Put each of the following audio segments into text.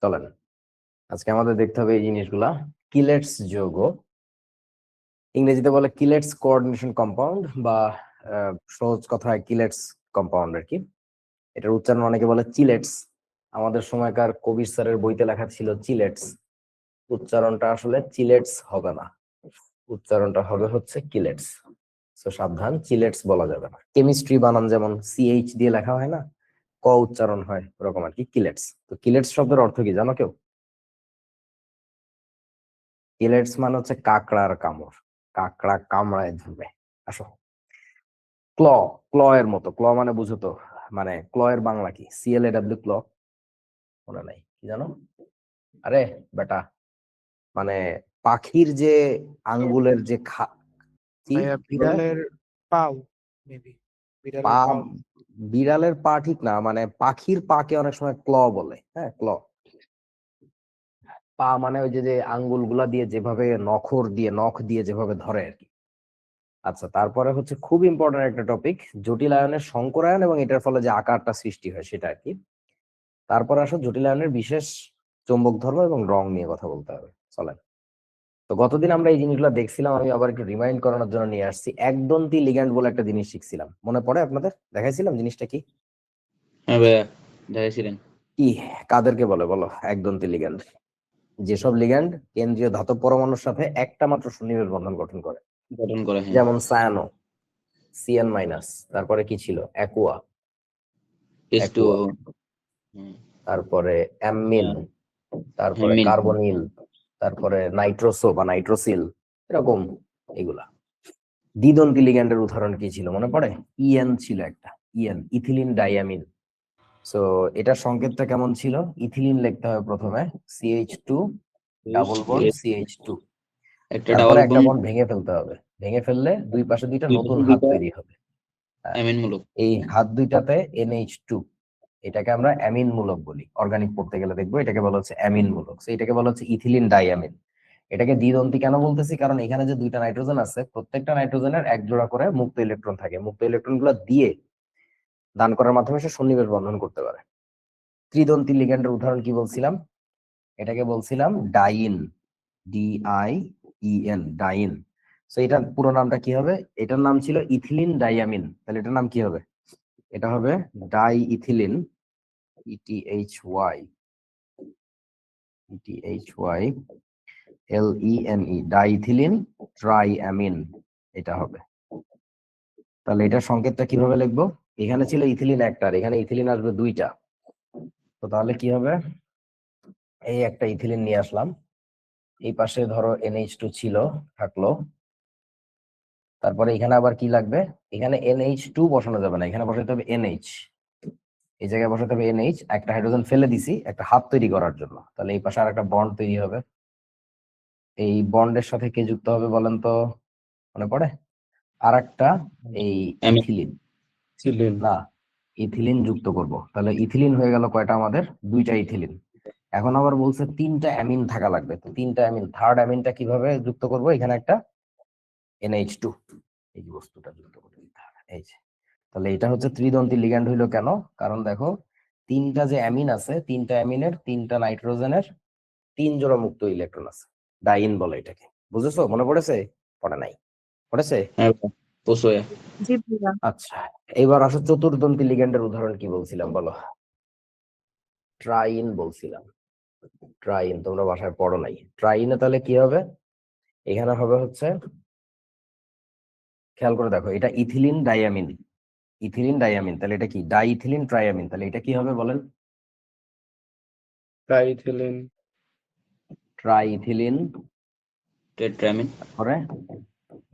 চলেন আজকে আমাদের দেখতে হবে এই জিনিসগুলা। কিলেটস যৌগ, ইংরেজিতে বলে কিলেটস কোঅর্ডিনেশন কম্পাউন্ড, বা সহজ কথায় কিলেটস কম্পাউন্ড আর কি। এটার উচ্চারণ অনেকে বলে চিলেটস। আমাদের সময়কার কবির স্যারের বইতে লেখা ছিল চিলেটস। উচ্চারণটা আসলে চিলেটস হবে না, উচ্চারণটা হবে হচ্ছে কিলেটস। তো সাবধান, চিলেটস বলা যাবে না। কেমিস্ট্রি বানান যেমন সিএইচ দিয়ে লেখা হয় না, ক উচ্চারণ হয় ওরকম আর কি, কিলেটস। তো কিলেটস শব্দের অর্থ কি জানো কেউ? কিলেটস মানে হচ্ছে কাকড়ার কামড়, কাকড়া কামড়ায় ধরবে। আসো, ক্ল, ক্ল এর মতো। ক্ল মানে বুঝো তো, মানে ক্ল এর বাংলা কি? CLAW, ক্ল। মনে নাই কি জানো? আরে বেটা, মানে পাখির যে আঙ্গুলের যে কি ভাইয়া কি বলে? বিড়ালের পাও, মেবি পা। বিড়ালের পাও। বিড়ালের পা ঠিক না, মানে পাখির পাকে অনেক সময় ক্ল বলে। হ্যাঁ, ক্ল। পা মানে ওই যে যে আঙ্গুল গুলা দিয়ে যেভাবে নখ দিয়ে যেভাবে ধরে আর কি। আচ্ছা, তারপরে হচ্ছে খুব ইম্পর্টেন্ট একটা টপিক, জটিল আয়নের সংকরায়ন এবং এটার ফলে যে আকারটা সৃষ্টি হয় সেটা আর কি। তারপরে আসো জটিল আয়নের বিশেষ চৌম্বক ধর্ম এবং রং নিয়ে কথা বলতে হবে। চলেন। তো গতদিন আমরা এই জিনিসগুলো দেখছিলাম, আমি আবার একটু রিমাইন্ড করানোর জন্য নিয়ে আসছি। একদন্তী লিগ্যান্ড বলে একটা জিনিস শিখছিলাম, মনে পড়ে আপনাদের? দেখাইছিলাম জিনিসটা কি? হ্যাঁ ভাইয়া, দেখাইছিলেন। কি, কাদেরকে বলে বলো একদন্তী লিগ্যান্ড? যেসব লিগ্যান্ড কেন্দ্রীয় ধাতব পরমাণুর সাথে একটা মাত্র সন্নিবেশ বন্ধন গঠন করে, গঠন করা, হ্যাঁ। যেমন সায়ানো, CN-, তারপরে কি ছিল, অ্যাকুয়া, H2O, তারপরে অ্যামিন, তারপরে হেমিন। কার্বনিল, তারপরে নাইট্রোসো বা নাইট্রোসিল, এরকম এগুলা। দ্বিদন্তী লিগ্যান্ডের উদাহরণ কি ছিল মনে পড়ে? EN ছিল একটা, EN, ইথিলিন ডাইয়ামিন। সো এটার সংকেতটা কেমন ছিল? ইথিলিন লিখতে হবে প্রথমে, CH2 ডাবল বন্ড CH2, একটা তারপরে ডাবল একটা বন্ড, বন্ড ভেঙে ফেলতে হবে। ভেঙে ফেললে দুই পাশে দুইটা দুই নতুন পাশে হাত দুইটা তৈরি হবে। অ্যামিন মূলক। এই হাত দুইটাতে NH2, এটাকে আমরা অ্যামিন মূলক বলি। অর্গানিক পড়তে গেলে দেখবো এটাকে বলা হচ্ছে অ্যামিন মূলক। এটাকে বলা হচ্ছে ইথিলিন ডাইয়ামিন। এটাকে দ্বিদন্তী কেন বলতেছি? কারণ এখানে যে দুইটা নাইট্রোজেন আছে, প্রত্যেকটা নাইট্রোজেনের এক জোড়া করে মুক্ত ইলেকট্রন থাকে। মুক্ত ইলেকট্রন গুলো দিয়ে দান করার মাধ্যমে সে সন্নিবেশ বন্ধন করতে পারে। ত্রিদন্তী লিগ্যান্ডের উদাহরণ কি বলছিলাম? এটাকে বলছিলাম ডাইন, DIEN, ডাইন। তো এটার পুরো নামটা কি হবে? এটার নাম ছিল ইথিলিন ডাইয়ামিন, তাহলে এটার নাম কি হবে? এটা হবে die ethylene, ETHY, LENE, ডাইথিলিন triamine, এটা হবে। তাহলে এটার সংকেতটা কিভাবে লিখবো? এখানে ছিল ইথিলিন একটা, আর এখানে ইথিলিন আসবে দুইটা। তো তাহলে কি হবে? এই একটা ইথিলিন নিয়ে আসলাম, এই পাশে ধরো NH2 ছিল, থাকলো। তারপরে এখানে আবার কি লাগবে? এখানে NH2 বসানো যাবে না, এখানে বসাতে হবে NH। এই জায়গায় বসাতে হবে NH, একটা হাইড্রোজেন ফেলে দিছি একটা হাত তৈরি করার জন্য। তাহলে এই পাশে আর একটা বন্ড তৈরি হবে। এই বন্ডের সাথে কে যুক্ত হবে বলেন তো, মনে পড়ে? আর একটা, এই অ্যামিন ইথিলিন, ছিলেন না, ইথিলিন যুক্ত করব। তাহলে ইথিলিন হয়ে গেল কয়টা আমাদের? দুইটা ইথিলিন। এখন আবার বলছে তিনটা অ্যামিন থাকা লাগবে। তো তিনটা অ্যামিন, থার্ড অ্যামিনটা কিভাবে যুক্ত করব? এখানে একটা NH2, এই যে বস্তুটা যুক্ত করে দিতে হবে, এই যে। তাহলে এটা হচ্ছে ত্রিদন্তী লিগ্যান্ড হইলো কেন? কারণ দেখো, তিনটা যে অ্যামিন আছে, তিনটা অ্যামিনের তিনটা নাইট্রোজেনের তিন জোড়া মুক্ত ইলেকট্রন আছে, ডাইন বলে এটাকে। বুঝেছো? মনে পড়েছে? পড়ে নাই? পড়েছে? হ্যাঁ পোসোয়া। জি ভাইয়া। আচ্ছা, এবার আসো চতুর্দন্তী লিগ্যান্ডের উদাহরণ কি বলছিলাম বলো? ট্রাইন বলছিলাম। ট্রাইন তোমরা বাসায় পড়ো নাই। ট্রাইনে তাহলে কি হবে? এখানে হবে হচ্ছে, খেয়াল করে দেখো, এটা ইথিলিন ডাইয়ামিন, ইথিলিন ডাইয়ামিন, তাহলে এটা কি? ডাইথিলিন ট্রাইয়ামিন, তাহলে এটা কি হবে বলেন? ট্রাইথিলিন ট্রাইথিলিন, টেট্রামিন। তারপরে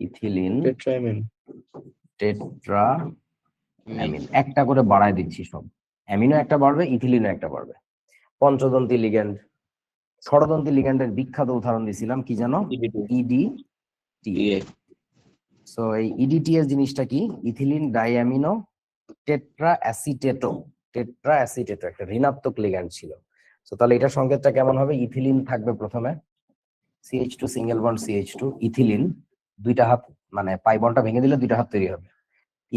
ইথিলিন টেট্রামিন। টেট্রাঅ্যামিন। একটা করে বাড়ায় দিচ্ছি সব, অ্যামিনও একটা বাড়বে, ইথিলিনও একটা বাড়বে। পঞ্চদন্তী লিগ্যান্ড, ষড়দন্তী লিগ্যান্ডের বিখ্যাত উদাহরণ দিছিলাম, কি জানো? EDTA। সো এই EDTA জিনিসটা কি? ইথিলিন ডাইঅ্যামিনো টেট্রা অ্যাসিটেটো, টেট্রা অ্যাসিটেটো একটা ঋণাত্মক লিগ্যান্ড ছিল। তো তাহলে এটার সংকেতটা কেমন হবে? ইথিলিন থাকবে প্রথমে, CH2 single bond CH2, ethylene, দুইটা হাত, মানে পাই বন্ডটা ভেঙে দিলে দুইটা হাত তৈরি হবে।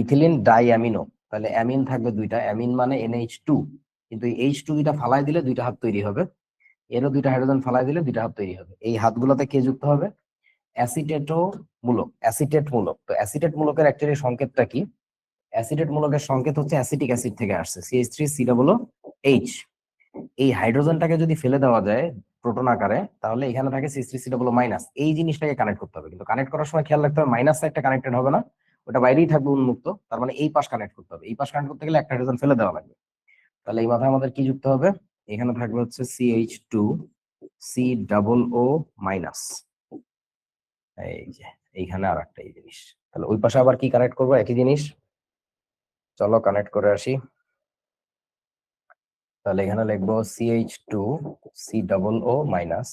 ইথিলিন ডাইঅ্যামিনো, তাহলে অ্যামিন থাকবে দুইটা, অ্যামিন মানে NH2, কিন্তু এই H2 দুইটা ফালাই দিলে দুইটা হাত তৈরি হবে। এরও দুইটা হাইড্রোজেন ফালাই দিলে দুইটা হাত তৈরি হবে। এই হাতগুলোতে কে যুক্ত হবে? অ্যাসিটেটো মূলক, অ্যাসিটেট মূলক। তো অ্যাসিটেট মূলকের অ্যাকচুয়ালি সংকেতটা কি? অ্যাসিটেট মূলকের সংকেত হচ্ছে অ্যাসিটিক অ্যাসিড থেকে আসছে, CH3COOH। এই হাইড্রোজেনটাকে যদি ফেলে দেওয়া যায় প্রোটন আকারে, তাহলে এখানে থাকে CH3COO-। এই জিনিসটাকে কানেক্ট করতে হবে, কিন্তু কানেক্ট করার সময় খেয়াল রাখতে হবে মাইনাস সাইডটা কানেক্টেড হবে না, ওটা বাইরেই থাকবে উন্মুক্ত। তার মানে এই পাশ কানেক্ট করতে হবে। এই পাশ কানেক্ট করতে গেলে একটা হাইড্রোজেন ফেলে দেওয়া লাগবে। তাহলে এই মাথায় আমাদের কি যুক্ত হবে? এখানে থাকবে হচ্ছে CH2COO-। এই যে এইখানে আর একটা এই জিনিস। তাহলে ওই পাশে আবার কি কানেক্ট করবো? একই জিনিস। চলো কানেক্ট করে আসি। তাহলে এখানে লিখবো CH2COO-।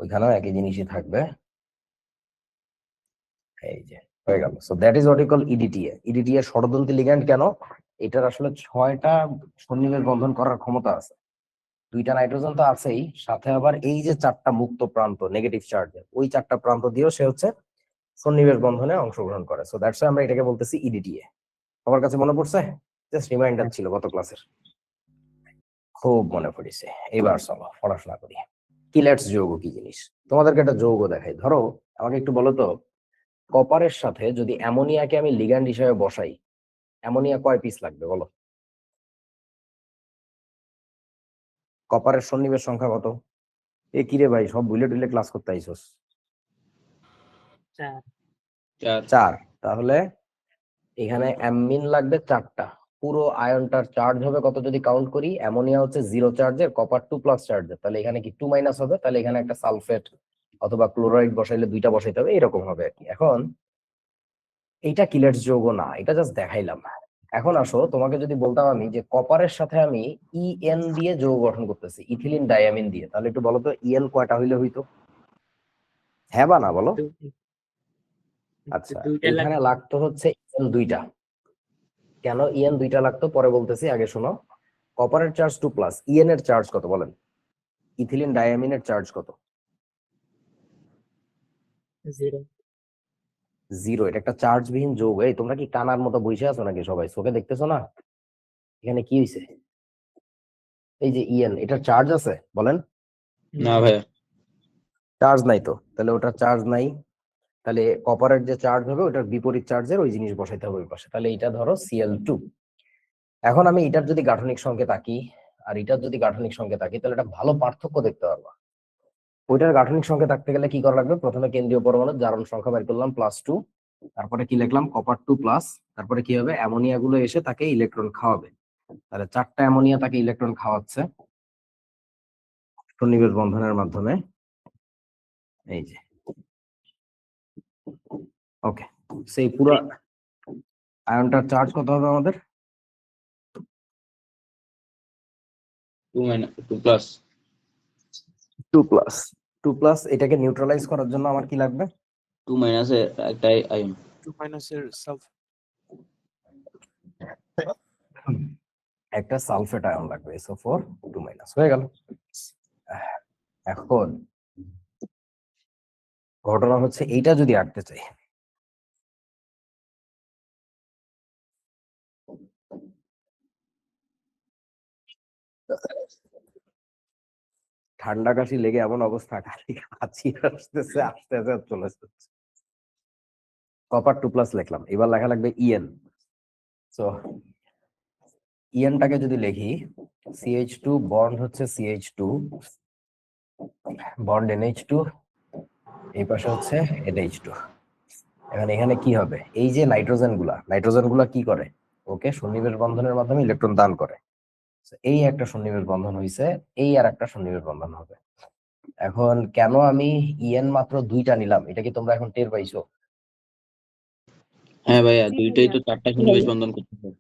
ওইখানেও একই জিনিসই থাকবে। এই যে হয়ে গেল। So that is what you call EDTA. EDTA ষড়দন্তি লিগ্যান্ড কেন? এটার আসলে 6টা সন্নিবেশ বন্ধন করার ক্ষমতা আছে। 2টা নাইট্রোজেন তো আছেই, সাথে আবার এই যে 4টা মুক্ত প্রান্ত নেগেটিভ চার্জের, ওই 4টা প্রান্ত দিয়েও সে হচ্ছে সন্নিবেশ বন্ধনে অংশগ্রহণ করে। সো দ্যাটস আমরা এটাকে বলতেছি ইডিটিএ। আমার কাছে মনে পড়ছে? জাস্ট রিমাইন্ডার ছিল গত ক্লাসের। খুব মনে পড়েছে। এবার চলো পড়াশোনা করি। কিলেটস যৌগ কি জিনিস? তোমাদেরকে একটা যৌগ দেখাই। ধরো আমাকে একটু বলো তো, কপারের সাথে যদি অ্যামোনিয়াকে আমি লিগ্যান্ড হিসেবে বসাই, অ্যামোনিয়া কয় পিস লাগবে বলো? কপারের সন্নিবেশ সংখ্যা কত? এ কিরে ভাই, সব বুলে টুলে ক্লাস করতে আইছস? 4 4। তাহলে এখানে অ্যামিন লাগবে 4টা। পুরো আয়নটার চার্জ হবে কত যদি কাউন্ট করি? অ্যামোনিয়া হচ্ছে 0 চার্জের, কপার 2+ চার্জের, তাহলে এখানে কি 2- হবে। তাহলে এখানে একটা সালফেট অথবা ক্লোরাইড বসাইলে 2টা বসাইতে হবে, এরকম হবে আর কি। এখন এইটা কিলেটস যৌগ না, এটা জাস্ট দেখাইলাম। এখন আসো, তোমাকে যদি বলতাম আমি যে কপারের সাথে আমি ইএন দিয়ে যৌগ গঠন করতেছি, ইথিলিন ডায়ামিন দিয়ে, তাহলে একটু বলো তো ইএন কয়টা হইলে হইতো? হ্যাঁ বা না বলো? আচ্ছা, এখানে লাগতো হচ্ছে ইএন 2টা। কেন ইএন 2টা লাগতো পরে বলতেছি, আগে শোনো। কপারের চার্জ 2+, ইএন এর চার্জ কত বলেন? ইথিলিন ডায়ামিনের চার্জ কত? 0 0। এটা একটা চার্জবিহীন যৌগ। এই তোমরা কি কানার মতো বসে আছো নাকি? সবাই চোখে দেখতেছো না? এখানে কি হয়েছে? এই যে ইএন, এটার চার্জ আছে বলেন? না ভাইয়া। চার্জ নাই তো, তাহলে ওটার চার্জ নাই। তাহলে কপারের যে চার্জ হবে ওটার বিপরীত চার্জের ওই জিনিস বসাইতে হবে ওই পাশে। তাহলে এটা ধরো Cl2। এখন আমি এটার যদি গাঠনিক সংকেত আঁকি আর এটার যদি গাঠনিক সংকেত আঁকি, তাহলে এটা ভালো পার্থক্য দেখতে পারবা। ওইটার গাঠনিক সংকেত আঁকতে গেলে কি করা লাগবে? প্রথমে কেন্দ্রীয় পরমাণুর জারণ সংখ্যা বের করলাম +2, তারপরে কি লিখলাম? কপার 2+, তারপরে কি হবে? অ্যামোনিয়া গুলো এসে তাকে ইলেকট্রন খাওয়াবে। তাহলে 4টা অ্যামোনিয়া তাকে ইলেকট্রন খাওয়াচ্ছে সন্নিবেশ বন্ধনের মাধ্যমে। এই যে ওকে, সেই পুরো আয়নটার চার্জ কত হবে আমাদের? 2+। 2+। 2+। এটাকে নিউট্রালাইজ করার জন্য আমার কি লাগবে? 2- এর একটা আয়ন। 2- এর একটা সালফেট আয়ন লাগবে, SO4 2- হয়ে গেল। এখন ঘটনা হচ্ছে এইটা যদি আঁকতে চাই, ঠান্ডা কাশি লেগে এমন অবস্থা, খালি কাশি আসতেছে, আস্তে আস্তে চলে আসছে। কপার 2+ লিখলাম, এবার লেখা লাগবে ইএন। সো ইএনটাকে যদি লিখি, CH2 বন্ড হচ্ছে CH2 বন্ড NH2, এই পাশে হচ্ছে NH2। এখন এখানে কি হবে? এই যে নাইট্রোজেন গুলা কি করে? ওকে সন্নিবেশ বন্ধনের মাধ্যমে ইলেকট্রন দান করে। So, এই একটা সন্নিবেশ বন্ধন হইছে, এই আর একটা সন্নিবেশ বন্ধন হবে। এখন কেন আমি ইএন মাত্র 2টা নিলাম, এটা কি তোমরা এখন টের পাইছো? হ্যাঁ ভাইয়া, দুইটাই তো 4টা সন্নিবেশ বন্ধন করতে হবে।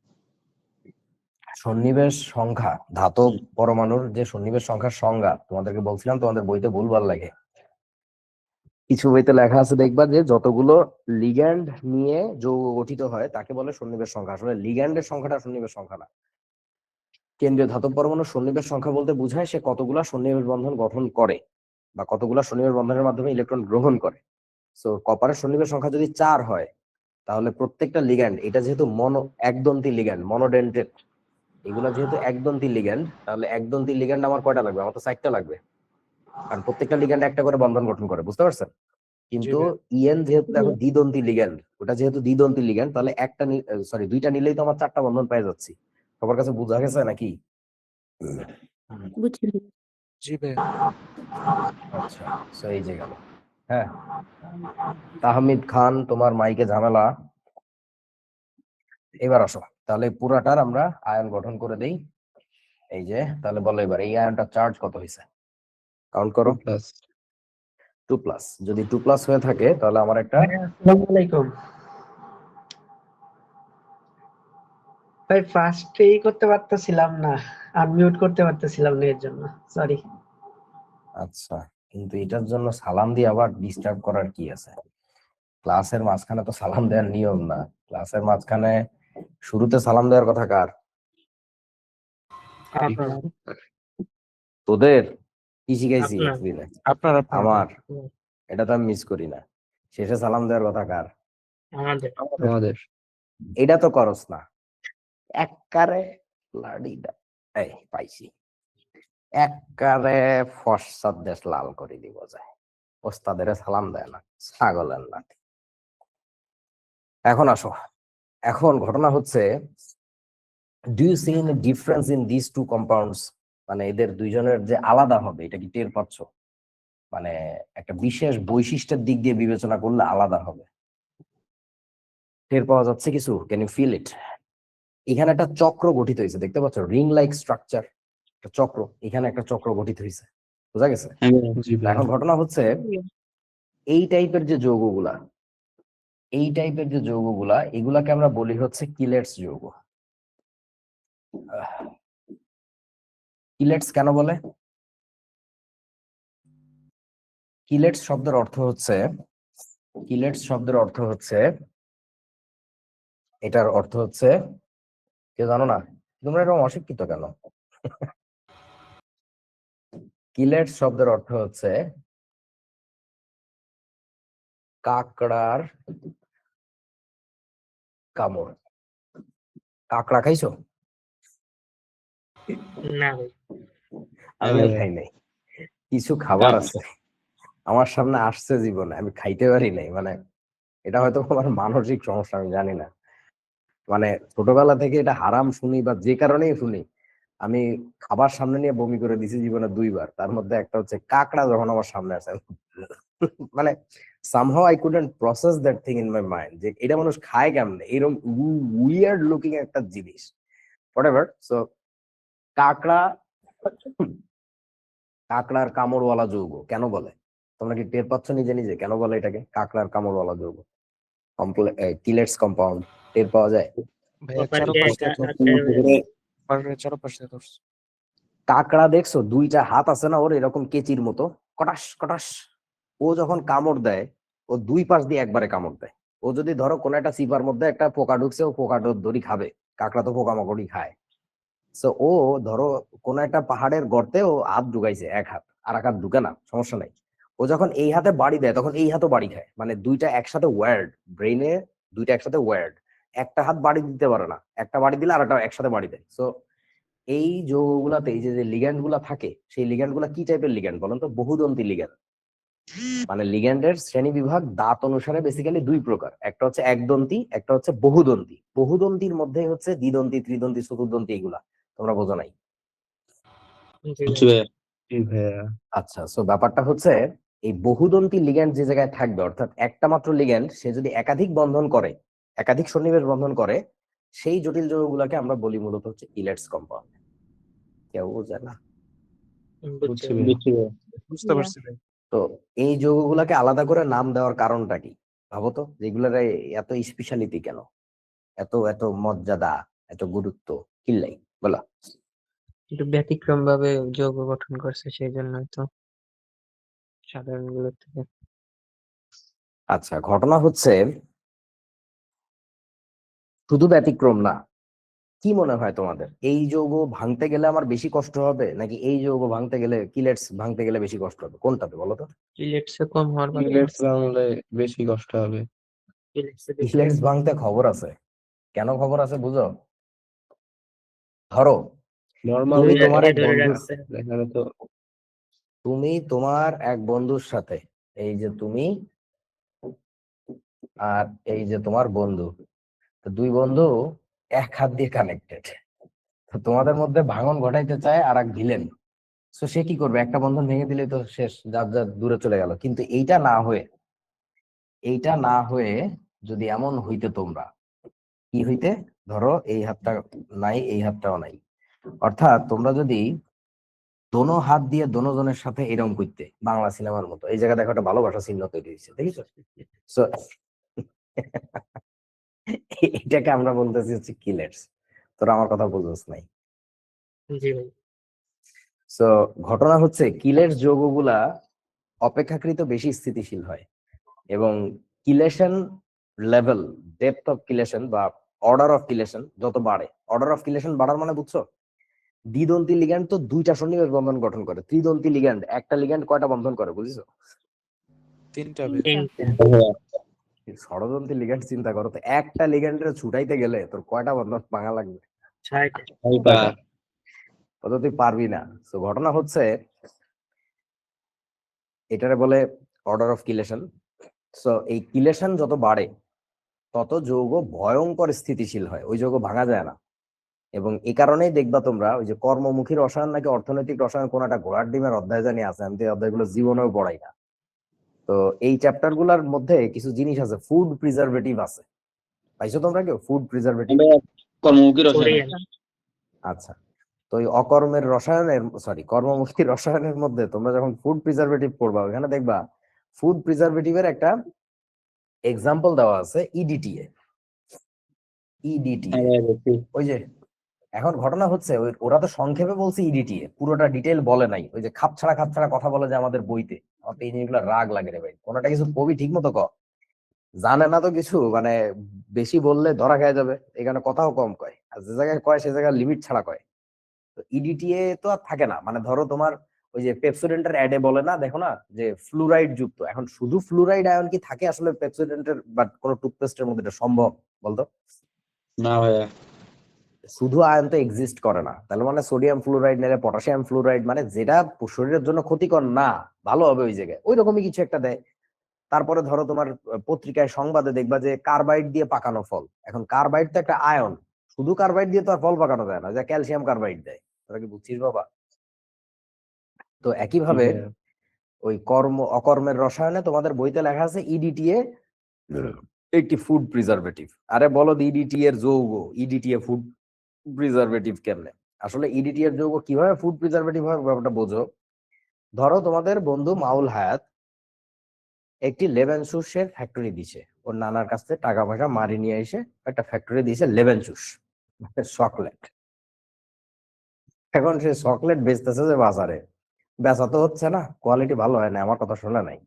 সন্নিবেশ সংখ্যা, ধাতব পরমাণুর যে সন্নিবেশ সংখ্যার সংজ্ঞা তোমাদেরকে বলছিলাম, তোমাদের বইতে ভুলভাল লাগে। কিছু বইতে লেখা আছে দেখবা যে যতগুলো লিগ্যান্ড নিয়ে যৌগ গঠিত হয় তাকে বলে সন্নিবেশ সংখ্যা। আসলে লিগ্যান্ডের সংখ্যাটা সন্নিবেশ সংখ্যা না। কেন্দ্রীয় ধাতব পরমাণুর সন্নিবেশ সংখ্যা বলতে বোঝায় সে কতগুলা সন্নিবেশ বন্ধন গঠন করে বা কতগুলা সন্নিবেশ বন্ধনের মাধ্যমে ইলেকট্রন গ্রহণ করে। সো কপারের সন্নিবেশ সংখ্যা যদি 4 হয়, তাহলে প্রত্যেকটা লিগ্যান্ড, এটা যেহেতু একদন্তী লিগ্যান্ড, মনোডেন্টেড, এগুলা যেহেতু একদন্তী লিগ্যান্ড, তাহলে একদন্তী লিগ্যান্ড আমার কয়টা লাগবে? আমার তো 4টা লাগবে। কারণ প্রত্যেকটা লিগ্যান্ড একটা করে বন্ধন গঠন করে, বুঝতে পারছেন? কিন্তু ভাইয়া। ইএন যেহেতু দেখো দ্বিদন্তী লিগ্যান্ড, ওটা যেহেতু দ্বিদন্তী লিগ্যান্ড, তাহলে একটা সরি দুইটা নিলেই তো আমার 4টা বন্ধন পেয়ে যাচ্ছি। সবার কাছে বোঝা গেছে নাকি? বুঝলি? জি ভাইয়া। আচ্ছা, সো এই যে গেল। হ্যাঁ, তাহমিদ খান, তোমার মাইকে ঝামেলা। এবার আসো, তাহলে পুরাটার আমরা আয়ন গঠন করে দেই। এই যে, তাহলে বলো এবার এই আয়নটার চার্জ কত হয়েছে, কাউন্ট করো। 2+। যদি 2+ হয়ে থাকে তাহলে আমার একটা আসসালামু আলাইকুম ভাই, ফার্স্টেই করতে পারতেছিলাম না, আনমিউট করতে পারতেছিলাম না, এর জন্য সরি। আচ্ছা, কিন্তু এটার জন্য সালাম দিয়ে আবার ডিস্টার্ব করার কি আছে? ক্লাসের মাঝখানে তো সালাম দেওয়ার নিয়ম না। ক্লাসের মাঝখানে শুরুতে সালাম দেওয়ার কথা কার? আপনার তোদের? কি শিখাইছি আপনার। এতদিনে? আপনার আমার? এটা তো আমি মিস করি না। শেষে সালাম দেওয়ার কথা কার? আমাদের আমাদের এটা তো করস না এককারে। লাডিটা এই পাইছি, এককারে ফর্সার দেশ লাল করে দিব যায়। ওস্তাদের সালাম দেয় না, ছাগলের লাঠি। এখন আসো, এখন ঘটনা হচ্ছে, do you see any difference in this two compounds? মানে এদের দুইজনের যে আলাদা হবে, এটা কি টের পাচ্ছ? মানে একটা বিশেষ বৈশিষ্ট্যের দিক দিয়ে বিবেচনা করলে আলাদা হবে, টের পাওয়া যাচ্ছে কিছু? Can you feel it? এখানে একটা চক্র গঠিত হয়েছে, দেখতে পাচ্ছ? রিং লাইক স্ট্রাকচার, একটা চক্র, এখানে একটা চক্র গঠিত হয়েছে, বোঝা গেছে? জি তা এখন ঘটনা হচ্ছে, এই টাইপের যে যৌগগুলা, এই টাইপের যে যৌগগুলা, এগুলাকে আমরা বলি হচ্ছে কিলেটস যৌগ। কিলেটস কেন বলে? কিলেটস শব্দের অর্থ হচ্ছে, কিলেটস শব্দের অর্থ হচ্ছে, এটার অর্থ হচ্ছে, কেউ জানো না? তোমরা এরকম অশিক্ষিত কেন? কিলেটস শব্দের অর্থ হচ্ছে কাকড়ার কামড়। কাকড়া খাইছো? না ভাই, আমিও খাই নাই। কিছু খাবার আছে আমার সামনে আসছে জীবনে, আমি খাইতে পারি নাই। মানে এটা হয়তো আমার মানসিক সমস্যা, আমি জানি না। মানে ছোটবেলা থেকে এটা হারাম শুনি বা যে কারণেই শুনি, আমি খাবার সামনে নিয়ে বমি করে দিছি জীবনে 2বার। তার মধ্যে একটা হচ্ছে কাকড়া, যখন আমার সামনে আসে। মানে somehow I couldn't process that thing in my mind, যে এটা মানুষ খায় কেমনে, এরকম উইয়ার্ড লুকিং একটা জিনিস। হোয়াটএভার, সো কাকড়া, কাকড়ার কামড়ওয়ালা যৌগ কেন বলে? তোমরা কি টের পাচ্ছ নিজে নিজে কেন বলে এটাকে কাকড়ার কামড়ওয়ালা যৌগ? কিলেটস কম্পাউন্ড টের পাওয়া যায়। ভাইয়া প্রপার্টি চারপাশে ধরছে। কাকড়া দেখছো, 2টা হাত আছে না ওর, এরকম কেচির মতো, কটাস কটাস। ও যখন কামড় দেয়, ও 2 পাশ দিয়ে একবারে কামড় দেয়। ও যদি ধরো কোন একটা চিপার মধ্যে একটা পোকা ঢুকছে, ও পোকাটা ধরি খাবে। কাকড়া তো পোকামাকড়ই খায়। সো ও ধরো কোন একটা পাহাড়ের গর্তে ও হাত ঢুকাইছে, এক হাত, আর এক হাত ঢুকে না, সমস্যা নাই। ও যখন এই হাতে বাড়ি দেয়, তখন এই হাতও বাড়ি খায়। মানে 2টা একসাথে ওয়ার্ড, ব্রেইনে 2টা একসাথে ওয়ার্ড। একটা হাত বাড়ি দিতে পারে না, একটা বাড়ি দিলে আর একটা একসাথে বাড়ি দেয়। সো এই যৌগগুলাতে এই যে লিগ্যান্ড গুলা থাকে, সেই লিগ্যান্ড গুলা কি টাইপের লিগ্যান্ড বলেন তো? বহুদন্তী লিগ্যান্ড। মানে লিগ্যান্ডের শ্রেণী বিভাগ দাঁত অনুসারে বেসিক্যালি 2 প্রকার, একটা হচ্ছে একদন্তী, একটা হচ্ছে বহুদন্তী। বহুদন্তীর মধ্যে হচ্ছে দ্বিদন্তী, ত্রিদন্তী, চতুর্দন্তী, এগুলা তোমরা বোঝো নাই? আচ্ছা, সো ব্যাপারটা হচ্ছে, এই বহুদন্তী লিগ্যান্ড যে জায়গায় থাকবে, অর্থাৎ একটা মাত্র লিগ্যান্ড, সে যদি একাধিক বন্ধন করে, একাধিক সন্নিবেশ বন্ধন করে, সেই জটিল যৌগগুলাকে আমরা বলি মূলত হচ্ছে ইলেটস কম্পাউন্ড। কেউ বোঝে না? বুঝতে পারছি ভাই। তো এই যৌগগুলাকে আলাদা করে নাম দেওয়ার কারণটা কি? ভাবো তো, যেগুলোর এত স্পেশালিটি কেন, এত এত মর্যাদা, এত গুরুত্ব কিল্লাই বলো? একটু ব্যতিক্রম ভাবে যৌগ গঠন করছে, সেই জন্যই তো সাধারণ গুলোর থেকে। আচ্ছা, ঘটনা হচ্ছে শুধু ব্যতিক্রম না। কি মনে হয় তোমাদের, এই যৌগ ভাঙতে গেলে আমার বেশি কষ্ট হবে, নাকি এই যৌগ ভাঙতে গেলে, কিলেটস ভাঙতে গেলে বেশি কষ্ট হবে? কোনটাতে বলো তো? ইলেটসে কম হওয়ার কথা। মিলেটস ভাঙলে বেশি কষ্ট হবে। ইলেটসে বেশি কিলেটস ভাঙতে খবর আছে। কেন খবর আছে বুঝো? ধরো নরমাল তুমি তোমার এক ধরে বন্ধু, রাখছে। এখানে তো তুমি তোমার এক বন্ধুর সাথে, এই যে তুমি আর এই যে তোমার বন্ধু, তো দুই বন্ধু এক হাত দিয়ে কানেক্টেড। তো তোমাদের মধ্যে ভাঙন ঘটাইতে চায় আর এক ভিলেন। তো সে কি করবে? একটা বন্ধন ভেঙে দিলে তো শেষ, যার যার দূরে চলে গেল। কিন্তু এইটা না হয়ে যদি এমন হইতে, তোমরা কি হইতে, ধরো এই হাতটা নাই, এই হাতটাও নাই, অর্থাৎ তোমরা যদি দোনো হাত দিয়ে দোনো জনের সাথে এরকম করতে, বাংলা সিনেমার মতো, এই জায়গায় দেখো একটা ভালোবাসা চিহ্ন তৈরি হয়েছে, দেখিস? সো এটাকে আমরা বলতেছি হচ্ছে কিলেটস। তোরা আমার কথা বুঝোস নাই। জি ভাই। সো ঘটনা হচ্ছে কিলেটস যৌগগুলা অপেক্ষাকৃত বেশি স্থিতিশীল হয়, এবং কিলেশন লেভেল, ডেপথ অফ কিলেশন বা অর্ডার অফ কিলেশন যত বাড়ে, অর্ডার অফ কিলেশন বাড়ার মানে বুঝছো? দ্বিদন্তি লিগ্যান্ড তো দুইটা সন্নিবেশ বন্ধন গঠন করে, ত্রিদন্তি লিগ্যান্ড একটা লিগ্যান্ড কয়টা বন্ধন করে বুঝছো? 3টা ভাইয়া। তিনটা। ভাইয়া ষড়যন্ত্রী লিগ্যান্ড চিন্তা করো তো, একটা লিগ্যান্ডের ছুটাইতে গেলে তোর কয়টা বন্ধন ভাঙা লাগবে? 6টা। 6টা। অত তুই পারবি না। তো ঘটনা হচ্ছে এটারে বলে অর্ডার অফ কিলেশন। সো এই কিলেশন যত বাড়ে তত যৌগ ভয়ঙ্কর স্থিতিশীল হয়, ওই যৌগ ভাঙা যায় না। এবং এই কারণেই দেখবা তোমরা ওই যে কর্মমুখী রসায়ন নাকি অর্থনৈতিক রসায়ন, কোন একটা ঘোড়ার ডিমের অধ্যায় জানি আছে, আমি তো এই অধ্যায়গুলো জীবনেও পড়াই না। তো এই চ্যাপ্টার গুলার মধ্যে কিছু জিনিস আছে, ফুড প্রিজারভেটিভ আছে, পাইছো তোমরা কেউ ফুড প্রিজারভেটিভ? আমরা কর্মমুখী রসায়ন। কোরিয়ান। আচ্ছা, তো এই অকর্মের রসায়নের, সরি কর্মমুখী রসায়নের মধ্যে তোমরা যখন ফুড প্রিজারভেটিভ পড়বা, ওখানে দেখবা ফুড প্রিজারভেটিভের একটা এক্সাম্পল দেওয়া আছে, ইডিটিএ। ওই যে এখন ঘটনা হচ্ছে ওরা তো সংক্ষেপে বলছে ইডিটিএ, পুরোটা ডিটেল বলে নাই। ওই যে খাপ ছাড়া কথা বলে যে আমাদের বইতে, আমার তো এই জিনিসগুলো রাগ লাগে রে ভাই। কোনটা কিছু কবি ঠিক মতো জানে না তো কিছু, মানে বেশি বললে ধরা খেয়ে যাবে, এখানে কথাও কম কয়, আর যে জায়গায় কয় সে জায়গায় লিমিট ছাড়া কয়। তো ইডিটিএ তো আর থাকে না, মানে ধরো তোমার ওই যে পেপসোডেন্টের অ্যাডে বলে না, দেখো না যে ফ্লুরাইড যুক্ত, এখন শুধু ফ্লুরাইড আয়ন কি থাকে আসলে পেপসোডেন্টের বা কোনো টুথপেস্টের মধ্যে? এটা সম্ভব বলতো? না ভাইয়া। শুধু আয়ন তো এক্সিস্ট করে না, তাহলে মানে সোডিয়াম ফ্লুরাইড নিলে পটাশিয়াম ফ্লুরাইড, মানে যেটা শরীরের জন্য ক্ষতিকর না, ভালো হবে ওই জায়গায়, ওই রকমই কিছু একটা দেয়। তারপরে ধরো তোমার পত্রিকায় সংবাদে দেখবা যে কার্বাইড দিয়ে পাকানো ফল। এখন কার্বাইড তো একটা আয়ন, শুধু কার্বাইড দিয়ে তো আর ফল পাকানো যায় না, যা ক্যালসিয়াম কার্বাইড দেয়। তোরা কি বুঝছিস বাবা? তো একইভাবে ওই অকর্মের রসায়নে তোমাদের বইতে লেখা আছে ইডিটিএ একটি ফুড প্রিজারভেটিভ। আরে বলো ইডিটি এর যৌগ, ইডিটিএ ফুড প্রিজারভেটিভ কেমনে? আসলে ইডিটি এর যৌগ কিভাবে ফুড প্রিজারভেটিভ হয় ব্যাপারটা বোঝো। ধরো তোমাদের বন্ধু মাউল হায়াত একটি লেবেনসুসের ফ্যাক্টরি দিছে, ওর নানার কাছ থেকে টাকা পয়সা মারি নিয়ে এসে একটা ফ্যাক্টরি দিয়েছে লেবেনসুস, চকলেট। এখন সে চকলেট বেচতেছে যে বাজারে, বেচা তো হচ্ছে না, কোয়ালিটি ভালো হয় না, আমার কথা শোনা নাই।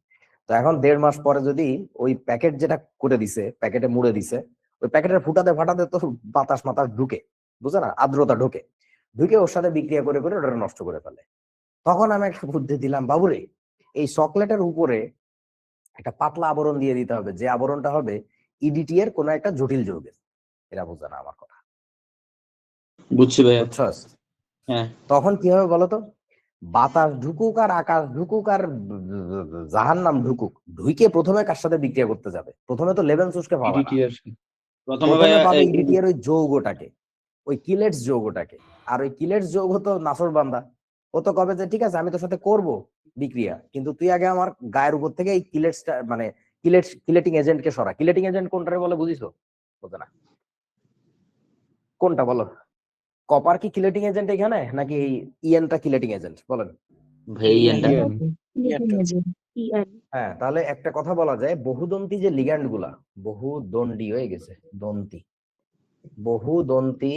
তো এখন 1.5 মাস পরে যদি ওই প্যাকেট যেটা করে দিছে, প্যাকেটে মুড়ে দিছে, ওই প্যাকেটের ফুটাতে ফাটাতে তো বাতাস মাতাস ঢুকে, বুঝে না, আর্দ্রতা ঢুকে ওর সাথে বিক্রিয়া করে ওটা নষ্ট করে ফেলে। তখন আমি একটা বুদ্ধি দিলাম, বাবুরে এই চকলেটের উপরে একটা পাতলা আবরণ দিয়ে দিতে হবে, যে আবরণটা হবে ইডিটি এর কোন একটা জটিল যৌগের। এরা বোঝে না আমার কথা, বুঝছি ভাইয়া। বুঝছস? হ্যাঁ। তখন কি হবে বলতো, বাতাস ঢুকুক আর আকাশ ঢুকুক আর জাহান্নাম ঢুকুক, ঢুকে প্রথমে কার সাথে বিক্রিয়া করতে যাবে? প্রথমে তো লেবেনসুসকে পাবে না, ইডিটি আর প্রথমে প্রথমে ভাইয়া পাবে ইডিটি এর ওই যৌগটাকে, ওই কিলেটস যৌগটাকে। আর ওই কিলেটস যৌগ তো নাসর বান্দা, ও তো কবে যে ঠিক আছে আমি তোর সাথে করব বিক্রিয়া, কিন্তু তুই আগে আমার গায়ের উপর থেকে এই কিলেটসটা, মানে কিলেটিং এজেন্টকে সরা। কিলেটিং এজেন্ট কোনটারে বলে বুঝিছো? বোঝে না। কোনটা বলো? কপার কি কিলেটিং এজেন্ট এখানে, নাকি এই ইএনটা কিলেটিং এজেন্ট? বলেন। ভাইয়াটা হ্যাঁ, তাহলে একটা কথা বলা যায়, বহুদন্তী যে লিগ্যান্ড গুলা, বহুদণ্ডী হয়ে গেছে, দন্তি, বহুদন্তী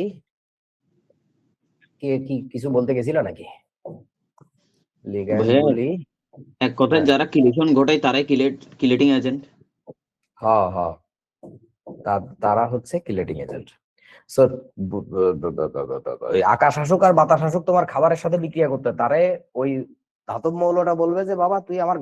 কে কি কিছু বলতে গেছিল নাকি? লিগ্যান্ড ভাইয়া, গুলি, এক কথায় হ্যাঁ। যারা কিলেশন ঘটায় তারাই কিলেটিং এজেন্ট। হ্যাঁ হ্যাঁ, তারা হচ্ছে কিলেটিং এজেন্ট। সো আকাশ আসুক আর বাতাস আসুক তোমার খাবারের সাথে বিক্রিয়া করতে, তারে ওই ধাতব মৌলটা বলবে যে বাবা তুই আমার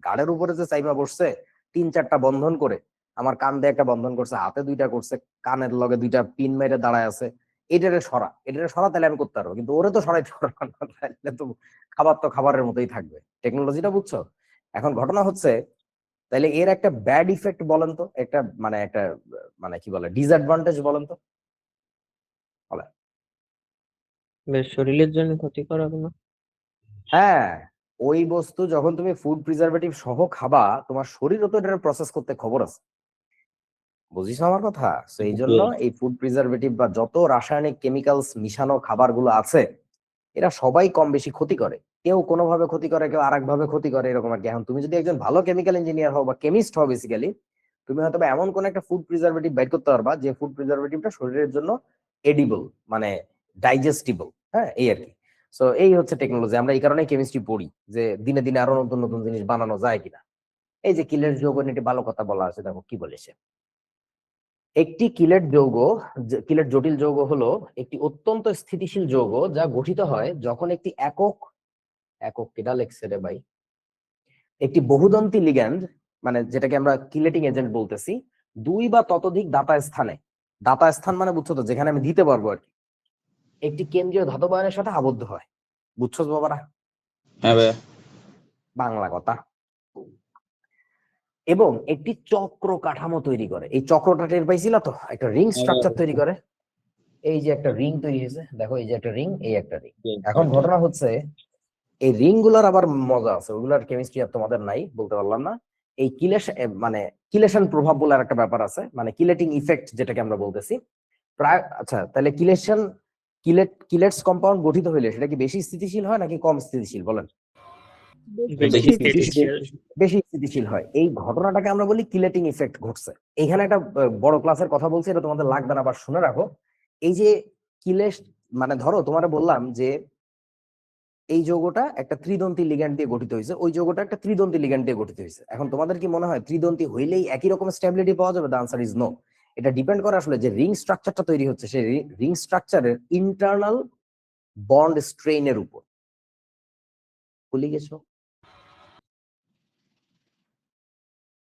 গাড়ের উপরে যে চাইবা বসছে 3-4টা বন্ধন করে, আমার কান দিয়ে একটা বন্ধন করছে, হাতে 2টা করছে, কানের লগে 2টা পিন মেরে দাঁড়ায় আছে, এটারে সরা তাহলে আমি করতে পারবো, কিন্তু ওরে তো সরাইতে পারবো না, তাহলে তো খাবার তো খাবারের মতোই থাকবে। টেকনোলজিটা বুঝছো? এখন ঘটনা হচ্ছে, তাহলে এর একটা ব্যাড ইফেক্ট বলেন তো, একটা মানে কি বলে ডিসঅ্যাডভান্টেজ বলেন তো। বেশ শরীরের জন্য ক্ষতিকর হবে না? হ্যাঁ, ওই বস্তু যখন তুমি ফুড প্রিজারভেটিভ সহ খাবা, তোমার শরীরও তো এটা প্রসেস করতে খবর আছে। বুঝিস আমার কথা? তো এই জন্য এই ফুড প্রিজারভেটিভ বা যত রাসায়নিক কেমিক্যালস মিশানো খাবারগুলো আছে, এরা সবাই কম বেশি ক্ষতি করে। কেউ কোনোভাবে ক্ষতি করে, কেউ আরেক ভাবে ক্ষতি করে, এরকম আর কি। এখন তুমি যদি একজন ভালো কেমিক্যাল ইঞ্জিনিয়ার হও বা কেমিস্ট হও বেসিক্যালি, তুমি হয়তো বা এমন কোন একটা ফুড প্রিজারভেটিভ বের করতে পারবা যে ফুড প্রিজারভেটিভটা শরীরের জন্য এডিবল, মানে ডাইজেস্টিবল। হ্যাঁ, এই আর কি। সো এই হচ্ছে টেকনোলজি। আমরা এই কারণে কেমিস্ট্রি পড়ি, যে দিনে দিনে আরো নতুন নতুন জিনিস বানানো যায় কিনা। এই যে কিলের যৌগ নিয়ে একটি ভালো কথা বলা আছে, দেখো কি বলেছে। একটি কিলেট জটিল যৌগ হলো একটি অত্যন্ত স্থিতিশীল যৌগ যা গঠিত হয় যখন একটি একক কেটা লেখছে রে ভাই, একটি বহুদন্তী লিগ্যান্ড, মানে যেটাকে আমরা কিলেটিং এজেন্ট বলতেছি, দুই বা ততোধিক দাতা স্থান মানে বুঝছো তো, যেখানে আমি দিতে পারবো আর কি, একটি কেন্দ্রীয় ধাতব আয়নের সাথে আবদ্ধ হয়। বুঝছো বাবারা? হ্যাঁ ভাইয়া। বাংলা কথা। এবং একটি চক্র কাঠামো তৈরি করে। এই চক্রটা টের পাইছিল তো, একটা রিং স্ট্রাকচার তৈরি করে। এই যে একটা রিং তৈরি হয়েছে, দেখো এই যে একটা রিং, এই একটা রিং। এখন ঘটনা হচ্ছে, এই রিং গুলার আবার মজা আছে, ওগুলার কেমিস্ট্রি আর তোমাদের নাই, বলতে পারলাম না। এই কিলেশন প্রভাব বলে একটা ব্যাপার আছে, মানে কিলেটিং ইফেক্ট যেটাকে আমরা বলতেছি প্রায়। আচ্ছা, তাহলে কিলেটস কম্পাউন্ড গঠিত হইলে সেটা কি বেশি স্থিতিশীল হয় নাকি কম স্থিতিশীল বলেন? বেশি স্থিতিশীল। বেশি স্থিতিশীল হয়। এই ঘটনাটাকে আমরা বলি কিলেটিং ইফেক্ট ঘটছে। এখানে একটা বড় ক্লাসের কথা বলছি, এটা তোমাদের লাগবে না, আবার শুনে রাখো। এই যে কিলেশ, মানে ধরো তোমার বললাম যে এই যৌগটা একটা ত্রিদন্তী লিগ্যান্ড দিয়ে গঠিত হয়েছে, ওই যৌগটা একটা ত্রিদন্তী লিগ্যান্ড দিয়ে গঠিত হয়েছে। এখন তোমাদের কি মনে হয় ত্রিদন্তী হইলেই একই রকম স্টেবিলিটি পাওয়া যাবে? The answer is no. এটা ডিপেন্ড করে আসলে যে রিং স্ট্রাকচারটা তৈরি হচ্ছে, সেই রিং স্ট্রাকচারের ইন্টারনাল বন্ড স্ট্রেইনের উপর। ভুলে গেছো?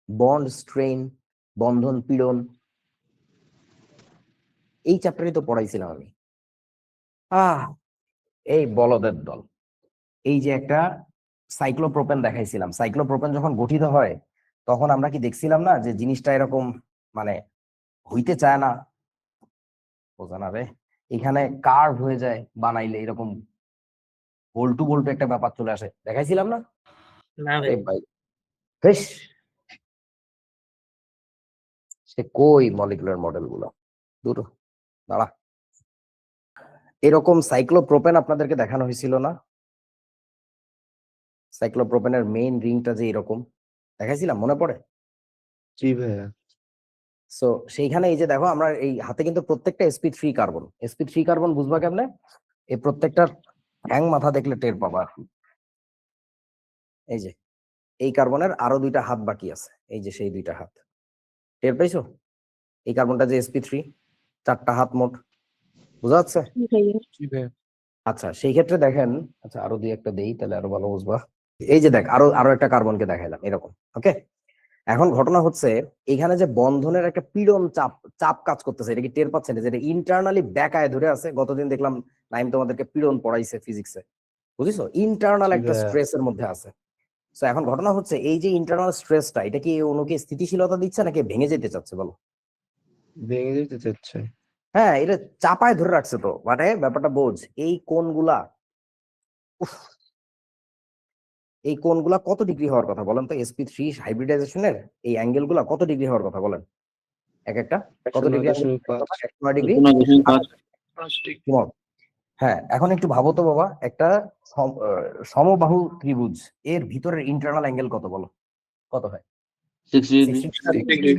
বন্ড স্ট্রেইন, বন্ধন পীড়ন, এই চ্যাপ্টারই তো পড়াইছিলাম আমি। এই বলদের দল, এই যে একটা সাইক্লোপ্রোপেন দেখাইছিলাম, সাইক্লোপ্রোপেন যখন গঠিত হয় তখন আমরা কি দেখছিলাম না যে জিনিসটা এরকম মানে হইতে চায় না, বোঝা না রে, এখানে কার্ভ হয়ে যায় বানাইলে, এরকম বল্টু বল্টু একটা ব্যাপার চলে আসে, দেখাইছিলাম না? না আরে ভাই, বেশ, সে কই মলিকুলার মডেল গুলো, দূর দাঁড়া। এরকম সাইক্লোপ্রোপেন আপনাদেরকে দেখানো হয়েছিল না? সাইক্লোপ্রোপেনের মেইন রিংটা যে এরকম দেখাইছিলাম, মনে পড়ে? জি ভাইয়া। সো সেইখানে এই যে দেখো, আমরা এই হাতে কিন্তু প্রত্যেকটা sp3 কার্বন, sp3 কার্বন বুঝবা কেমনে? এই প্রত্যেকটার হ্যাং মাথা দেখলে টের পাবা। এই যে এই কার্বনের আরো দুইটা হাত বাকি আছে, এই যে সেই দুইটা হাত টের পাইছো? এই কার্বনটা যে sp3, চারটা হাত মোট, বুঝা যাচ্ছে? জি ভাইয়া। আচ্ছা, সেই ক্ষেত্রে দেখেন, আচ্ছা আরো দুই একটা দেই তাহলে আরো ভালো বুঝবা। এই যে দেখ, আরো আরো একটা কার্বনকে দেখাইলাম এরকম, ওকে? এখন ঘটনা হচ্ছে, এখানে যে বন্ধনের একটা পীড়ন চাপ কাজ করতেছে, এটা কি টের পাচ্ছেন? যেটা ইন্টারনালি ব্যাকায় ধরে আছে। গতদিন দেখলাম নাইম তোমাদেরকে পীড়ন পড়াইছে ফিজিক্সে, বুঝিছো? ইন্টারনাল জি একটা ভাইয়া। স্ট্রেসের মধ্যে আছে। তো এখন ঘটনা হচ্ছে, এই যে ইন্টারনাল স্ট্রেসটা, এটা কি এই অণুকে স্থিতিশীলতা দিচ্ছে নাকি ভেঙে যেতে চাচ্ছে বলো? ভেঙে যেতে চাচ্ছে। হ্যাঁ, এটা চাপায় ধরে রাখছে। তো মানে ব্যাপারটা বোঝ, এই কোণগুলা, উফ, এই কোণগুলা কত ডিগ্রি হওয়ার কথা বলেন তো? sp3 হাইব্রিডাইজেশনের এই অ্যাঙ্গেল গুলা কত ডিগ্রি হওয়ার কথা বলেন? এক একটা কত ডিগ্রি? 109.5। 109 ডিগ্রি। 109.5। হ্যাঁ, এখন একটু ভাবো তো বাবা, একটা সমবাহু ত্রিভুজ এর ভিতরের ইন্টারনাল অ্যাঙ্গেল কত বলো? কত হয়? 60 ডিগ্রি। 60 ডিগ্রি।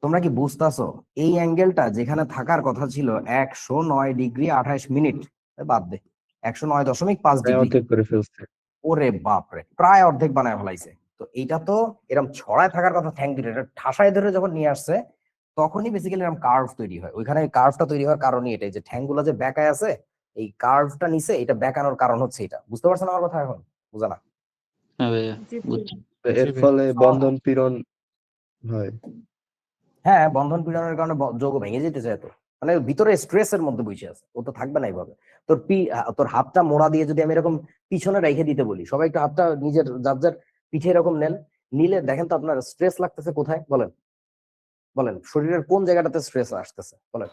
তোমরা কি বুঝতেছো? এই অ্যাঙ্গেলটা যেখানে থাকার কথা ছিল 109 ডিগ্রি 28 মিনিট, বাদ দে, 109.5 প্রায় ডিগ্রি। অর্ধেক করে ফেলছে। ওরে বাপরে, প্রায় অর্ধেক বানায় ফেলাইছে। তো এইটা তো এরকম ছড়ায় থাকার কথা, ঠ্যাং দুটো এটা ঠাসায় ধরে যখন নিয়ে আসছে, তখনই বেসিক্যালি এরকম কার্ভ তৈরি হয়। ওইখানে কার্ভটা তৈরি হওয়ার কারণই এটাই, যে ঠ্যাংগুলো যে বেঁকায় আছে, এই কার্ভটা নিচে, এটা বেঁকানোর কারণ হচ্ছে এটা। বুঝতে পারছেন আমার কথা এখন? বুঝা না? হ্যাঁ ভাইয়া, বুঝছি। এর ফলে বন্ধন পীড়ন হয়। হ্যাঁ, বন্ধন পীড়নের কারণে যৌগ ভেঙে যেতে চায়। তো মানে ভিতরে স্ট্রেসের মধ্যে বসে আছে, ও তো থাকবে না এইভাবে। তোর হাতটা মোড়া দিয়ে যদি আমি এরকম পিছনে রেখে দিতে বলি, সবাই একটু হাতটা নিজের যার যার পিঠে এরকম নেন, নিলে দেখেন তো আপনার স্ট্রেস লাগতেছে কোথায়, বলেন বলেন, শরীরের কোন জায়গাটাতে স্ট্রেস আসতেছে বলেন।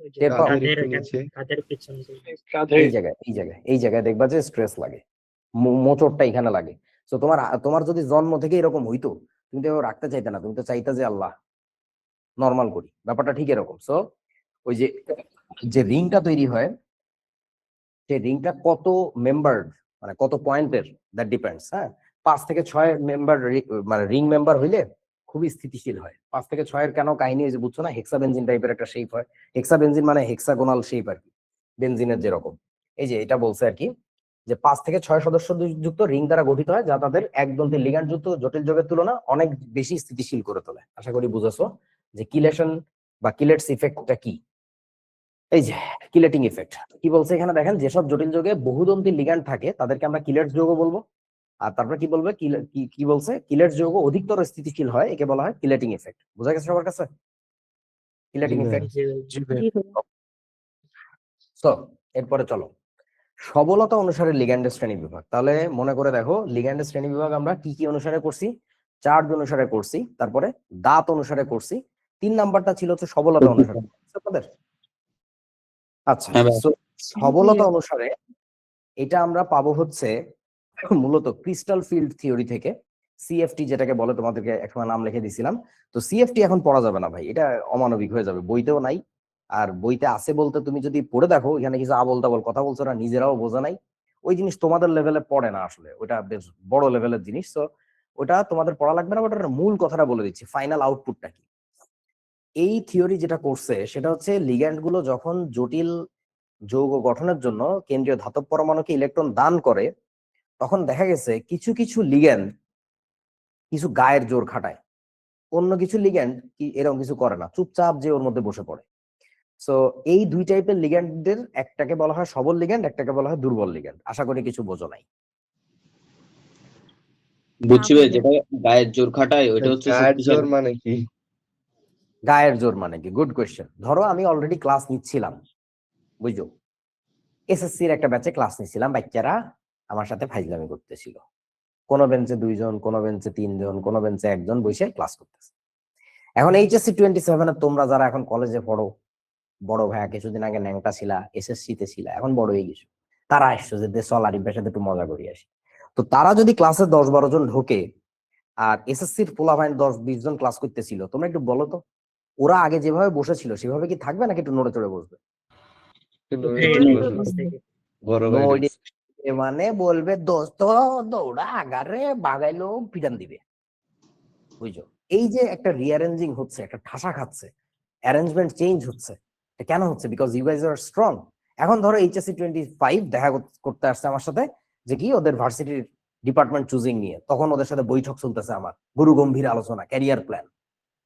ওই যে টের পাও? কাঁধের একটু নিচে। কাঁধের পিছন দিকে। এই জায়গায় দেখবা যে স্ট্রেস লাগে, মোচড়টা এখানে লাগে। তো তোমার যদি জন্ম থেকে এরকম হইতো, তুমি তো রাখতে চাইতে না, তুমি তো চাইতে যে আল্লাহ নর্মাল করি, ব্যাপারটা ঠিক এরকম। সো ওই যে রিংটা তৈরি হয়, সেই রিংটা কত মেম্বার, মানে কত পয়েন্টের, দ্যাট ডিপেন্ডস। হ্যাঁ, 5 থেকে 6 মেম্বার, মানে রিং মেম্বার হইলে খুবই স্থিতিশীল হয়। 5 থেকে 6 এর কেন কাহিনী হয়েছে বুঝছো না? হেক্সাবেনজিন টাইপের একটা শেপ হয়। হেক্সাবেনজিন মানে হেক্সাগোনাল শেপ আর কি, বেনজিনের যেরকম। এই যে এটা বলছে আর কি, যে 5 থেকে 6 সদস্য যুক্ত রিং দ্বারা গঠিত হয়, যা তাদের একদন্তি লিগ্যান্ড যুক্ত জটিল যোগের তুলনা অনেক বেশি স্থিতিশীল করে তোলে। আশা করি বুঝেছো যে কিলেশন বা কিলেটস ইফেক্টটা কি। এই যে কিলেটিং ইফেক্ট কি বলছে এখানে দেখেন, যেসব জটিল যোগে বহুদন্তি লিগ্যান্ড থাকে তাদেরকে আমরা কিলেটস যৌগ বলবো। আর তারপর কি বলবে, কি বলছে, কিলেটস যৌগ অধিকতর স্থিতিশীল হয়, একে বলা হয় কিলেটিং ইফেক্ট। বোঝা গেছে সবার কাছে কিলেটিং জি ইফেক্ট? জি ভাইয়া। তো এরপরে চলো সবলতা অনুসারে লিগ্যান্ডের শ্রেণী বিভাগ। তাহলে মনে করে দেখো, লিগ্যান্ডের শ্রেণী বিভাগ আমরা কি কি অনুসারে করছি? চার্জ অনুসারে করছি, তারপরে দাঁত অনুসারে করছি, 3 নাম্বারটা ছিল হচ্ছে সবলতা অনুসারে। আপনাদের আচ্ছা, হ্যাঁ ভাই। so সবলতা অনুসারে এটা আমরা পাবো হচ্ছে মূলত ক্রিস্টাল ফিল্ড থিওরি থেকে, সিএফটি যেটাকে বলে, তোমাদেরকে একসময় নাম লিখে দিছিলাম। তো সিএফটি এখন পড়া যাবে না ভাই, এটা অমানবিক হয়ে যাবে, বইতেও নাই। আর বইতে আছে বলতে তুমি যদি পড়ে দেখো, এখানে কিছু আবল তাবল কথা বলছো, না নিজেরাও বোঝা নাই। ওই জিনিস তোমাদের লেভেলে পড়ে না আসলে, ওটা বেশ বড় লেভেলের জিনিস। তো ওটা তোমাদের পড়া লাগবে না, বাট ওটার মূল কথাটা বলে দিচ্ছি, ফাইনাল আউটপুটটা কি। এই থিওরি যেটা করছে সেটা হচ্ছে, লিগ্যান্ড গুলো যখন জটিল যৌগ গঠনের জন্য কেন্দ্রীয় ধাতব পরমাণুকে ইলেকট্রন দান করে, তখন দেখা গেছে কিছু কিছু লিগ্যান্ড কিছু গায়ের জোর খাটায়, অন্য কিছু লিগ্যান্ড কি এরকম কিছু করে না, চুপচাপ যে ওর মধ্যে বসে পড়ে। সো এই দুই টাইপের লিগ্যান্ডের একটাকে বলা হয় সবল লিগ্যান্ড, একটাকে বলা হয় দুর্বল লিগ্যান্ড। আশা করি কিছু বোঝো নাই। বুঝছি ভাই, যেটা গায়ের জোর খাটায় ওইটা হচ্ছে গায়ের জোর শক্তিশালী। মানে কি? গায়ের জোর মানে কি? Good question. ধরো আমি অলরেডি ক্লাস নিচ্ছিলাম, বুঝছো, এসএসসির একটা ব্যাচে ক্লাস নিচ্ছিলাম, বাচ্চারা আমার সাথে ফাইজলামি করতেছিল, কোনো বেঞ্চে 2 জন, কোনো বেঞ্চে 3 জন, কোনো বেঞ্চে 1 জন বসে ক্লাস করতেছে। এখন এইচএসসি 27 তোমরা যারা এখন কলেজে পড়ো, বড় ভাইয়া কিছুদিন আগে ন্যাংটা ছিলা, এসএসসি তে ছিলা, এখন বড় হয়ে গেছো, তারা আসছো যে চল আরিফের সাথে একটু মজা করি আসি। তো তারা যদি ক্লাসে 10-12 জন ঢোকে, আর এসএসসির পোলাপাইন 10-20 জন ক্লাস করতেছিল, তোমরা একটু বলো তো, ওরা আগে যেভাবে বসেছিল সেভাবে কি থাকবে, নাকি একটু নড়ে চড়ে বসবে? বড় ভাই নড়ে মানে বলবে দোস্ত দৌড়া আগারে, বাগাইলো পিটান দিবে, বুঝছো। এই যে একটা রিঅ্যারেঞ্জিং হচ্ছে, একটা ঠাসা খাচ্ছে, অ্যারেঞ্জমেন্ট চেঞ্জ হচ্ছে, এটা কেন হচ্ছে? Because you guys are strong. এখন ধরো এইচএসসি 25 দেখা করতে আসছে আমার সাথে, যে কি ওদের ভার্সিটির ডিপার্টমেন্ট চুজিং নিয়ে, তখন ওদের সাথে বৈঠক চলতেছে, আমার গুরু গম্ভীর আলোচনা, ক্যারিয়ার প্ল্যান।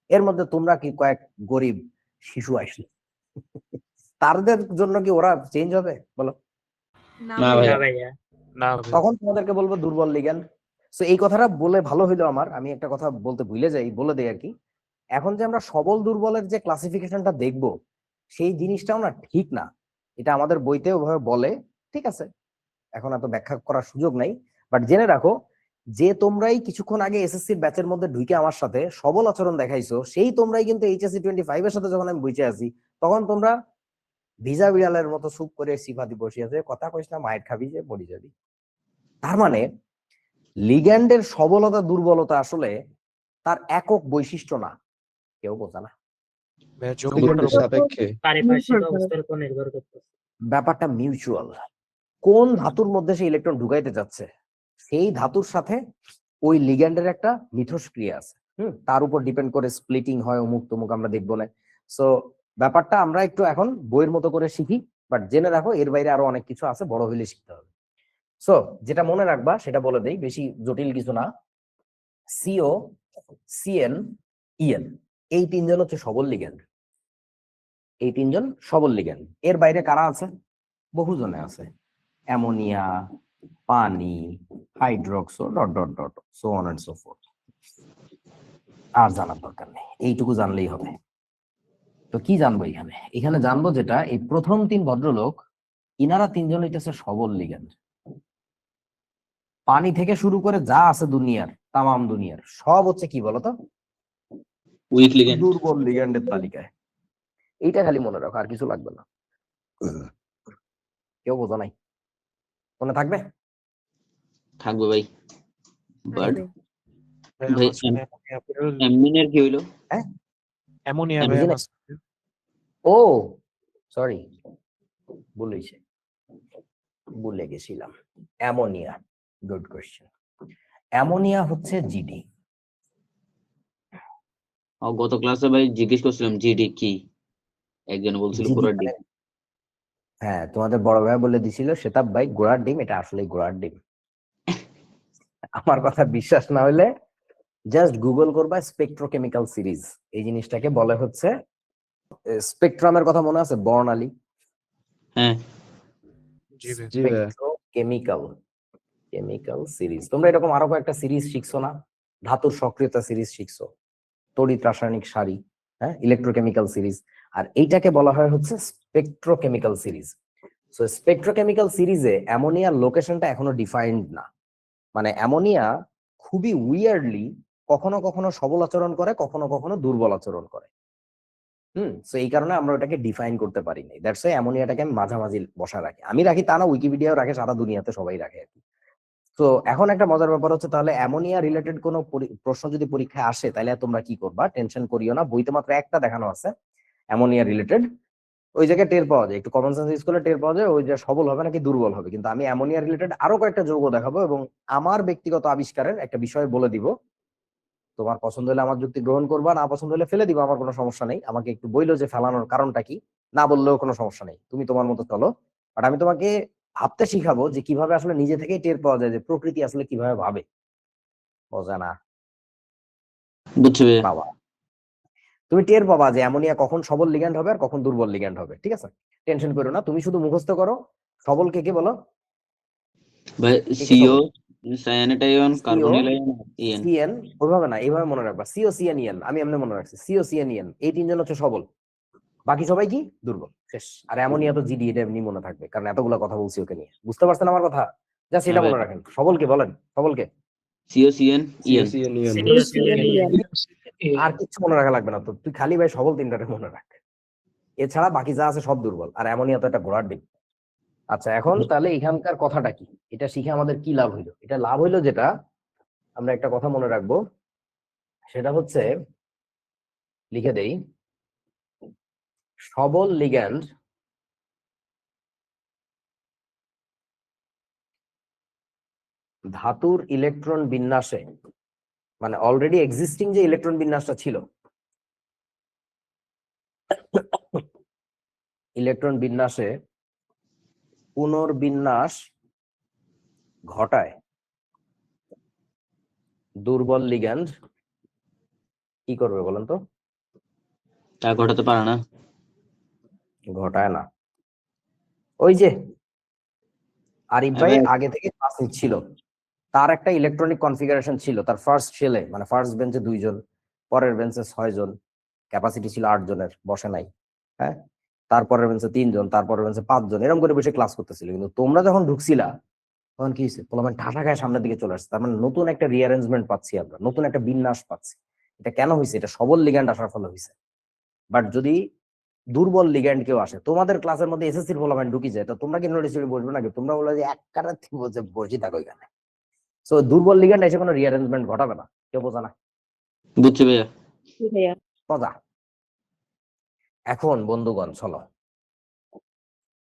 এর মধ্যে তোমরা কি কয়েক গরিব শিশু আসলে, তাদের জন্য কি ওরা চেঞ্জ হবে বলো? না ভাইয়া। না ভাইয়া। তখন তোমাদেরকে বলবো দুর্বল লিগ্যান্ড। সো এই কথাটা বলে ভালো হইলো আমার, আমি একটা কথা বলতে ভুলে যাই, বলে দেই আর কি। এখন যে আমরা সবল দুর্বলের যে ক্লাসিফিকেশনটা দেখব, সেই জিনিসটাও না ঠিক না। এটা আমাদের বইতে ওভাবে বলে, ঠিক আছে, এখন এত ব্যাখ্যা করার সুযোগ নাই। বাট জেনে রাখো, যে তোমরাই কিছুক্ষণ আগে এসএসসির ব্যাচের মধ্যে ঢুকে আমার সাথে সবল আচরণ দেখাইছো, সেই তোমরাই কিন্তু এইচএসসি 25 এর সাথে যখন আমি বুঝে আছি, তখন তোমরা ভিজা বিড়ালের মতো চুপ করে সিফাতি বসে আছে, কথা কইস না, মাইর খাবি যে মরি যাবি। তার মানে লিগ্যান্ডের সবলতা দুর্বলতা আসলে তার একক বৈশিষ্ট্য না, কেউ বোঝে না। ভাইয়া লিগ্যান্ডের সাপেক্ষে পারিপার্শ্বিক অবস্থার উপর নির্ভর করতেছে। ব্যাপারটা মিউচুয়াল। কোন ধাতুর মধ্যে সে ইলেকট্রন ঢুকাইতে যাচ্ছে, সেই ধাতুর সাথে ওই লিগ্যান্ডের একটা মিথস্ক্রিয়া আছে, তার উপর ডিপেন্ড করে স্প্লিটিং হয়, অমুক তমুক আমরা দেখবো না। সো ব্যাপারটা আমরা একটু এখন বইয়ের মতো করে শিখি, বাট জেনে রাখো এর বাইরে আরো অনেক কিছু আছে, বড় হইলে শিখতে হবে। সো যেটা মনে রাখবা সেটা বলে দেই, বেশি জটিল কিছু না। সিও, সিএন, ইএন, এই 3 জন হচ্ছে সবল লিগ্যান্ড। এই 3 জন সবল লিগ্যান্ড। এর বাইরে কারা আছে? বহুজনে আছে, অ্যামোনিয়া, পানি, hydroxo, dot dot dot, so on and so forth. আর জানার দরকার নেই, এইটুকু জানলেই হবে। তো কি জানবো এখানে? এখানে জানবো যেটা এই প্রথম তিন ভদ্রলোক, ইনারা তিনজন হইতেছে সবল লিগ্যান্ড। পানি থেকে শুরু করে যা আছে দুনিয়ার, তামাম দুনিয়ার সব হচ্ছে কি বলতো, উইক লিগেন্ড। দুর্বল লিগ্যান্ডের তালিকায়। এইটা খালি মনে রাখো, আর কিছু লাগবে না। কেউ বোঝা নাই? মনে থাকবে? থাকবে ভাই। বাট ভাই ভাই আমার সামনে অ্যামোনিয়া বেরোল। অ্যামিনের কি হইলো? অ্যামোনিয়া ভাই অ্যামোনিয়া? আমার সামনে। ও সরি, ভুলে গেছিলাম। Ammonia, good question. অ্যামোনিয়া হচ্ছে জিডি। গত ক্লাসে ভাই জিজ্ঞেস করছিলাম জিডি কি, একজন বলছিল জিডি পুরো ডি। হ্যাঁ, তোমাদের বড় ভাই বলে দিছিল সেটা ভাই ঘোড়ার ডিম, এটা আসলে ঘোড়ার ডিম। আমার কথা বিশ্বাস না হলে জাস্ট গুগল করবা স্পেকট্রোকেমিক্যাল সিরিজ। এই জিনিসটাকে বলে হচ্ছে স্পেকট্রামের কথা মনে আছে? বর্ণালী, হ্যাঁ জি ভাই। জি ভাইয়া। Chemical series. তোমরা এরকম আরো কয়েকটা সিরিজ শিখছো না? ধাতুর সক্রিয়তা সিরিজ শিখছো, তড়িৎ রাসায়নিক সারি, হ্যাঁ, ইলেকট্রোকেমিক্যাল সিরিজ। আর এইটাকে বলা হয় হচ্ছে স্পেকট্রোকেমিক্যাল সিরিজ। সো স্পেকট্রোকেমিক্যাল সিরিজে অ্যামোনিয়ার লোকেশনটা এখনো ডিফাইন্ড না। মানে অ্যামোনিয়া খুবই উইয়ার্ডলি কখনো কখনো সবল আচরণ করে, কখনো কখনো দুর্বল আচরণ করে। সো এই কারণে আমরা ওটাকে ডিফাইন করতে পারি নাই। দ্যাটস ওয়াই অ্যামোনিয়াটাকে আমি মাঝামাঝি বসা রাখি। আমি রাখি তা না, উইকিপিডিয়াও রাখে, সারা দুনিয়াতে সবাই রাখে আর কি। তো এখন একটা মজার ব্যাপার হচ্ছে, তাহলে অ্যামোনিয়া রিলেটেড কোনো প্রশ্ন যদি পরীক্ষায় আসে তাহলে তোমরা কি করবা? টেনশন করিও না, বইতে মাত্র একটা দেখানো আছে অ্যামোনিয়া রিলেটেড। ওই জায়গায় টের পাওয়া যায়, একটু কমন সেন্স ইউজ করলে টের পাওয়া যায় ওই যে সবল হবে নাকি দুর্বল হবে। কিন্তু আমি অ্যামোনিয়া রিলেটেড আরো কয়েকটা যৌগ দেখাবো এবং আমার ব্যক্তিগত আবিষ্কারের একটা বিষয় বলে দিব। তোমার পছন্দ হলে আমার যুক্তি গ্রহণ করবা, না পছন্দ হলে ফেলে দিবা, আমার কোনো সমস্যা নেই। আমাকে একটু বইলো যে ফেলানোর কারণটা কি, না বললেও কোনো সমস্যা নেই, তুমি তোমার মতো চলো। বাট আমি তোমাকে ভাবতে শিখাবো যে কিভাবে আসলে নিজে থেকেই টের পাওয়া যায় যে প্রকৃতি আসলে কিভাবে ভাবে। বোঝা না? বুঝছি ভাইয়া। বাবা, তুমি টের পাবা যে অ্যামোনিয়া কখন সবল লিগ্যান্ড হবে আর কখন দুর্বল লিগ্যান্ড হবে। ঠিক আছে, টেনশন করো না, তুমি শুধু মুখস্থ করো। সবল কে কে বলো? ভাই কে কে সিও, সবল? Cyanate ion, CO, carbonyl ion, EN. CN. ওইভাবে না, এইভাবে মনে রাখবা, সিও সিএন ইএন। আমি এমনি মনে রাখছি, সিও সিএন ইএন, এই তিনজন হচ্ছে সবল, বাকি সবাই কি দুর্বল। শেষ। আর অ্যামোনিয়া তো জিডি, এটা এমনি মনে থাকবে কারণ এতগুলো কথা বলছি ওকে নিয়ে। বুঝতে পারছেন আমার কথা? যা সেটা হ্যাঁ ভাই, মনে রাখেন। সবলকে বলেন, সবলকে। CO, CN, EN. আর কিছু মনে রাখা লাগবে না তো, তুই খালি ভাই সবল তিনটারে মনে রাখ, এছাড়া বাকি যা আছে সব দুর্বল। আর অ্যামোনিয়া তো একটা ঘোড়ার ডিম। আচ্ছা, এখন তাহলে এখানকার কথাটা কি, এটা শিখে আমাদের কি লাভ হইলো? এটা লাভ হইলো যেটা, আমরা একটা কথা মনে রাখবো, সেটা হচ্ছে, লিখে দেই, সবল লিগ্যান্ড ধাতুর ইলেকট্রন বিন্যাসে, মানে অলরেডি এক্সিস্টিং যে ইলেকট্রন বিন্যাসটা ছিল, ইলেকট্রন বিন্যাসে পুনর্বিন্যাস ঘটায় দুর্বল লিগ্যান্ড কি করবে বলেন তো? তা ঘটাতে পারে না। ঘটায় না। ওই যে আরিফ ভাই এবার আগে থেকে ক্লাস নিচ্ছিল, তার একটা ইলেকট্রনিক কনফিগারেশন ছিল, তার ফার্স্ট শেলে, মানে ফার্স্ট বেঞ্চে 2 জন, পরের বেঞ্চে 6 জন, ক্যাপাসিটি ছিল 8 জনের, বসে নাই। হ্যাঁ, তারপরের বেঞ্চে 3 জন, তারপরের বেঞ্চে 5 জন, এরকম করে বসে ক্লাস করতেছিল। কিন্তু তোমরা যখন ঢুকছিলা তখন কি হয়েছে? পোলাপান ঠাসা খায় সামনের দিকে চলে আসছে। তার মানে নতুন একটা রিঅ্যারেঞ্জমেন্ট পাচ্ছি আমরা, নতুন একটা বিন্যাস পাচ্ছি। এটা কেন হয়েছে? এটা সবল লিগ্যান্ড আসার ফলে হয়েছে। বাট যদি দুর্বল লিগ্যান্ড কেউ আসে তোমাদের ক্লাসের মধ্যে, এসএসসির পোলাপান ঢুকি যায়, তো তোমরা কি নোটিস করে বসবে নাকি? তোমরা বলো যে এক কাটা বসে বসে থাকো এখানে। সো দুর্বল লিগ্যান্ড এসে কোনো রিঅ্যারেঞ্জমেন্ট ঘটাবে না। কেউ বোঝা না? বুঝছি ভাইয়া। মজা। এখন বন্ধুগণ চলো,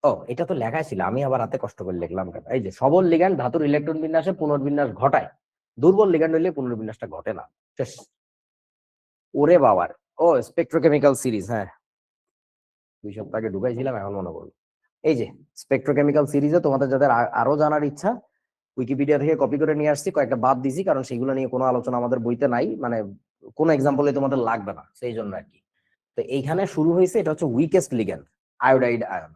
ও এটা তো লেখাই ছিল, আমি আবার হাতে কষ্ট করে লিখলাম কেন? এই যে সবল লিগ্যান্ড ধাতুর ইলেকট্রন বিন্যাসে পুনর্বিন্যাস ঘটায়, দুর্বল লিগ্যান্ড হইলে পুনর্বিন্যাসটা ঘটে না। শেষ। ওরে বাবার, ও স্পেকট্রোকেমিক্যাল সিরিজ, হ্যাঁ 2 সপ্তাহ আগে ঢুকাইছিলাম, এখন মনে করলো। এই যে স্পেকট্রোকেমিক্যাল সিরিজে তোমাদের যাদের আরো জানার ইচ্ছা, উইকিপিডিয়া থেকে কপি করে নিয়ে আসছি, কয়েকটা বাদ দিছি কারণ সেগুলো নিয়ে কোনো আলোচনা আমাদের বইতে নাই, মানে কোনো এক্সাম্পলে তোমাদের লাগবে না, সেই জন্য আর কি। তো এইখানে শুরু হয়েছে, এটা হচ্ছে উইকেস্ট লিগ্যান্ড, আয়োডাইড আয়ন।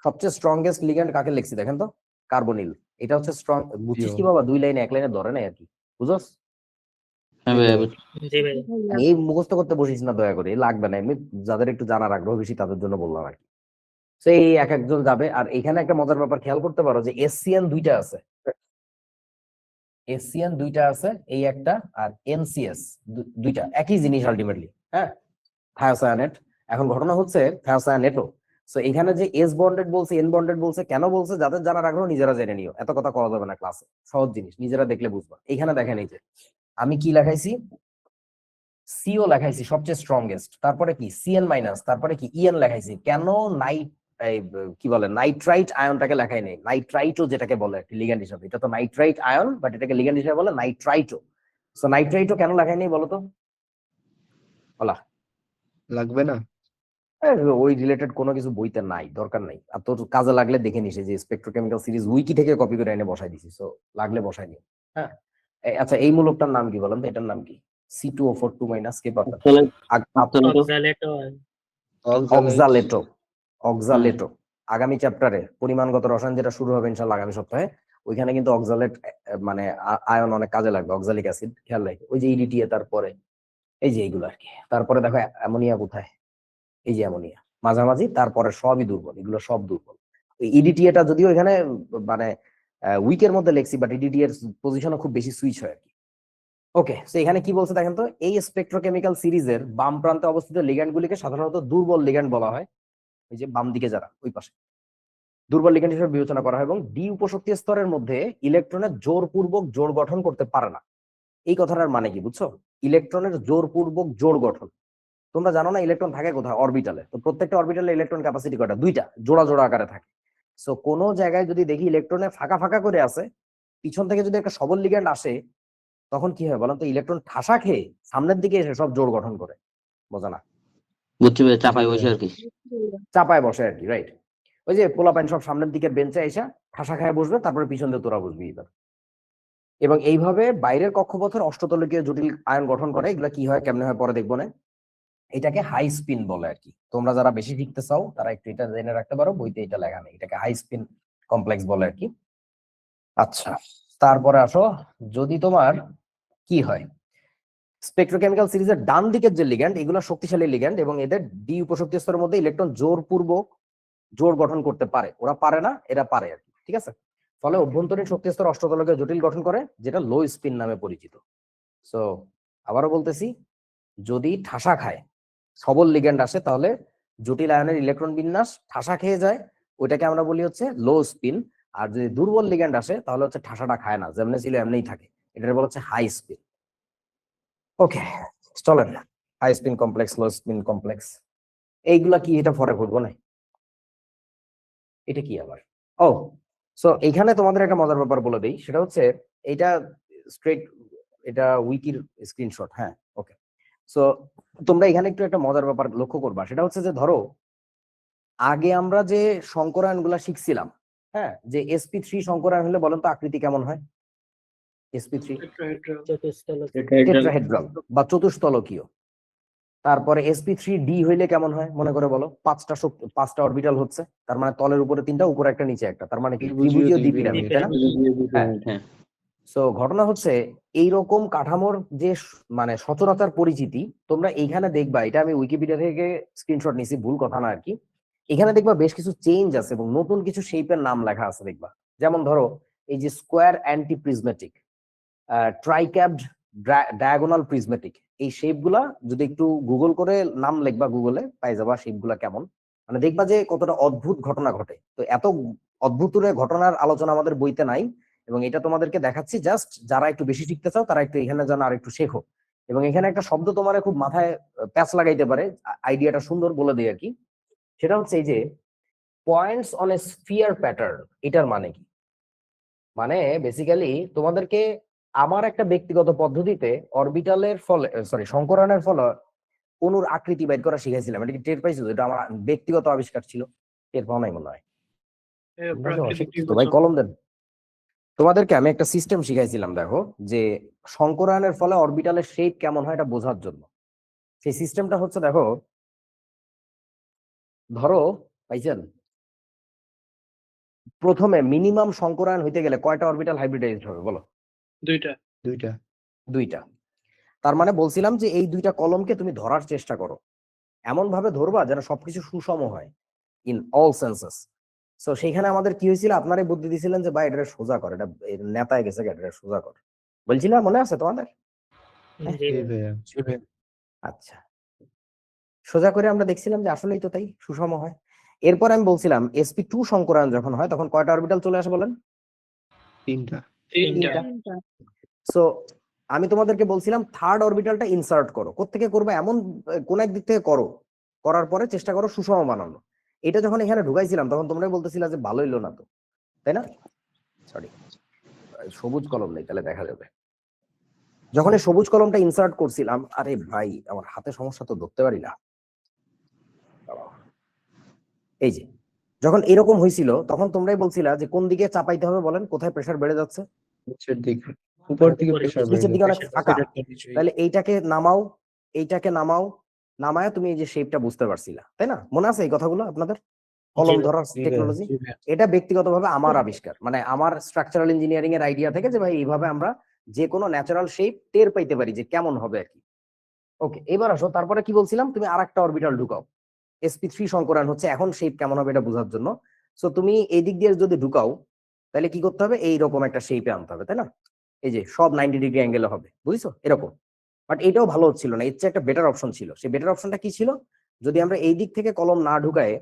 সবচেয়ে স্ট্রংগেস্ট লিগ্যান্ড কাকে লিখছি দেখেন তো? কার্বনিল। এটা হচ্ছে স্ট্রং। বুঝছিস কি বাবা? 2 লাইনে 1 লাইনে ধরে নাই আর কি, বুঝছস? হ্যাঁ ভাইয়া বুঝছি। জি ভাই এই মুখস্থ করতে বসিস না দয়া করে, লাগবে না, এমনি যাদের একটু জানার আগ্রহ বেশি তাদের জন্য বললাম আর কি। সেই এক একজন যাবে। আর এখানে একটা মজার ব্যাপার খেয়াল করতে পারো যে এসসিএন দুইটা আছে, এসসিএন দুইটা আছে, এই একটা আর এনসিএস দুইটা, একই জিনিস আলটিমেটলি। হ্যাঁ, থায়োসায়ানেট। এখন ঘটনা হচ্ছে থায়োসায়ানেটও, সো এখানে যে এস বন্ডেড বলছে এন বন্ডেড বলছে কেন বলছে, যাদের জানার আগ্রহ নিজেরা জেনে নিও, এত কথা কওয়া যাবে না ক্লাসে, সহজ জিনিস নিজেরা দেখলে বুঝবা। এখানে দেখেন এই যে আমি কি লেখাইছি, সিও লেখাইছি সবচেয়ে স্ট্রংগেস্ট, তারপরে কি সিএন মাইনাস, তারপরে কি ইএন লেখাইছি। কেন কি বলে নাইট্রাইট আয়নটাকে লেখাই নেই, নাইট্রাইটো যেটাকে বলে একটি লিগ্যান্ড হিসাবে, এটা তো নাইট্রাইট আয়ন বাট এটাকে লিগ্যান্ড হিসাবে বলে নাইট্রাইটো। সো নাইট্রাইটো কেন লেখাই নেই বলো তো, বলা লাগবে না। ওই রিলেটেড কোনো কিছু বইতে নাই, দরকার নাই। আর তোর কাজে লাগলে দেখে নিস, যে স্পেকট্রোকেমিক্যাল সিরিজ উইকি থেকে কপি করে এনে বসাই দিছি, সো লাগলে বসাই নিও। হ্যাঁ, আচ্ছা এই মূলকটার নাম কি বলেন তো, এটার নাম কি? C2O4 2 মাইনাস কে পাবেন? অক্সালেটো অক্সালেটো, অক্সালেটো। আগামী চ্যাপ্টারে পরিমাণগত রসায়ন যেটা শুরু হবে ইনশাআল্লাহ আগামী সপ্তাহে, ওইখানে কিন্তু অক্সালেট মানে আয়ন অনেক কাজে লাগবে, অক্সালিক অ্যাসিড খেয়াল রাখবে। ওই যে ইডিটিএ, তারপরে এই যে এইগুলো আর কি, তারপরে দেখো অ্যামোনিয়া কোথায়, এই যে অ্যামোনিয়া মাঝামাঝি, তারপরে সবই দুর্বল, এগুলো সব দুর্বল। ইডিটিএটা যদিও এখানে মানে উইকের মধ্যে লেখছি, বাট ইডিটিএর পজিশনও খুব বেশি সুইচ হয় আর কি। ওকে, তো এখানে কি বলছে দেখেন তো, এই স্পেকট্রোকেমিক্যাল সিরিজের বাম প্রান্তে অবস্থিত লিগ্যান্ড গুলিকে সাধারণত দুর্বল লিগ্যান্ড বলা হয়। এই যে বাম দিকে যারা, ওই পাশে দুর্বল লিগ্যান্ড হিসেবে বিবেচনা করা হয়, এবং ডি উপশক্তি স্তরের মধ্যে ইলেকট্রনের জোরপূর্বক জোড় গঠন করতে পারে না। এই কথাটার মানে কি বুঝছো? ইলেকট্রনের জোরপূর্বক জোড় গঠন, তোমরা জানো না ইলেকট্রন থাকে কোথায়? অরবিটালে। তো প্রত্যেকটা অরবিটালে ইলেকট্রন ক্যাপাসিটি কয়টা? দুইটা, জোড়া জোড়া আকারে থাকে। সো কোনো জায়গায় যদি দেখি ইলেকট্রনে ফাঁকা ফাঁকা করে আছে, পিছন থেকে যদি একটা সবল লিগ্যান্ড আসে, তখন কি হয় বলেন তো? ইলেকট্রন ঠাসা খেয়ে সামনের দিকে এসে সব জোড় গঠন করে, বোঝা না? বুঝছি ভাইয়া, চাপাই বসে আর কি। চাপায় বসে আর কি, রাইট। ওই যে পোলাপাইন সব সামনের দিকে বেঞ্চে এসে ঠাসা খায় বসবে, তারপরে পিছন দিয়ে তোরা বসবি এবার। এবং এইভাবে বাইরের কক্ষপথের অষ্টতলকীয় জটিল আয়ন গঠন করে। এগুলা কি হয় কেমনে হয় পরে দেখবো না। এটাকে হাই স্পিন বলে আর কি। তোমরা যারা বেশি শিখতে চাও তারা একটু এটা জেনে রাখতে পারো, বইতে এটা লেখা নেই। এটাকে হাই স্পিন কমপ্লেক্স বলে আর কি। আচ্ছা, তারপরে আসো, যদি তোমার কি হয়, স্পেকট্রোকেমিক্যাল সিরিজের ডান দিকের যে লিগ্যান্ড, এগুলো শক্তিশালী লিগ্যান্ড, এবং এদের ডি উপশক্তি স্তরের মধ্যে ইলেকট্রন জোরপূর্বক জোড় গঠন করতে পারে। ওরা পারে না, এরা পারে আর কি, ঠিক আছে? ফলে অভ্যন্তরীণ শক্তি স্তর অষ্টতলকে জটিল গঠন করে, যেটা লো স্পিন নামে পরিচিত। সো আবারও বলতেছি, যদি ঠাসা খায় সবল লিগ্যান্ড আসে, তাহলে জটিল আয়নের ইলেকট্রন বিন্যাস ঠাসা খেয়ে যায়, ওইটাকে আমরা বলি হচ্ছে লো স্পিন। আর যদি দুর্বল লিগ্যান্ড আসে, তাহলে হচ্ছে ঠাসাটা খায় না, যেমনি ছিল এমনিই থাকে, এটার বলা হচ্ছে হাই স্পিন। ওকে, চলেন, high spin complex, low spin complex, এইগুলা কি? এটা পরে ঘটবো না, এটা কি আবার? ও, সো এইখানে তোমাদের একটা মজার ব্যাপার বলে দেই, সেটা হচ্ছে এটা স্ট্রেট, এটা উইকির স্ক্রিনশট। হ্যাঁ, ওকে। সো তোমরা এখানে একটু একটা মজার ব্যাপার লক্ষ্য করবা, সেটা হচ্ছে যে ধরো আগে আমরা যে সংকরায়ন গুলা শিখছিলাম, হ্যাঁ, যে sp3 সংকরায়ন হলে বলেন তো আকৃতি কেমন হয়? sp3 টেট্রাহেড্রাল বা চতুস্তলকীয়। তারপরে sp3d হইলে কেমন হয় মনে করে বলো? পাঁচটা অরবিটাল হচ্ছে, তার মানে তলের উপরে তিনটা, উপরে একটা, নিচে একটা, তার মানে কি? ত্রিভুজীয় দ্বিপিরামিড, তাই না? হ্যাঁ সো ঘটনা হচ্ছে এইরকম কাঠামোর যে মানে সচরাচর পরিচিতি তোমরা এইখানে দেখবা, এটা আমি উইকিপিডিয়া থেকে স্ক্রিনশট নিছি, ভুল কথা না আর কি। এখানে দেখবা বেশ কিছু চেঞ্জ আছে এবং নতুন কিছু শেপের নাম লেখা আছে দেখবা। যেমন ধরো এই যে square anti prismatic, tricapped diagonal prismatic, এই শেপ গুলা যদি একটু গুগল করে নাম লিখবা, গুগলে পাই যাবা শেপ গুলা কেমন, মানে দেখবা যে কতটা অদ্ভুত ঘটনা ঘটে। তো এত অদ্ভুত ঘটনার আলোচনা আমাদের বইতে নাই, এবং এটা তোমাদেরকে দেখাচ্ছি জাস্ট, যারা একটু বেশি শিখতে চাও তারা একটু এখানে যেন আর একটু শেখো। এবং এখানে একটা শব্দ তোমার খুব মাথায় প্যাচ লাগাইতে পারে, আইডিয়াটা সুন্দর বলে দেয় আর কি। সেটা হচ্ছে এই যে points on a sphere pattern, এটার মানে কি? মানে বেসিক্যালি তোমাদেরকে আমার একটা ব্যক্তিগত পদ্ধতিতে অরবিটালের ফলে, সরি, সংকরণের ফলে অণুর আকৃতি বের করা শিখাইছিলাম। এটা কি টের পাইছো? এটা আমার ব্যক্তিগত আবিষ্কার ছিল, টের পাও নাই মনে হয়। তো ভাই কলম দেন। তোমাদেরকে আমি একটা সিস্টেম শিখাইছিলাম, দেখো, যে সংকরায়নের ফলে অরবিটালের শেপ কেমন হয় এটা বোঝার জন্য। সেই সিস্টেমটা হচ্ছে, দেখো, ধরো পাইছেন, প্রথমে মিনিমাম সংকরায়ন হইতে গেলে কয়টা অরবিটাল হাইব্রিডাইজড হবে বলো? দুইটা। দুইটা। তার মানে বলছিলাম যে এই দুইটা কলমকে তুমি ধরার চেষ্টা করো, এমন ভাবে ধরবা যেন সবকিছু সুষম হয় ইন অল সেন্সেস। সো সেইখানে আমাদের কি হয়েছিল, আপনারাই বুদ্ধি দিয়েছিলেন যে ভাই এটা সোজা কর, এটা নেতায় গেছে, এটা সোজা কর, বলছিলাম মনে আছে তোমাদের? জি জি ভাই। ভাইয়া। জি ভাইয়া। আচ্ছা, সোজা করে আমরা দেখছিলাম যে আসলেই তো তাই, সুষম হয়। এরপর আমি বলছিলাম sp2 সংকরায়ন যখন হয় তখন কয়টা অরবিটাল চলে আসে বলেন? 3টা। তিনটা। সো আমি তোমাদেরকে বলছিলাম থার্ড অরবিটালটা ইনসার্ট করো, কোত্থেকে করবে, এমন কোন এক দিক থেকে করো, করার পরে চেষ্টা করো সুষম বানানো। এটা যখন এখানে ঢুকাইছিলাম তখন তোমরাই বলতেছিলা যে ভালো হইলো না তো, তাই না? সরি, সবুজ কলম নেই, তাহলে দেখা যাবে। যখন এই সবুজ কলমটা ইনসার্ট করছিলাম, আরে ভাই আমার হাতে সমস্যা, তো ধরতে পারি না। দাঁড়াও। এই যে যখন এরকম হয়েছিল তখন তোমরাই বলছিলা যে কোন দিকে চাপাইতে হবে বলেন, কোথায় প্রেসার বেড়ে যাচ্ছে? নিচের দিকে, উপর দিকে উপরে, প্রেসার বেড়ে নিচের দিকে অনেক যাচ্ছে। ফাঁকা, এটা নিচেই। তাহলে এইটাকে নামাও, এইটাকে নামাও, নামায় তুমি এই যে শেপটা বুঝতে পারছিলা, তাই না? মনে আছে এই কথাগুলো আপনাদের, কলম জি ধরার জি ভাইয়া। টেকনোলজি? জি ভাইয়া। এটা ব্যক্তিগতভাবে আমার আবিষ্কার, মানে আমার স্ট্রাকচারাল ইঞ্জিনিয়ারিং এর আইডিয়া থেকে যে ভাই এইভাবে আমরা যে কোনো ন্যাচারাল শেপ টের পাইতে পারি যে কেমন হবে আর কি। ওকে, এবার আসো, তারপরে কি বলছিলাম, তুমি আরেকটা অরবিটাল ঢুকাও, sp3 সংকরায়ন হচ্ছে এখন শেপ কেমন হবে এটা বোঝার জন্য। সো তুমি এই দিক দিয়ে যদি ঢুকাও তাহলে কি করতে হবে, এইরকম একটা শেপে আনতে হবে, তাই না? এই যে সব 90 ডিগ্রি অ্যাঙ্গেলে হবে, বুঝছো এরকম। বাট এটাও ভালো হচ্ছিল না, এর চেয়ে একটা বেটার অপশন ছিল। সেই বেটার অপশনটা কি ছিল, যদি আমরা এই দিক থেকে কলম না ঢুকায়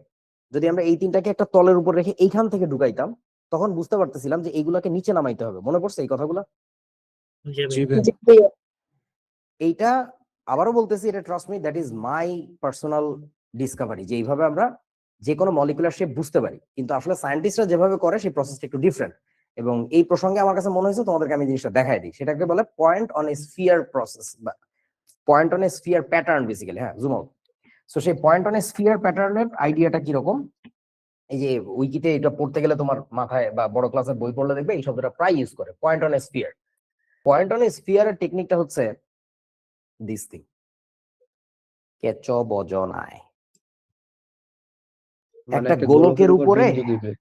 যদি আমরা এই তিনটাকে একটা তলের উপর রেখে এইখান থেকে ঢুকাইতাম, তখন বুঝতে পারতেছিলাম যে এইগুলাকে নিচে নামাইতে হবে। মনে পড়ছে এই কথাগুলো? জি জি ভাই। ভাইয়া। এইটা আবারও বলতেছি, এটা trust me, that is my personal Discovery, যে এইভাবে আমরা যে কোনো মলিকুলার শেপ বুঝতে পারি। কিন্তু আসলে সায়েন্টিস্টরা যেভাবে করে সেই প্রসেসটা একটু ডিফারেন্ট। এবং এই প্রসঙ্গে আমার কাছে মনে হয়েছে তোমাদেরকে আমি জিনিসটা দেখাই দিই, সেটাকে বলে point on a sphere process, বা point on a sphere pattern basically. হ্যাঁ, জুম আউট। সো সেই পয়েন্ট অন এ স্ফিয়ার প্যাটার্নের আইডিয়াটা কিরকম, এই যে উইকিতে এটা পড়তে গেলে তোমার মাথায়, বা বড় ক্লাসের বই পড়লে দেখবে এই শব্দটা প্রায় ইউজ করে, point on a sphere. Point on a স্ফিয়ারের টেকনিকটা হচ্ছে দিস থিং, কেচ বজনায় মানে একটা একটা গোলকের উপর উপরে, বিন্দু দিবে,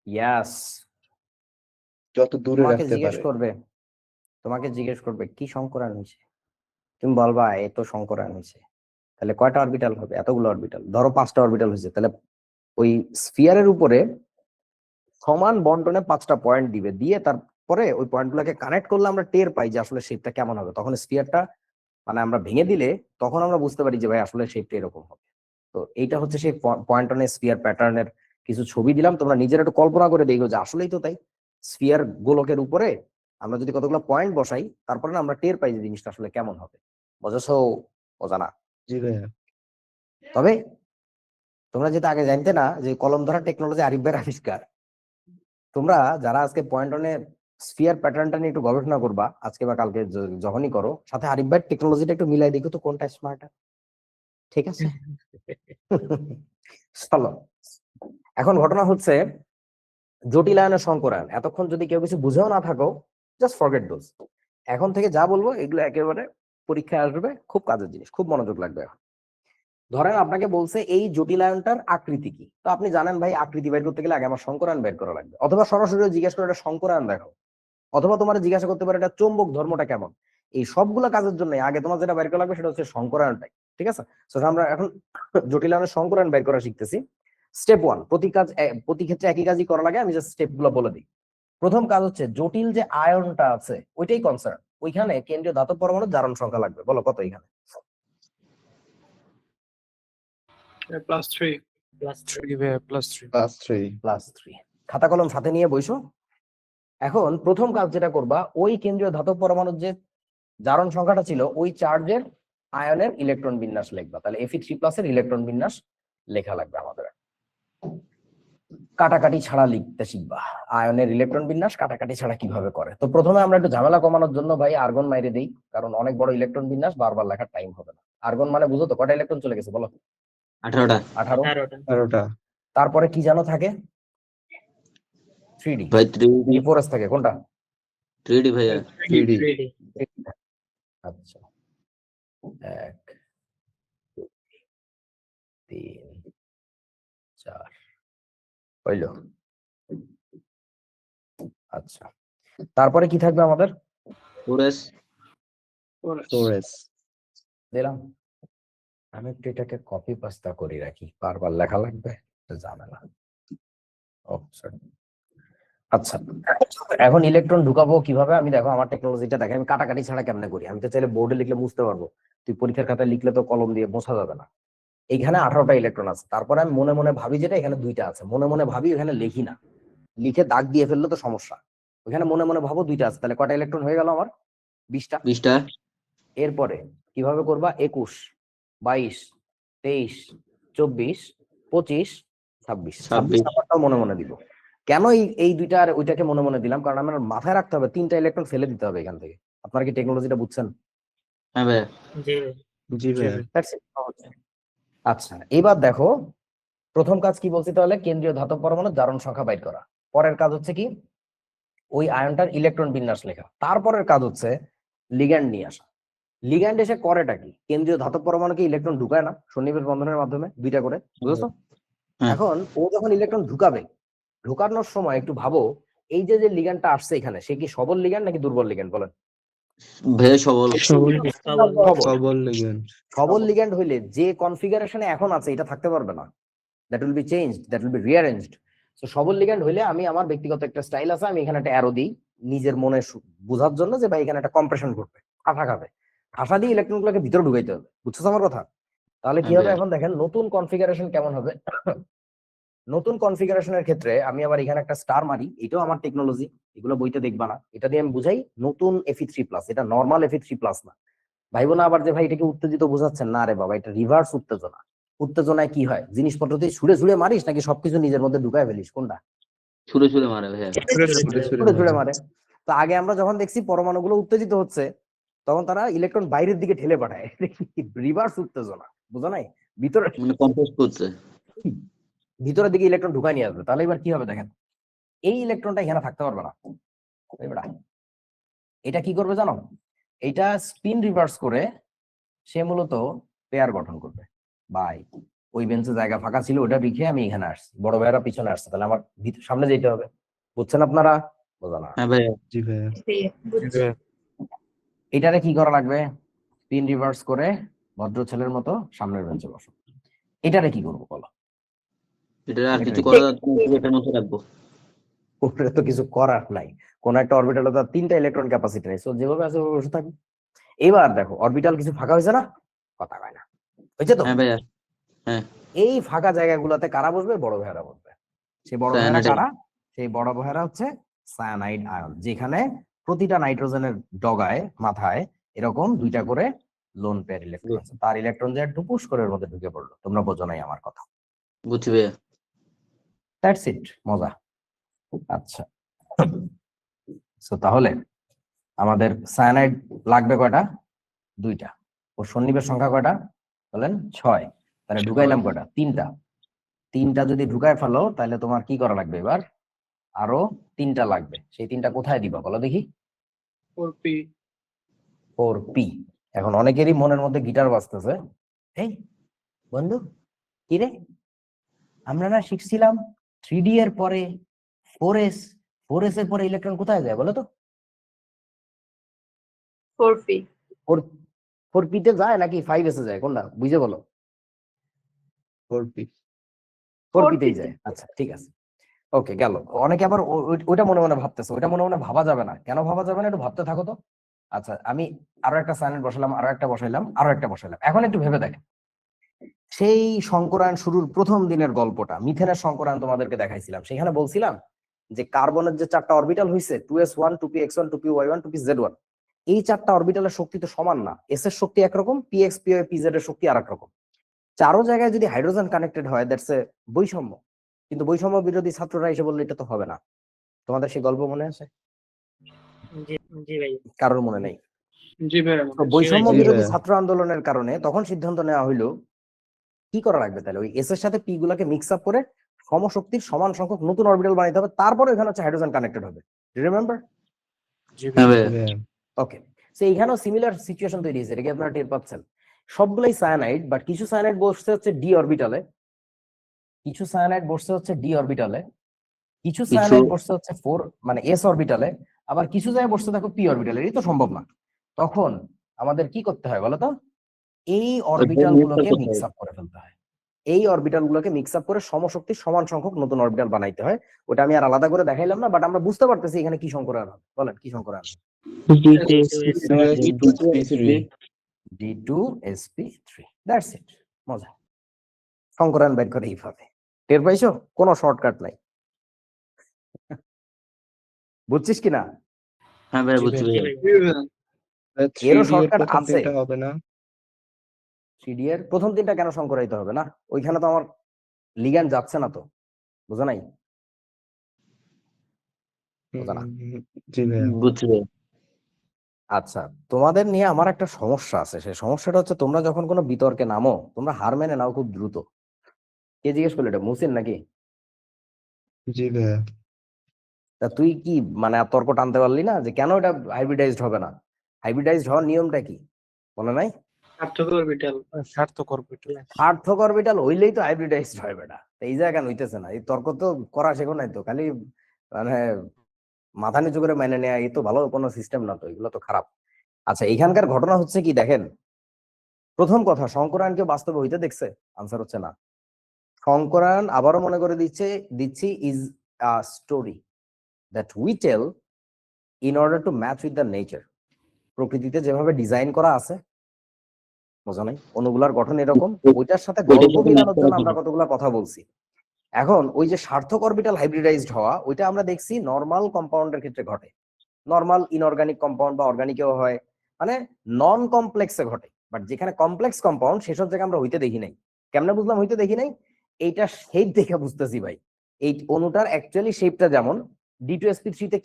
ইয়াস, যত দূরে তোমাকে রাখতে জিজ্ঞেস পারে। করবে, তোমাকে জিজ্ঞেস করবে কি সংকরায়ন হয়েছে, তুমি বলবা এ তো সংকরায়ন হয়েছে। তাহলে কয়টা অরবিটাল হবে, এতগুলো অরবিটাল, ধরো 5টা অরবিটাল হয়েছে, তাহলে ওই স্ফিয়ারের উপরে সমান বন্টনে 5টা পয়েন্ট দিবে, দিয়ে তারপরে ওই পয়েন্টগুলোকে কানেক্ট করলে আমরা টের পাই যে আসলে শেপটা কেমন হবে। তখন স্ফিয়ারটা মানে আমরা ভেঙে দিলে তখন আমরা বুঝতে পারি যে ভাই আসলে শেপটা এরকম হবে। তো এইটা হচ্ছে সেই পয়েন্ট অন স্ফিয়ার প্যাটার্নের কিছু ছবি দিলাম, তোমরা নিজেরা একটু কল্পনা করে দেখো যে আসলেই তো তাই। স্ফিয়ার গোলকের উপরে আমরা যদি কতগুলো পয়েন্ট বসাই, তারপরে না আমরা টের পাই যে জিনিসটা আসলে কেমন হবে। বুঝেছো? অজানা। জি ভাইয়া। তবে তোমরা যেটা আগে জানতে না যে কলম ধরা টেকনোলজি আরিফ ভাইয়ের আবিষ্কার, তোমরা যারা আজকে পয়েন্ট অন স্ফিয়ার প্যাটার্নটা নিয়ে একটু গবেষণা করবা আজকে বা কালকে, যখনই করো, সাথে আরিফ ভাইয়ের টেকনোলজিটা একটু মিলাই দেখো তো কোনটা স্মার্ট। ঠিক আছে? চলো, এখন ঘটনা হচ্ছে জটিলায়নের সংকরায়ন। এতক্ষণ যদি কেউ কিছু বুঝেও না থাকো, জাস্ট ফরগেট দোজ। এখন থেকে যা বলবো এগুলো একেবারে পরীক্ষায় আসবে, খুব কাজের জিনিস, খুব মনোযোগ লাগবে। এখন ধরেন আপনাকে বলছে এই জটিলায়নটার আকৃতি কি, তো আপনি জানেন ভাই আকৃতি বের করতে গেলে আগে আমার সংকরায়ন বের করা লাগবে, অথবা সরাসরি জিজ্ঞেস করে এটা সংকরায়ন দেখো, অথবা তোমার জিজ্ঞাসা করতে পারে এটা চৌম্বক ধর্মটা কেমন। এই সবগুলো কাজের জন্য আগে তোমার যেটা বের করা লাগবে সেটা হচ্ছে সংকরায়নটাই। ঠিক আছে? তো আমরা এখন জটিলায়নের সংকরায়ন বের করা শিখতেছি। স্টেপ 1, প্রতি ক্ষেত্রে একই কাজই করা লাগে, আমি জাস্ট স্টেপ গুলো বলে দিই। প্রথম কাজ হচ্ছে জটিল যে আয়নটা আছে ওইটাই কনসার্ন, ওইখানে কেন্দ্রীয় ধাতব পরমাণুর জারণ সংখ্যা লাগবে। বলো কত এখানে? +3 ভাইয়া, +3। +3। +3। খাতা কলম সাথে নিয়ে বইসো। এখন প্রথম কাজ যেটা করবা, ওই কেন্দ্রীয় ধাতব পরমাণুর যে জারণ সংখ্যাটা ছিল ওই চার্জের আয়নের ইলেকট্রন বিন্যাস লিখবা। তাহলে Fe3+ এর ইলেকট্রন বিন্যাস লেখা লাগবে আমাদের। কাটাকাটি ছাড়া লিখতে শিখবা, আয়নের ইলেকট্রন বিন্যাস কাটাকাটি ছাড়া কিভাবে করে। তো প্রথমে আমরা একটু ঝামেলা কমানোর জন্য ভাই আর্গন মাইরে দেই, কারণ অনেক বড় ইলেকট্রন বিন্যাস বারবার লেখার টাইম হবে না। আর্গন মানে বুঝো তো, কটা ইলেকট্রন চলে গেছে বলো? 18টা 18। 18টা। 18টা। তারপরে কি জানো থাকে? 3D। ভাই 3D ফোরাস থাকে কোনটা? 3D ভাইয়া 3D। 3D। আচ্ছা, 1 2 3 4 হইল। আচ্ছা, তারপরে কি থাকবে আমাদের? 4s 4s দিলাম। আমি একটু এটাকে কপি পাস্তা করে রাখি, বারবার লেখা লাগবে, এটা ঝামেলা। ও সরি। আচ্ছা, এখন ইলেকট্রন ঢুকাবো কিভাবে? আমি দেখো আমার টেকনোলজিটা দেখে আমি কাটাকাটি ছাড়া কেমনে করি। আমি তো চাইলে বোর্ডে লিখলে বুঝতে পারবো, তুই পরীক্ষার খাতায় লিখলে তো কলম দিয়ে বোঝা যাবে না। এইখানে 18টা ইলেকট্রন আছে, তারপরে আমি মনে মনে ভাবি যেটা এখানে 2টা আছে, মনে মনে ভাবি, এখানে লিখি না, লিখে দাগ দিয়ে ফেললে তো সমস্যা। ওখানে মনে মনে ভাবো 2টা আছে, তাহলে কয়টা ইলেকট্রন হয়ে গেল আমার? 20টা। 20টা। এরপরে কিভাবে করবা? 21, 22, 23, 24, 25, 26 26 নাম্বারটাও মনে মনে দিব। কেন এই দুইটা আর ওইটাকে মনে মনে দিলাম? কারণ আমার মাথায় রাখতে হবে 3টা ইলেকট্রন ফেলে দিতে হবে এখান থেকে। আপনারা কি টেকনোলজিটা বুঝছেন? হ্যাঁ ভাইয়া। জি জি ভাইয়া That's it. আচ্ছা, এবার দেখো প্রথম কাজ কি বলছি তাহলে? কেন্দ্রীয় ধাতব পরমাণুর জারণ সংখ্যা বাইর করা। পরের কাজ হচ্ছে কি? ওই আয়নটার ইলেকট্রন বিন্যাস লেখা। তারপরের কাজ হচ্ছে লিগ্যান্ড নিয়ে আসা। লিগ্যান্ড এসে করেটা কি? কেন্দ্রীয় ধাতব পরমাণুকে ইলেকট্রন ঢুকায় না সন্নিবেশ বন্ধনের মাধ্যমে 2টা করে, বুঝছো? হ্যাঁ। এখন ও যখন ইলেকট্রন ঢুকাবে, ঢুকানোর সময় একটু ভাবো, এই যে লিগ্যান্ডটা আসছে এখানে, সে কি সবল লিগ্যান্ড নাকি দুর্বল লিগ্যান্ড বলেন? ভাইয়া সবল। সবল লিগ্যান্ড। সবল লিগ্যান্ড হইলে যে কনফিগারেশনে এখন আছে এটা থাকতে পারবে না, that will be changed, that will be rearranged. So সবল লিগ্যান্ড হইলে আমি আমার ব্যক্তিগত একটা স্টাইল আছে, আমি এখানে একটা অ্যারো দিই নিজের মনে বোঝার জন্য যে ভাই এখানে একটা কম্প্রেশন ঘটবে, ঠাসা খাবে, ঠাসা দিয়ে ইলেকট্রনগুলোকে ভিতরে ঢুকাইতে হবে। বুঝছো আমার কথা? তাহলে কি হবে? এখন দেখেন নতুন কনফিগারেশন কেমন হবে। নতুন কনফিগারেশনের ক্ষেত্রে আমি আবার এখানে একটা স্টার মারি, এটাও আমার টেকনোলজি, এগুলো বইতে দেখবা না, এটা দিয়ে আমি বুঝাই নতুন Fe3+, এটা নরমাল Fe3+ না। ভাইবো না আবার যে ভাই এটাকে উত্তেজিত বোঝাচ্ছেন, না রে বাবা, এটা রিভার্স উত্তেজনা। উত্তেজনায় কি হয়? জিনিসপত্র দিয়ে ছুড়ে ছুড়ে মারিস নাকি সবকিছু নিজের মধ্যে ঢুকায় ফেলিস, কোনটা? ছুড়ে ছুড়ে মারে ভাইয়া। ছুড়ে ছুড়ে মারে। তো আগে আমরা যখন দেখছি পরমাণুগুলো উত্তেজিত হচ্ছে, তখন তারা ইলেকট্রন বাইরের দিকে ঠেলে পাঠায়, রিভার্স উত্তেজনা, বুঝো নাই? ভিতরে মানে কম্পোজ করছে। ভিতরের দিকে ইলেকট্রন ঢুকায় নিয়ে আসবে। তাহলে এবার কি হবে দেখেন, এই ইলেকট্রনটা এখানে থাকতে পারবে না। এটা কি করবে জানো? এটা স্পিন রিভার্স করে সে মূলত পেয়ার গঠন করবে। বাই, ওই বেঞ্চে জায়গা ফাঁকা ছিল, ওটা বিখে আমি এখানে আসছি, বড় ভাইয়েরা পিছনে আসছে, তাহলে আমার সামনে যেতে হবে। বুঝছেন আপনারা? বোঝা না? হ্যাঁ ভাইয়া। জি ভাইয়া এটারে কি করা লাগবে? স্পিন রিভার্স করে ভদ্র ছেলের মতো সামনের বেঞ্চে বসো। এটারে কি করবো বলো? এটা আর কিছু করা এটার মধ্যে রাখবো। ওটা তো কিছু করার নাই, কোন একটা অরবিটালে তো 3টা ইলেকট্রন ক্যাপাসিটি নেই, সো যেভাবে আছে ওভাবে বসে থাকবে। এবার দেখো অরবিটাল কিছু ফাঁকা হয়েছে না? কথা কয় না, হয়েছে তো? হ্যাঁ ভাইয়া। এই ফাঁকা জায়গাগুলোতে কারা বসবে? বড় ভাইয়েরা বসবে। সেই বড় ভাইয়েরা Cyanide. কারা? সেই বড় ভাইয়েরা হচ্ছে সায়ানাইড আয়ন, যেখানে প্রতিটা নাইট্রোজেনের ডগায় মাথায় এরকম 2টা করে লোন পেয়ার ইলেকট্রন আছে। তার ইলেকট্রন যে টুপুস করে এর মধ্যে ঢুকে পড়লো। তোমরা বোঝো নাই আমার কথা? বুঝছি ভাইয়া। দ্যাটস ইট, মজা। আচ্ছা, সো তাহলে আমাদের সায়ানাইড লাগবে কয়টা? 2টা। ওর সন্নিবেশ সংখ্যা কয়টা বলেন? 6। তাহলে ঢুকাইলাম কয়টা? 3টা। 3টা যদি ঢুকায় ফেলো তাহলে তোমার কি করা লাগবে? এবার আরো 3টা লাগবে। সেই 3টা কোথায় দিবা বলো দেখি? 4p। এখন অনেকেরই মনের মধ্যে গিটার বাজতেছে, এই বন্ধু কি রে, আমরা না শিখছিলাম 3d এর পরে 4s, 4s এর পরে ইলেকট্রন কোথায় যায় বলো তো? 4p 4p তে যায় নাকি 5s এ যায়, কোনটা বুঝে বলো? 4p 4p তেই যায়। আচ্ছা ঠিক আছে, ওকে গেল। অনেকে আবার ওইটা মনে মনে ভাবতেছে, ওইটা মনে মনে ভাবা যাবে না। কেন ভাবা যাবে না একটু ভাবতে থাকো তো। আচ্ছা, আমি আরো একটা সায়ানাইড বসালাম, আরো একটা বসাইলাম, আরো একটা বসাইলাম। এখন একটু ভেবে দেখেন, সেই সংকরায়ন শুরুর প্রথম দিনের গল্পটা, মিথেনের সংকরায়ন তোমাদেরকে দেখাইছিলাম। সেখানে বলছিলাম যে কার্বনের যে 4টা অরবিটাল হয়েছে, 2s1, 2px1, 2py1, 2pz1, এই 4টা অরবিটালের শক্তি তো সমান না। s এর শক্তি একরকম, px, py, pz এর শক্তি আরেক রকম। 4 জায়গায় যদি হাইড্রোজেন কানেক্টেড হয়, দ্যাটস এ বৈষম্য। কিন্তু বৈষম্য বিরোধী ছাত্ররা এসে বললে এটা তো হবে না। তোমাদের সেই গল্প মনে আছে? জি ভাই। কারোর মনে নেই? জি ভাইয়া। তো বৈষম্য জি বিরোধী ভাইয়া। ছাত্র আন্দোলনের কারণে তখন সিদ্ধান্ত নেওয়া হইলো কি করা লাগবে, তাহলে ওই এস এর সাথে পি গুলাকে মিক্স আপ করে সমশক্তির সমান সংখ্যক নতুন অরবিটাল বানাইতে হবে, তারপরে এখানে হচ্ছে হাইড্রোজেন কানেক্টেড হবে। রিমেম্বার? জি হ্যাঁ ভাইয়া। ভাইয়া। ভাইয়া ওকে, সো এইখানেও সিমিলার সিচুয়েশন তৈরি হয়েছে, এটা কি আপনারা টের পাচ্ছেন? সবগুলাই সায়ানাইড, বাট কিছু সায়ানাইড বসছে হচ্ছে ডি অরবিটালে, কিছু সায়ানাইড বসছে হচ্ছে ডি অরবিটালে, কিছু সায়ানাইড বসছে হচ্ছে 4 মানে এস অরবিটালে, আবার কিছু জায়গায় বসছে দেখো পি অরবিটালে। এই তো সম্ভব না। তখন আমাদের কি করতে হয় বলো তো? এই অরবিটাল গুলোকে মিক্স আপ করে ফেলতে হয়। এই অরবিটাল গুলোকে মিক্স আপ করে সমশক্তি সমান সংখ্যক নতুন অরবিটাল বানাইতে হয়। ওটা আমি আর আলাদা করে দেখাইলাম না, বাট আমরা বুঝতে পারতেছি এখানে কি সংকরায়ন হবে। বলেন কি সংকরায়ন হবে? D2sp3। That's it. মজা। সংকরায়ন বের করে এইভাবে। টের পাইছো? কোনো শর্টকাট নাই। বুঝছিস কিনা? হ্যাঁ ভাই বুঝছি ভাই। এরও শর্টকাট আছে। এটা হবে না। 3D এর প্রথম তিনটা কেন সংকরাইতে হবে না? ওইখানে তো আমার লিগ্যান্ড যাচ্ছে না তো, বুঝো নাই? বুঝো না? জি ভাইয়া। বুঝছি ভাই। আচ্ছা, তোমাদের নিয়ে আমার একটা সমস্যা আছে। সেই সমস্যাটা হচ্ছে তোমরা যখন কোনো বিতর্কে নামো, তোমরা হার মেনে নাও খুব দ্রুত। কে জিজ্ঞেস করলো এটা? মুসিন নাকি? জি ভাইয়া। তা তুই কি মানে আর তর্ক টানতে পারলি না যে কেন এটা হাইব্রিডাইজড হবে না? হাইব্রিডাইজড হওয়ার নিয়মটা কি মনে নাই? সার্থক অরবিটাল। সার্থক অরবিটাল। সার্থক অরবিটাল হইলেই তো হাইব্রিডাইজড হয় বেটা। তো এই জায়গা হইতেছে না। এই তর্ক তো করা শেখো নাই তো, খালি মানে মাথা নিচু করে মেনে নেয়া, এই তো ভালো কোনো সিস্টেম না তো, এগুলো তো খারাপ। আচ্ছা, এখানকার ঘটনা হচ্ছে কি দেখেন, প্রথম কথা, শঙ্করায়ন কেউ বাস্তবে হইতে দেখছে? আনসার হচ্ছে না। শঙ্করায়ন আবারও মনে করে দিচ্ছি is a story that we tell in order to match with the nature. প্রকৃতিতে যেভাবে ডিজাইন করা আছে, বোঝা নাই, অণুগুলার গঠন এরকম, ওইটার সাথে গল্প মিলানোর জন্য আমরা কতগুলা কথা বলছি। এখন ওই যে সার্থক অরবিটাল হাইব্রিডাইজড হওয়া, ওইটা আমরা দেখছি নর্মাল কম্পাউন্ডের ক্ষেত্রে ঘটে। নর্মাল ইনঅর্গানিক কম্পাউন্ড বা অর্গানিকেও হয়, মানে নন কমপ্লেক্সে ঘটে। বাট যেখানে কমপ্লেক্স কম্পাউন্ড, সেসব জায়গায় আমরা হইতে দেখি নাই। কেমনে বুঝলাম হইতে দেখি নাই? এইটা শেপ দেখে বুঝতেছি ভাই। এই অণুটার অ্যাকচুয়ালি শেপটা যেমন D2sp3 তে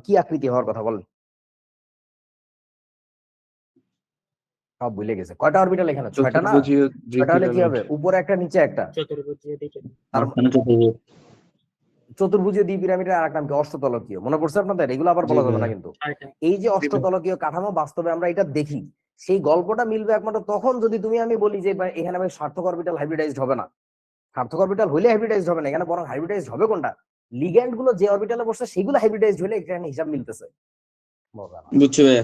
কি আকৃতি হওয়ার কথা বলেন? সব ভুলে গেছে। কয়টা অরবিটাল এখানে? 6টা না? চতুর্ভুজীয় 6টা হলে কি হবে? দ্বিপিরামিড। উপরে একটা নিচে একটা। চতুর্ভুজীয় দিকে। চতুর্ভুজীয় দ্বিপিরামিডের আরেক নাম কি? অষ্টতলকীয়। মনে পড়ছে আপনাদের? এগুলো আবার বলা যাবে না কিন্তু। এই যে অষ্টতলকীয় কাঠামো, বাস্তবে আমরা এটা দেখি। সেই গল্পটা মিলবে একমাত্র তখন যদি তুমি আমি বলি যে এখানে আমি সার্থক অরবিটাল হাইব্রিডাইজড হবে না। সার্থক অরবিটাল হইলে হাইব্রিডাইজড হবে না, এখানে বরং হাইব্রিডাইজড হবে কোনটা? লিগ্যান্ড গুলো যে অরবিটালে বসছে সেগুলো হাইব্রিডাইজড হলে এখানে হিসাব মিলতেছে। বুঝছি ভাই।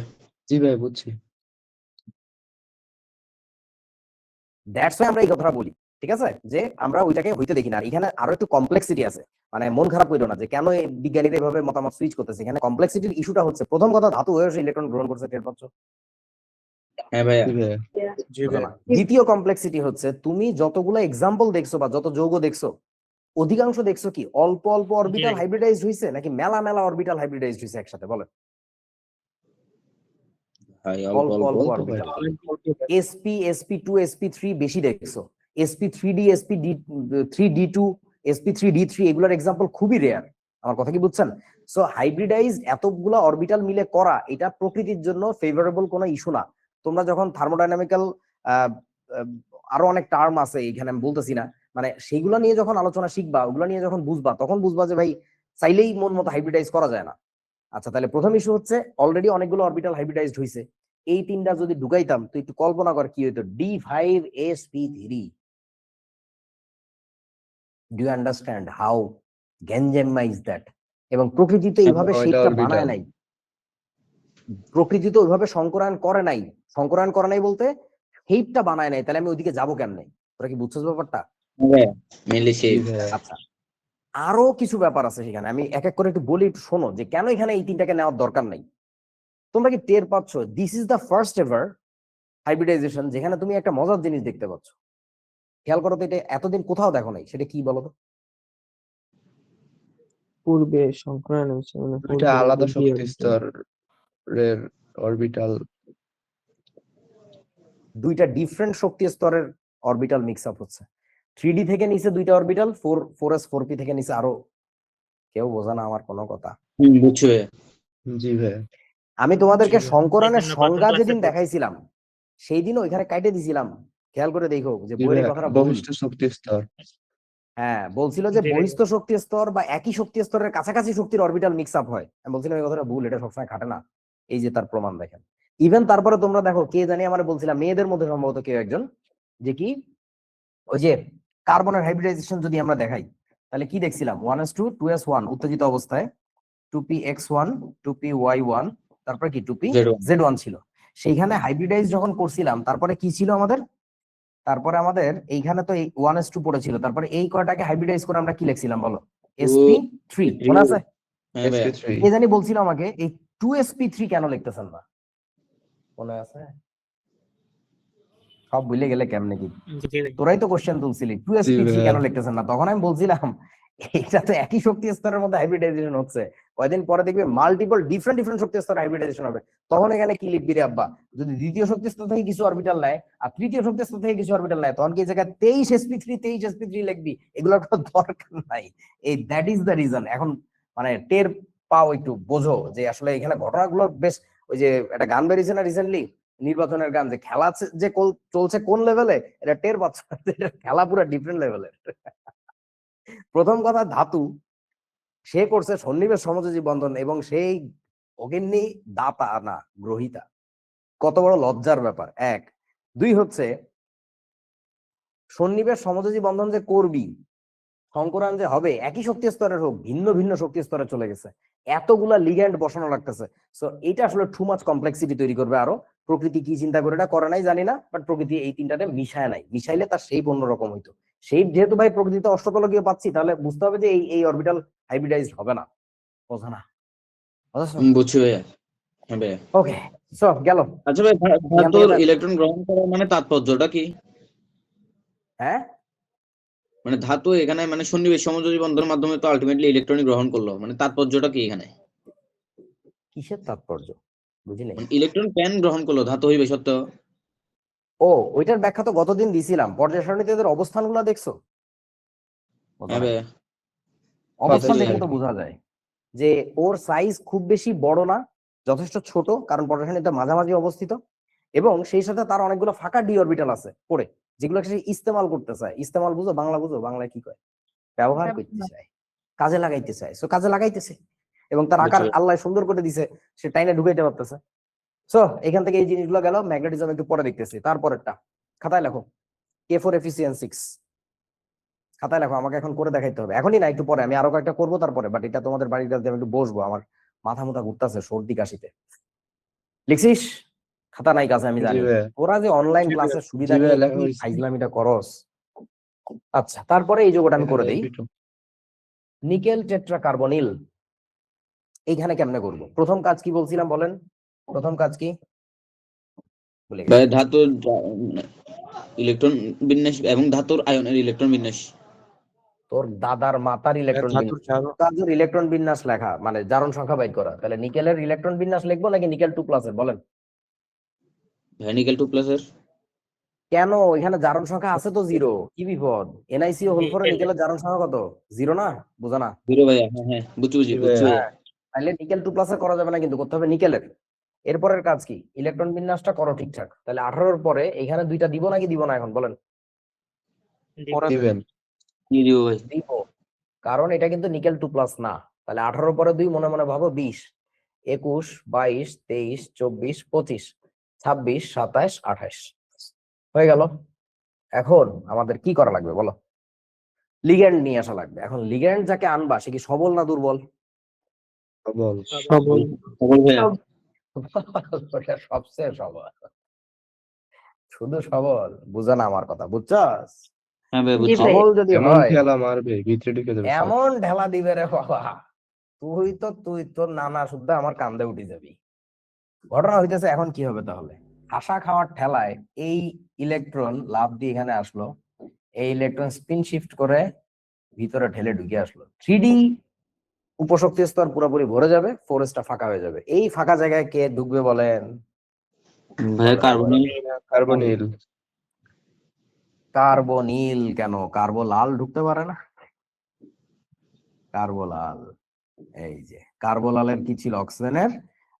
জি ভাই বুঝছি। দ্যাটস ওয়াই আমরা এই কথাটা বলি, ঠিক আছে, যে আমরা ওইটাকে হইতে দেখি না। এখানে আরো একটু কমপ্লেক্সিটি আছে, মানে মন খারাপ কইরো না যে কেন এই বিজ্ঞানীরা এভাবে মতামত সুইচ করতেছে। এখানে কমপ্লেক্সিটির ইস্যুটা হচ্ছে, প্রথম কথা, ধাতু হয়ে ইলেকট্রন গ্রহণ করছে, টের পাচ্ছ? হ্যাঁ ভাইয়া। জি ভাইয়া। জি ভাইয়া। দ্বিতীয় কমপ্লেক্সিটি হচ্ছে, তুমি যতগুলো এক্সাম্পল দেখছো বা যত যৌগ দেখছো, অধিকাংশ দেখছো কি অল্প অল্প অরবিটাল হাইব্রিডাইজড হইছে নাকি মেলা মেলা অরবিটাল হাইব্রিডাইজড হইছে একসাথে? বলেন। অল্প অল্প অরবিটাল। sp sp2 sp3 বেশি দেখছো। sp3d sp3d2 sp3d3 এগুলোর এক্সাম্পল খুবই রেয়ার। আমার কথা কি বুঝছেন? সো হাইব্রিডাইজড এতগুলা অরবিটাল মিলে করা, এটা প্রকৃতির জন্য ফেভারেবল কোনো ইস্যু না। তোমরা যখন থার্মোডাইনামিক্যাল আরো অনেক টার্ম আছে এখানে, আমি বলতেছি না, মানে সেইগুলো নিয়ে যখন আলোচনা শিখবা, ওগুলো নিয়ে যখন বুঝবা, তখন বুঝবা যে ভাই চাইলেই মন মতো হাইব্রিডাইজ করা যায় না। আচ্ছা, তাহলে প্রথম ইস্যু হচ্ছে অলরেডি অনেকগুলো অরবিটাল হাইব্রিডাইজড হইছে। এই তিনটা যদি ঢুকাইতাম, তো একটু কল্পনা কর কি হইতো। D5sp3। Do you understand how গ্যাঞ্জেম্মা ইজ দ্যাট? এবং প্রকৃতিতে এইভাবে শেপটা বানায় নাই, প্রকৃতিতে ওইভাবে সংকরায়ন করে নাই। সংকরায়ন করে নাই বলতে শেপটা বানায় নাই, তাহলে আমি ওইদিকে যাবো কেমনে? তোরা কি বুঝছিস ব্যাপারটা? মেনলি সেই। আচ্ছা, আরো কিছু ব্যাপার আছে সেখানে, আমি এক এক করে একটু বলি, একটু শোনো যে কেন এখানে এই তিনটাকে নেওয়ার দরকার নাই। তোমরা কি টের পাচ্ছ? This is the first ever hybridization যেখানে তুমি একটা মজার জিনিস দেখতে পাচ্ছ। খেয়াল করো তো, এটা এতদিন কোথাও দেখো নাই। সেটা কি বলো তো? পূর্বে সংকরায়ন হয়েছে, মানে এটা আলাদা শক্তি স্তরের অরবিটাল। দুইটা ডিফারেন্ট শক্তি স্তরের অরবিটাল মিক্স আপ হচ্ছে। 3D থেকে নিচে দুইটা অরবিটাল, 4s 4p থেকে নিচে আরো। কেউ বোঝা না আমার কোনো কথা? বুঝছি ভাইয়া। জি ভাইয়া। আমি তোমাদেরকে সংকরণের সংজ্ঞা যেদিন দেখাইছিলাম, সেই দিন ওইখানে কাইটে দিছিলাম। খেয়াল করে দেখো যে বইয়ের কথাটা বহিষ্ঠ শক্তি স্তর। হ্যাঁ, বলছিল যে বহিস্থ শক্তি স্তর বা একই শক্তি স্তরের কাছাকাছি শক্তির অরবিটাল মিক্স আপ হয়। আমি বলছিলাম এই কথাটা ভুল, এটা সবসময় খাটে না। এই যে তার প্রমাণ দেখেন। ইভেন তারপরে তোমরা দেখো, কে জানি আমার বলছিলাম, মেয়েদের মধ্যে সম্ভবত কেউ একজন, যে কি ওই যে কার্বনের হাইব্রিডাইজেশন যদি আমরা দেখাই, তাহলে কি দেখছিলাম? 1s2 2s1 উত্তেজিত অবস্থায়, 2px1 2py1, তারপরে কি 2pz1 ছিল। সেইখানে হাইব্রিডাইজ যখন করছিলাম তারপরে কি ছিল আমাদের, তারপরে আমাদের এইখানে তো এই 1s2 পড়েছিল, তারপরে এই কয়টাকে হাইব্রিডাইজ করে আমরা কি লিখছিলাম বলো, sp3 মনে আছে? হ্যাঁ ভাইয়া sp3 কে জানি বলছিল আমাকে এই 2sp3 কেন লিখতেছেন না, মনে আছে? সব ভুলে গেলে কেমনে কি, জি ভাই। তোরাই তো কোশ্চেন তুলছিলি 2sp3 ভাইয়া। কেন লিখতেছেন না, তখন আমি বলছিলাম এটা তো একই শক্তি স্তরের মধ্যে হাইব্রিডাইজেশন হচ্ছে, কয়দিন পরে দেখবে মাল্টিপল ডিফারেন্ট শক্তি স্তরে হাইব্রিডাইজেশন হবে, তখন এখানে কি লিখবি রে আব্বা, যদি দ্বিতীয় শক্তি স্তর থেকে কিছু অরবিটাল নেয় আর তৃতীয় শক্তি স্তর থেকে কিছু অরবিটাল নেয়, তখন কি এই জায়গায় 23sp3 লিখবি, এগুলোর কোনো দরকার নাই। এই দ্যাট ইজ দ্য রিজন। এখন মানে টের পাও, একটু বোঝো যে আসলে এখানে ঘটনাগুলো বেশ, ওই যে একটা গান বেরিয়েছে না রিসেন্টলি নির্বাচনের গান, যে খেলা যে চলছে কোন লেভেলে, এটা টের পাচ্ছ, খেলা পুরো ডিফারেন্ট লেভেলের। প্রথম কথা, ধাতু সে করছে সন্নিবেশ সমযোজী বন্ধন এবং সেই অগ্নি দাতা না গ্রহিতা, কত বড় লজ্জার ব্যাপার। এক, দুই হচ্ছে সন্নিবেশ সমযোজী বন্ধন যে করবি, সংকরান যে হবে, একই শক্তি স্তরের হোক, ভিন্ন ভিন্ন শক্তি স্তরে চলে গেছে, এতগুলা লিগ্যান্ড বসানো লাগতেছে। সো এটা আসলে টু মাচ কমপ্লেক্সিটি তৈরি করবে। আরো প্রকৃতি কি চিন্তা করে এটা করে নাই জানি না, বাট প্রকৃতি এই তিনটাতে মিশায় নাই, মিশাইলে তার শেপ অন্যরকম হইতো। শেপ যেহেতু ভাই প্রকৃতিতে অষ্টতলকীয় পাচ্ছি, তাহলে বুঝতে হবে যে এই অরবিটাল হাইব্রিডাইজ হবে না, বোঝা না? বুঝছি ভাইয়া। হ্যাঁ ভাইয়া। ওকে, সো গেল। আচ্ছা ভাই, ধাতুর ইলেকট্রন গ্রহণ করার মানে তাৎপর্যটা কি? হ্যাঁ, মানে ধাতু এখানে মানে সন্নিবেশ সমযোজী বন্ধনের মাধ্যমে তো আলটিমেটলি ইলেকট্রনই গ্রহণ করলো, মানে তাৎপর্যটা কি এখানে? কিসের তাৎপর্য বুঝিনি? মানে ইলেকট্রন কেন গ্রহণ করলো, ধাতু হইবে সত্য? ও, ওইটার ব্যাখ্যা তো গতদিন দিছিলাম। পর্যায় সারণীতে এদের অবস্থানগুলো দেখছো? হ্যাঁ ভাইয়া। অবস্থান পাচ্ছি। দেখে তো বোঝা যায় যে ওর সাইজ খুব বেশি বড় না, যথেষ্ট ছোট, কারণ পর্যায় সারণীতে মাঝামাঝি অবস্থিত, এবং সেই সাথে তার অনেকগুলো ফাঁকা ডি অরবিটাল আছে পড়ে, যেগুলো সে ইস্তেমাল করতে চায়। ইস্তেমাল বুঝো, বাংলা বুঝো, বাংলায় কি কয়? ব্যবহার করতে চায়, কাজে লাগাইতে চায়। সো কাজে লাগাইতেছে, এবং তার আকার বুঝছি। আল্লাহ সুন্দর করে দিছে, সে টাইনে ঢুকাইতে পারতেছে। সো এখান থেকে এই জিনিসগুলো গেল। ম্যাগনেটিজম একটু পরে দেখতেছি। তারপরেরটা খাতায় লেখো, K4 খাতায় লেখো, আমাকে এখন করে দেখাইতে হবে, এখনই না, একটু পরে। আমি আরো কয়েকটা করবো তারপরে, বাট এটা তোমাদের বাড়িতে আমি একটু বসবো, আমার মাথা মুথা ঘুরতেছে সর্দি কাশিতে। লিখছিস? খাতা নাই কাছে, আমি জি জানি। ভাইয়া। ওরা যে অনলাইন জি ক্লাসের সুবিধা জি নিয়ে ভাইয়া, লেখা কি হয়েছে। ফাইজলামিটা করস। আচ্ছা, তারপরে এই যোগটা আমি করে দিই। নিকেল টেট্রাকার্বনিল, এইখানে কেমনে করবো? প্রথম কাজ কি বলছিলাম বলেন? প্রথম কাজ কি বলে ভাই ধাতুর ইলেকট্রন বিন্যাস এবং ধাতুর আয়নের ইলেকট্রন বিন্যাস। তোর দাদার মাতার ইলেকট্রন ধাতুর জারণ কাজের ইলেকট্রন বিন্যাস লেখা মানে জারণ সংখ্যা বাইর করা। তাহলে নিকেলের ইলেকট্রন বিন্যাস লিখবো নাকি নিকেল 2+ এর বলেন? ভাই নিকেল 2+ এর। কেন? এখানে জারণ সংখ্যা আছে তো 0, কি বিপদ? NiCO হোল ফর নিকেলের জারণ সংখ্যা কত? 0 না? বুঝা না? 0 ভাইয়া। হ্যাঁ হ্যাঁ, বুঝছি জি বুঝছি ভাইয়া। তাহলে নিকেল 2+ এর করা যাবে না, কিন্তু করতে হবে নিকেলের। এরপরের কাজ কি? ইলেকট্রন বিন্যাসটা করো ঠিকঠাক। তাহলে 18 এর পরে এখানে দুইটা দিব নাকি দিব না এখন বলেন? পরে দিবেন। কি দিব ভাই? দিব, কারণ এটা কিন্তু নিকেল 2+ না। তাহলে 18 পরে 2, মনে মনে ভাবো 20, 21, 22, 23, 24, 25, 26, 27, 28 হয়ে গেল। এখন আমাদের কি করা লাগবে বলো? লিগ্যান্ড নিয়ে আসা লাগবে। এখন লিগ্যান্ড যাকে আনবা সে কি সবল না দুর্বল? বল। সবল। সবল ভাইয়া। ওটা সবচেয়ে সবল, শুধু সবল। বুঝা না আমার কথা, বুঝছস? হ্যাঁ ভাই জি বুঝছি। ভাই। সবল যদি এমন হয়, খেলা মারবে ভিতরে ঢুকে যাবে সব। এমন ঢেলা দিবে রে বাবা, তুই তো নানা শুদ্ধ আমার কান্দে উঠে যাবি। ঘটনা হইতেছে এখন কি হবে তাহলে? আশা খাওয়ার ঠেলায় এই ইলেকট্রন লাফ দিয়ে এখানে আসলো, এই ইলেকট্রন স্পিন শিফট করে ভিতরে ঢেলে ঢুকে আসলো। 3D উপশক্তি স্তর পুরোপুরি ভরে যাবে, 4sটা ফাঁকা হয়ে যাবে। এই ফাঁকা জায়গায় কে ঢুকবে বলেন? ভাইয়া কার্বনিল। কার্বনিল। কার্বনিল কেন? কার্বোলাল ঢুকতে পারে না? কার্বোলাল, এই যে কার্বোলালের কি ছিল? অক্সিজেনের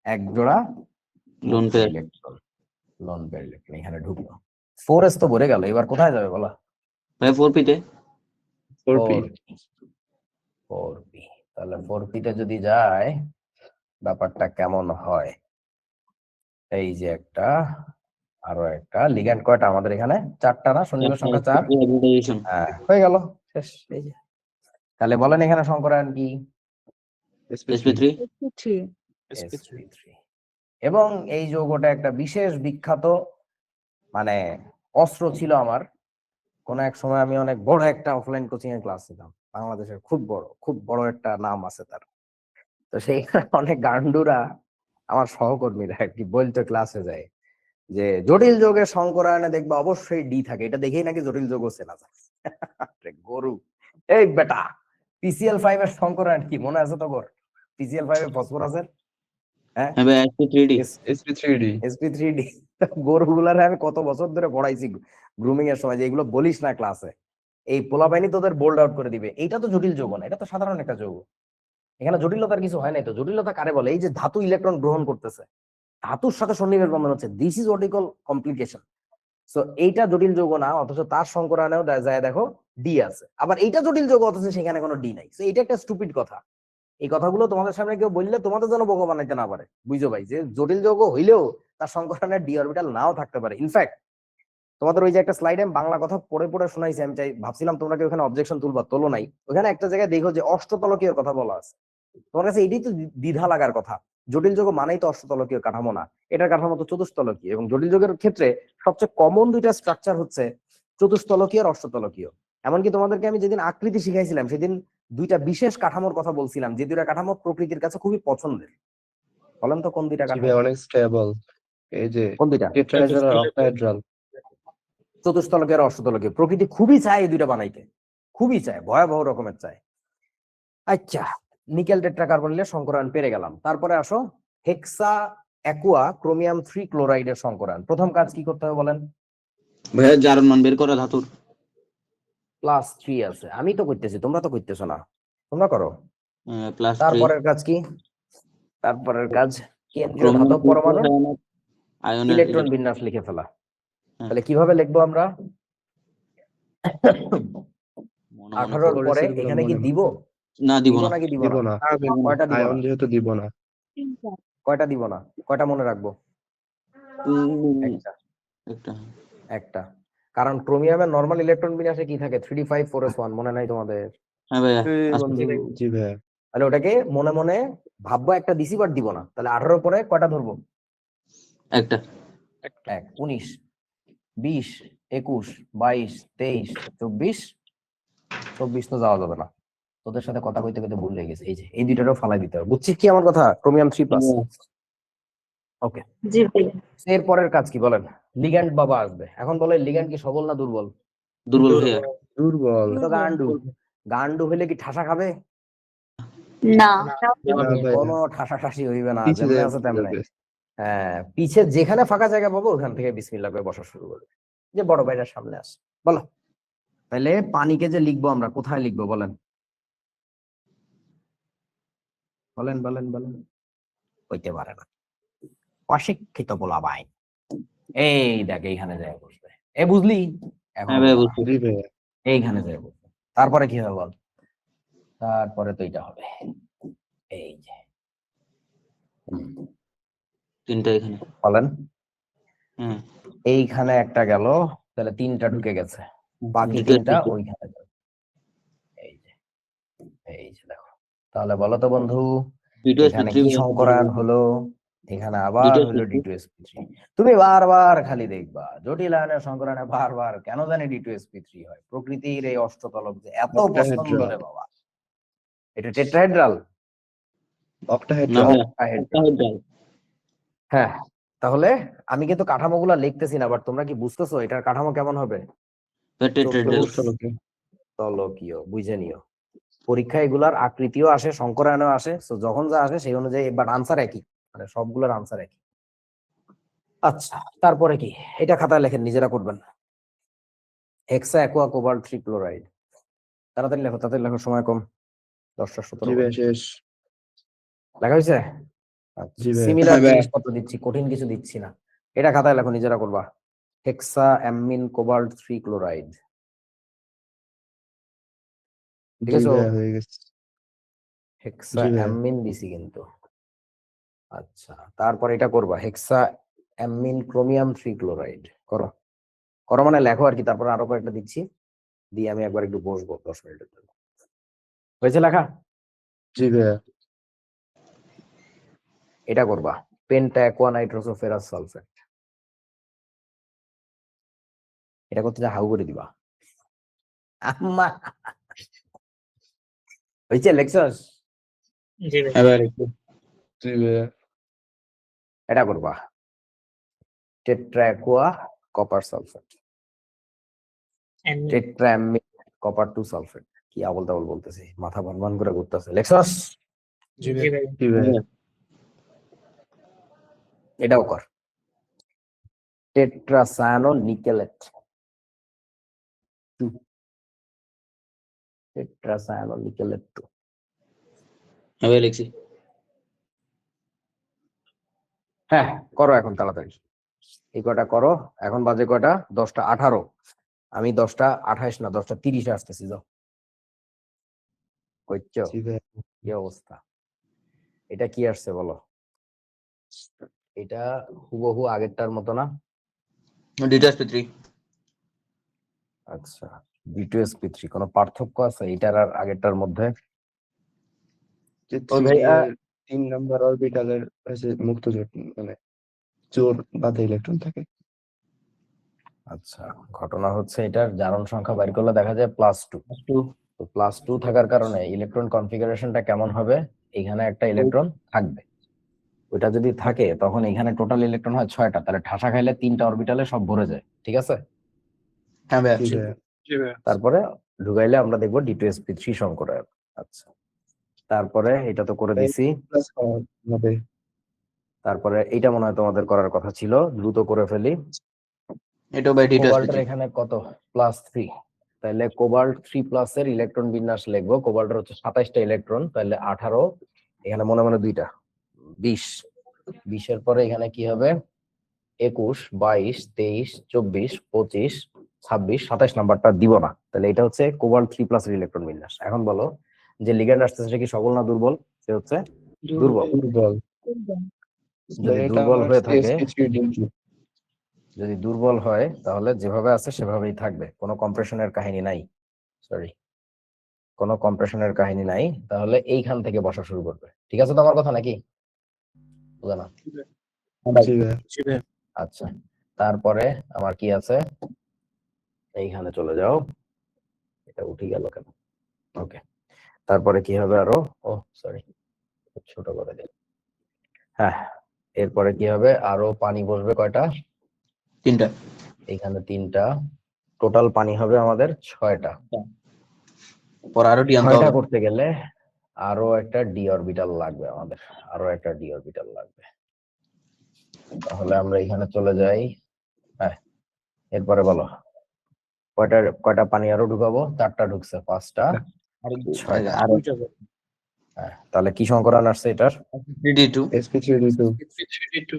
এক জোড়া lone pair. Electron, lone pair electron এখানে ঢুকলো। 4s তো ভরে গেল, এবার কোথায় যাবে বলা? ভাই 4p তে। 4p। 4p, তাহলে 4p তে যদি যায় ব্যাপারটা কেমন হয়? এই যে একটা, আরো একটা লিগ্যান্ড কয়টা আমাদের এখানে? 4টা না? সন্নিবেশ সংখ্যা 4। হাইব্রিডাইজেশন। হ্যাঁ, হয়ে গেল, শেষ। এই যে, তাহলে বলেন এখানে সংকরায়ন কি? sp3। sp3 sp3। এবং এই যৌগটা একটা বিশেষ বিখ্যাত মানে অস্ত্র ছিল আমার। কোন এক সময় আমি অনেক বড় একটা অফলাইন কোচিং এর ক্লাস নিতাম, বাংলাদেশের খুব বড় একটা নাম আছে তার। তো সেইখানে অনেক গান্ডুরা আমার সহকর্মীরা আর কি বলতো ক্লাসে যায় যে জটিল যৌগের সংকরায়নে দেখবা অবশ্যই ডি থাকে, এটা দেখেই নাকি জটিল যৌগ চেনা যায়। আরে গরু, এই বেটা PCl5 এর সংকরায়ন কি মনে আছে তোর? PCl5 এর ফসফরাসের হ্যাঁ হ্যাঁ ভাই sp3d sp3d sp3d। গরুগুলারে আমি কত বছর ধরে পড়াইছি গ্রুমিং এর সময় যে এগুলো বলিস না ক্লাসে, এই পোলাপাইনি তোদের বোল্ড আউট করে দিবে। এইটা তো জটিল যৌগ না, এটা তো সাধারণ একটা যৌগ। এখানে জটিলতার কিছু হয় নাই তো। জটিলতা কারে বলে? এই যে ধাতু ইলেকট্রন গ্রহণ করতেছে, ধাতুর সাথে সন্নিবেশ বন্ধন হচ্ছে, this is what you call complication. So এইটা জটিল যৌগ না, অথচ তার সংকরায়নেও যায় দেখো ডি আছে। আবার এইটা জটিল যৌগ অথচ সেখানে কোনো ডি নাই। সো এটা একটা স্টুপিড কথা। এই কথাগুলো তোমাদের সামনে কেউ বললে তোমাদের যেন বোকা বানাইতে না পারে, বুঝো ভাই, যে জটিল যৌগ হইলেও তার সংকরায়নের ডি অরবিটাল নাও থাকতে পারে। ইনফ্যাক্ট তোমাদের ওই যে একটা স্লাইডে আমি বাংলা কথা পড়ে পড়ে শোনাইছি, আমি চাই ভাবছিলাম তোমরা কি ওখানে অবজেকশন তুলবা, তোলো নাই। ওখানে একটা জায়গায় দেখো যে অষ্টতলকীয় কথা বলা আছে। তোমার কাছে এটাই তো দ্বিধা লাগার কথা, জটিল যৌগ মানেই তো অষ্টতলকীয় কাঠামো না, এটার কাঠামো তো চতুস্তলকীয়। এবং জটিল যৌগের ক্ষেত্রে সবচেয়ে কমন দুইটা স্ট্রাকচার হচ্ছে চতুস্তলকীয় আর অষ্টতলকীয়। এমনকি তোমাদেরকে আমি যেদিন আকৃতি শিখাইছিলাম সেদিন দুইটা বিশেষ কাঠামোর কথা বলছিলাম, যে দুইটা কাঠামো প্রকৃতির কাছে খুবই পছন্দের। বলেন তো কোন দুইটা জি কাঠামো? ভাই অনেক স্টেবল। এই যে কোন দুইটা? টেট্রাহেড্রাল আর অক্টাহেড্রাল। চতুস্তলকীয় আর অষ্টতলকীয়। প্রকৃতি খুবই চায় এই দুইটা বানাইতে, খুবই চায়, ভয়াবহ রকমের চায়। আচ্ছা, নিকেল টেট্রাকার্বনিলের সংকরায়ন পেরে গেলাম। তারপরে আসো হেক্সা অ্যাকুয়া ক্রোমিয়াম 3 ক্লোরাইডের সংকরায়ন। প্রথম কাজ কি করতে হবে বলেন? ভাইয়া জারণ মান বের করা ধাতুর। +3 আছে, আমি তো করতেছি, তোমরা তো করতেছো না, তোমরা করো। +3 তারপরের কাজ কি? তারপরের কাজ কেন্দ্রীয় ধাতব পরমাণু আয়নের ইলেকট্রন বিন্যাস লিখে ফেলা। হ্যাঁ। তাহলে কিভাবে লিখবো আমরা? মনে 18 করো। পরে পলিসির গুলো এখানে কি মনে দিব? না দিব না। নাকি দিব দিব না? না, কয়টা দিব আয়ন না? যেহেতু দিব না। কয়টা দিব না? কয়টা মনে রাখবো? একটা। একটা একটা। কারণ ক্রোমিয়ামের নরমাল ইলেকট্রন বিন্যাসে কি থাকে? 3d5 4s1, মনে নাই তোমাদের? হ্যাঁ ভাইয়া এই আচ্ছা, বন্ধু। জি ভাইয়া তাহলে ওটাকে মনে মনে ভাববো, একটা দিছি বাট দিব না। তাহলে 18 পরে কয়টা ধরবো? একটা 1 19 20 21 22 23 24 24 তো যাওয়া যাবে না, তোদের সাথে কথা কইতে কইতে ভুল হয়ে গেছে। এই যে এই দুইটারও ফালাই দিতে হবে, বুঝছিস কি আমার কথা? ক্রোমিয়াম 3+। ওকে, জি ভাইয়া। এর পরের কাজ কি বলেন? লিগ্যান্ড বাবা আসবে। এখন বলে লিগ্যান্ড কি সবল না দুর্বল? দুর্বল ভাইয়া। দুর্বল। তো গান্ডু, গান্ডু হইলে কি ঠাসা খাবে? না না ভাইয়া, কোনো ঠাসাঠাসি হইবে না, পিছে যেমনে যায় আছে তেমনে। যাবে। হ্যাঁ, পিছে যেখানে ফাঁকা জায়গা পাবো ওখান থেকে বিসমিল্লাহ করে বসা শুরু করবে, যে বড় ভাইটার সামনে আসে। বলো তাহলে পানিকে যে লিখবো আমরা কোথায় লিখবো বলেন? বলেন বলেন বলেন। হইতে পারে না, অশিক্ষিত বলা ভাই। এই দেখ এইখানে যায় বসবে, এ বুঝলি? এখন হ্যাঁ ভাইয়া বুঝছি। জি ভাইয়া এইখানে যায় বসবে। তারপরে কি হবে বল? তারপরে তো এটা হবে, এই যে তিনটা এখানে। বলেন। হ্যাঁ এইখানে একটা গেল, তাহলে 3টা ঢুকে গেছে, বাকি দ্বিতীয় 3টা তৃতীয়। ওইখানে যাবে। এই যে, এই যে দেখো। তাহলে বলো তো বন্ধু, দ্বিতীয় এখানে sp3 কি ভাইয়া। সংকরায়ন হলো? এখানে আবার দ্বিতীয় হলো sp3। D2sp3। তুমি বারবার খালি দেখবা জটিল আয়নের সংকরায়নে বারবার কেন জানি D2sp3 হয়। প্রকৃতির এই অষ্টতলক যে এত পছন্দ রে বাবা। এটা টেট্রাহেড্রাল। না অক্টাহেড্রাল। ভাইয়া অক্টাহেড্রাল। অক্টাহেড্রাল। হ্যাঁ, তাহলে আমি কিন্তু কাঠামোগুলা লিখতেছি না, বাট তোমরা কি বুঝতেছো এটার কাঠামো কেমন হবে? টেট্রাহেড্রাল। চতুস্তলকীয়, বুঝে নিও। পরীক্ষা এগুলার আকৃতিও আসে, সংকরায়নও আসে, সো যখন যা আসে সেই অনুযায়ী, বাট আনসার একই, মানে সবগুলোর আনসার একই। আচ্ছা, তারপরে কি? এটা খাতায় লেখেন, নিজেরা করবেন। হেক্সা অ্যাকুয়া কোবাল্ট 3 ক্লোরাইড। তাড়াতাড়ি লেখো, তাড়াতাড়ি লেখো, সময় কম, 10টা 17 জি ভাইয়া শেষ। লেখা হয়েছে? জি ভাইয়া। সিমিলার হ্যাঁ ভাইয়া। জিনিসপত্র দিচ্ছি, কঠিন কিছু দিচ্ছি না। এটা খাতায় লেখো, নিজেরা করবা। হেক্সা অ্যামিন কোবাল্ট 3 ক্লোরাইড। ঠিক জি আছে, ভাইয়া হয়ে গেছে। হেক্সা জি ভাইয়া। অ্যামিন দিছি কিন্তু। আচ্ছা, তারপর এটা করবা, হেক্সা অ্যামিন ক্রোমিয়াম 3 ক্লোরাইড। করো, করো মানে লেখো আর কি। তারপর আরো কয়েকটা দিচ্ছি, দিয়ে আমি একবার একটু বসবো 10 মিনিটের জন্য। হয়েছে লেখা? জি ভাইয়া। এটা করবা। Penta aqua nitroso ferrous sulphate. এটা করতে যা হাউ করে দিবা আম্মা। হয়েছে লেখছস? জি ভাই। হ্যাঁ ভাইয়া লিখছি। জি ভাইয়া এটা করবা টেট্রা অ্যাকোয়া কপার সালফেট, এমনি টেট্রাঅ্যামিন কপার 2 সালফেট। কি আবল তাবল বলতেছি, মাথা ভনভন করে ঘুরতেছে। লেখছস? জি জি ভাই। ভাই। জি ভাইয়া এটাও কর টেট্রাসায়ানো নিকেলেট 2, টেট্রাসায়ানো নিকেলেট 2। হ্যাঁ ভাইয়া লিখছি। হ্যাঁ করো এখন তাড়াতাড়ি, এই কটা করো। এখন বাজে কয়টা? 10টা 18। আমি 10টা 28 না 10টা 30 আসতেছি। যাও কইছো জি ভাইয়া কি অবস্থা? এটা কি আসছে বলো? এটা হুবহু আগেরটার মতো না? D2sp3। আচ্ছা D2sp3 কোনো পার্থক্য আছে এটার আর আগেরটার মধ্যে? যে ও 3D ভাইয়া এর 3 নাম্বার অরবিটালের কাছে মুক্ত জোট মানে জোর বাঁধা ইলেকট্রন থাকে। আচ্ছা ঘটনা হচ্ছে এটার জারণ সংখ্যা বাইর করলে দেখা যায় +2। তো +2 থাকার কারণে ইলেকট্রন কনফিগারেশনটা কেমন হবে? এখানে একটা ইলেকট্রন থাকবে, ওইটা যদি থাকে তখন এখানে টোটাল ইলেকট্রন হয় 6টা, তাহলে ঠাসা খাইলে 3টা অরবিটালে সব ভরে যায়। ঠিক আছে? হ্যাঁ ভাইয়া। জি ভাইয়া জি ভাইয়া। তারপরে ঢুকাইলে আমরা দেখবো D2sp3 সংকরায়ন। আচ্ছা তারপরে এটা তো করে দিছি। প্লাস হবে তারপরে এইটা মনে হয় তোমাদের করার কথা ছিল, দ্রুত করে ফেলি। এটাও ভাই কোবাল্টের D2sp3। এখানে কত? +3। তাহলে কোবাল্ট 3+ এর ইলেকট্রন বিন্যাস লিখবো। কোবাল্টের হচ্ছে 27টা ইলেকট্রন, তাহলে 18, এখানে মনে মনে 2টা 20। 20 এর পরে এখানে কি হবে? 21, 22, 23, 24, 25, 26, 27 নাম্বারটা দিব না। তাহলে এটা হচ্ছে কোবাল্ট 3+ এর ইলেকট্রন বিন্যাস। এখন বলো যে লিগ্যান্ড আসতেছে সেটা কি সবল না দুর্বল? সে হচ্ছে দুর্বল। দুর্বল। যদি ভাই এটা দুর্বল আমার হয়ে থাকে, sp3d2 যদি দুর্বল হয় তাহলে যেভাবে আছে সেভাবেই থাকবে, কোনো কম্প্রেশনের কাহিনী নাই। সরি, কোনো কম্প্রেশনের কাহিনী নাই। তাহলে এইখান থেকে বসা শুরু করবে। ঠিক আছে তো আমার কথা নাকি? বুঝা না? জি ভাইয়া জি ভাইয়া। আচ্ছা তারপরে আমার কি আছে? এইখানে চলে যাও, এটা উঠে গেল কেন? ওকে তারপরে কি হবে আরো? ও সরি, ছোট করে দিই। হ্যাঁ এরপরে কি হবে? আরো পানি বসবে কয়টা? 3টা। এইখানে 3টা, টোটাল পানি হবে আমাদের 6টা। পর আরো ডি আনতে 6টা হবে। করতে গেলে আরো একটা ডি অরবিটাল লাগবে আমাদের, আরো একটা ডি অরবিটাল লাগবে। তাহলে আমরা এখানে চলে যাই। হ্যাঁ এরপরে বলো কয়টা পানি আরো ঢুকাবো? 4টা ঢুকছে, 5টা, 6টা। আরো দুইটা ভাই। হ্যাঁ তাহলে কি সংকরণ আসছে এটার? D2। sp3d2 sp3d2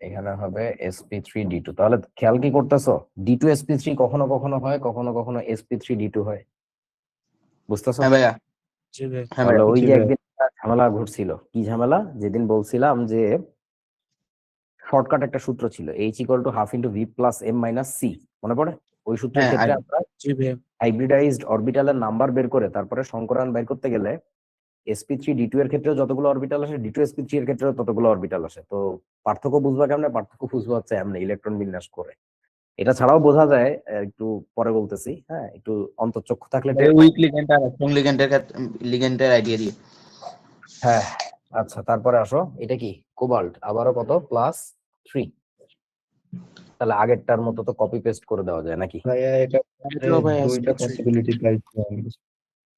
এখানে হবে sp3d2। তাহলে খেয়াল কি করতেছো? D2sp3 কখনো কখনো হয়, কখনো কখনো sp3d2 হয়। বুঝতেছো? হ্যাঁ ভাইয়া। জি ভাই। হ্যাঁ তাহলে ভাইয়া। ওই জি যে ভাইয়া একদিন একটা ঝামেলা ঘটছিল, কি ঝামেলা? যেদিন বলছিলাম যে শর্টকাট একটা সূত্র ছিল h = ½ × v + m - c, মনে পড়ে? ওই সূত্রের হ্যাঁ ক্ষেত্রে আমরা জি ভাইয়া। হাইব্রিডাইজড অরবিটালের নাম্বার বের করে তারপরে সংকরণ বের করতে গেলে sp3d2 এর ক্ষেত্রেও যতগুলো অরবিটাল আসে, D2sp3 এর ক্ষেত্রেও ততগুলো অরবিটাল আসে। তো পার্থক্য বুঝবা কেমনে? পার্থক্য বুঝবা হচ্ছে এমনি ইলেকট্রন বিন্যাস করে। এটা ছাড়াও বোঝা যায়, একটু পরে বলতেছি। হ্যাঁ একটু অন্তর্চক্ষু থাকলে টের পাই। উইক লিগ্যান্ড আর স্ট্রং লিগ্যান্ডের লিগ্যান্ডের আইডিয়া দিয়ে। হ্যাঁ আচ্ছা তারপরে আসো, এটা কি? কোবাল্ট আবারও কত? +3। তাহলে আগেরটার মতো তো কপি পেস্ট করে দেওয়া যায় নাকি? ভাইয়া এটা এটাও ভাই দুইটা sp3 পসিবিলিটি পাইছি আমি।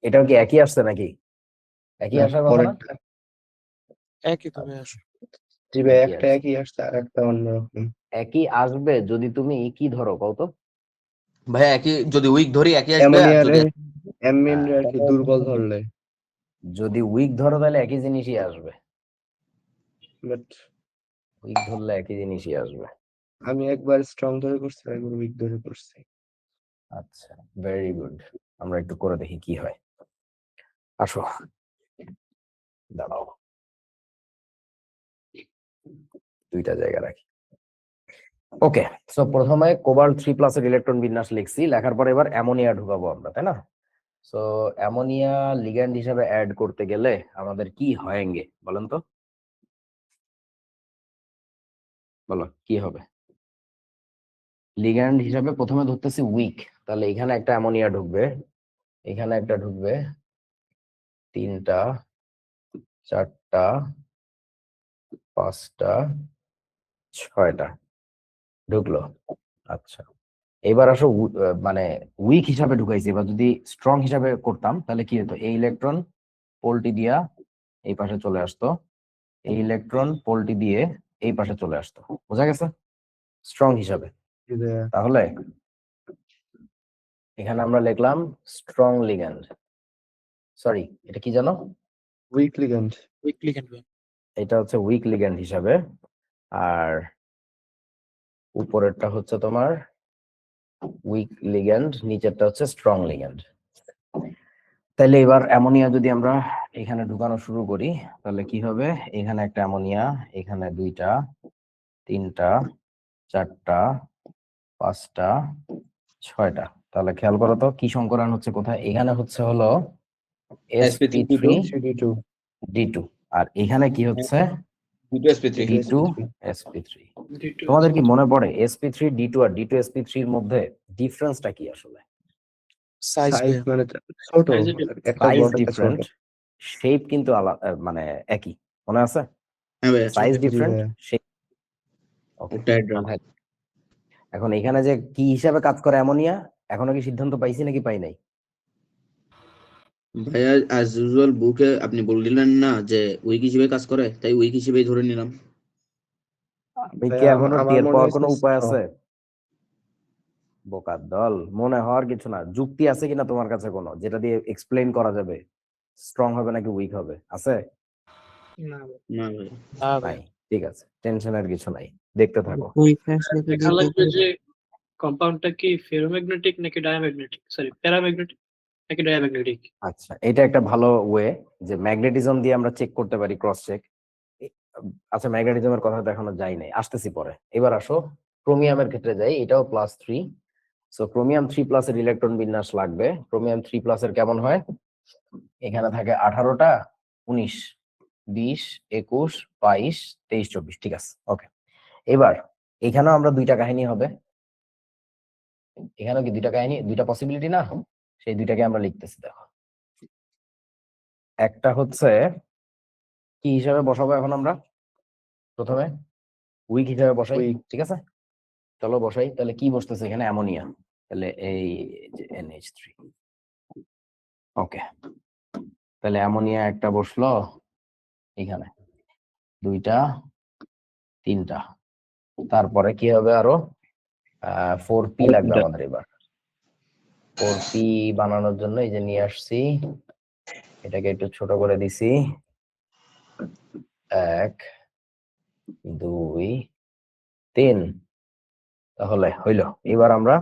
এটাও কি একই আসছে নাকি? একই না, আসার কথা না? পরেরটা একই তো ভাইয়া। জি ভাই একই একটা আসছে। একই আসছে আর একটা অন্যরকম। একই আসবে যদি তুমি কি ধরো কত? ভাইয়া একই যদি উইক ধরি একই আসবে, আর অ্যামোনিয়ারে যদি অ্যামিন হ্যাঁ, আর কি দুর্বল ধরলে, যদি উইক ধরো তাহলে একই জিনিসই আসবে। বাট উইক ধরলে একই জিনিসই আসবে। আমি একবার স্ট্রং ধরে করছি আর একবার উইক ধরে করছি। আচ্ছা ভেরি গুড, আমরা একটু করে দেখি কি হয়। আসো দাঁড়াও, দুইটা জায়গা রাখি। ওকে সো প্রথমে কোবাল্ট 3+ এর ইলেকট্রন বিন্যাস লিখছি, লেখার পরে এবার অ্যামোনিয়া ঢুকাবো আমরা, তাই না? সো অ্যামোনিয়া লিগ্যান্ড হিসেবে অ্যাড করতে গেলে আমাদের কি হয়েঙ্গে বলেন তো? বলো কি হবে? লিগ্যান্ড হিসাবে প্রথমে ধরতেছি উইক, তাহলে এখানে একটা অ্যামোনিয়া ঢুকবে, এখানে একটা ঢুকবে, 3টা 4টা 5টা 6টা ঢুকলো। আচ্ছা, এবার আসো মানে উইক হিসাবে ঢুকাইছি, এবার যদি স্ট্রং হিসাবে করতাম তাহলে কি হতো? এই ইলেকট্রন পোলটি দিয়া এই পাশে চলে আসতো, এই ইলেকট্রন পোলটি দিয়ে এই পাশে চলে আসতো। বোঝা গেছে? স্ট্রং হিসাবে। জি ভাইয়া। তাহলে এখানে আমরা লিখলাম স্ট্রং লিগ্যান্ড, সরি এটা কি জানো? Weak ligand. Weakly can be. এটা হচ্ছে উইক লিগ্যান্ড হিসাবে, আর উপরেরটা হচ্ছে তোমার উইক লিগ্যান্ড, নিচেরটা হচ্ছে স্ট্রং লিগ্যান্ড। তাহলে এবার অ্যামোনিয়া যদি আমরা এখানে ঢুকানো শুরু করি তাহলে কি হবে? এখানে একটা অ্যামোনিয়া, এখানে 2টা 3টা 4টা 5টা 6টা। তাহলে খেয়াল করো তো কি সংকরণ হচ্ছে কোথায়? এখানে হচ্ছে হলো sp3 CD2 d2, আর এখানে কি হচ্ছে? sp3 d2 sp3। D2 তোমাদের কি মনে পড়ে sp3 d2 আর d2 sp3 এর মধ্যে ডিফারেন্সটা কি আসলে? সাইজ সাইজ মানে ছোট, Size এ একটা সাইজ বড় একটা ছোট। ডিফারেন্ট, শেপ কিন্তু আলাদা, মানে একই, মনে আছে? হ্যাঁ ভাইয়া সাইজ জি ডিফারেন্ট, ভাইয়া। শেপ। ওকে, octahedral। এখন এখানে যে কি হিসাবে কাজ করে অ্যামোনিয়া, এখনো কি সিদ্ধান্ত পাইছি নাকি পাই নাই? ভাইয়া অ্যাজ ইউজুয়াল বুকে আপনি বললেন না যে উইক হিসেবে কাজ করে, তাই উইক হিসেবেই ধরে নিলাম। আমি কি ভাইয়া, এখনো আমার টের মনে পাওয়ার হয়েছে কোনো উপায় strong। আছে? বোকার দল, মনে হওয়ার কিছু না। যুক্তি আছে কিনা তোমার কাছে কোনো, যেটা দিয়ে এক্সপ্লেইন করা যাবে স্ট্রং হবে নাকি উইক হবে? আছে? না ভাই। না ভাই, না ভাই। নাই, ঠিক আছে, টেনশনের কিছু নাই, দেখতে থাকো। উইকনেস লিখে দেখা দিতে লাগবে যে কম্পাউন্ডটা কি ফেরোম্যাগনেটিক নাকি ডায়াম্যাগনেটিক, সরি প্যারাম্যাগনেটিক নাকি ডায়াম্যাগনেটিক। আচ্ছা, এটা একটা ভালো ওয়ে যে ম্যাগনেটিজম দিয়ে আমরা চেক করতে পারি, ক্রস চেক। আচ্ছা, ম্যাগনেটিজমের কথা তো এখনো যাই নাই, আসতেছি পরে। এবার আসো ক্রোমিয়ামের ক্ষেত্রে যাই, এটাও +3। সো ক্রোমিয়াম 3+ এর ইলেকট্রন বিন্যাস লাগবে। ক্রোমিয়াম 3+ এর কেমন হয়? এখানে থাকে 18টা 19 20 21 22 23 24, ঠিক আছে, ওকে। এবার এখানেও আমরা 2টা কাহিনী হবে, এখানেও কি 2টা কাহিনী, 2টা পসিবিলিটি না? সেই 2টাকে আমরা লিখতেছি, দেখো। একটা হচ্ছে কি হিসাবে বসাবো এখন আমরা? প্রথমে উইক হিসাবে বসাই, Weak। ঠিক আছে, চলো বসাই। তাহলে কি বসতেছে এখানে? অ্যামোনিয়া। তাহলে এই যে NH3, ওকে। তাহলে অ্যামোনিয়া একটা বসলো এখানে, 2টা 3টা। তারপরে কি হবে আরো? 4p লাগবে আমাদের এবার। 4p বানানোর জন্য এই যে নিয়ে আসছি, এটাকে একটু ছোট করে দিছি। 1 2 3, তাহলে হইলো। এবার আমরা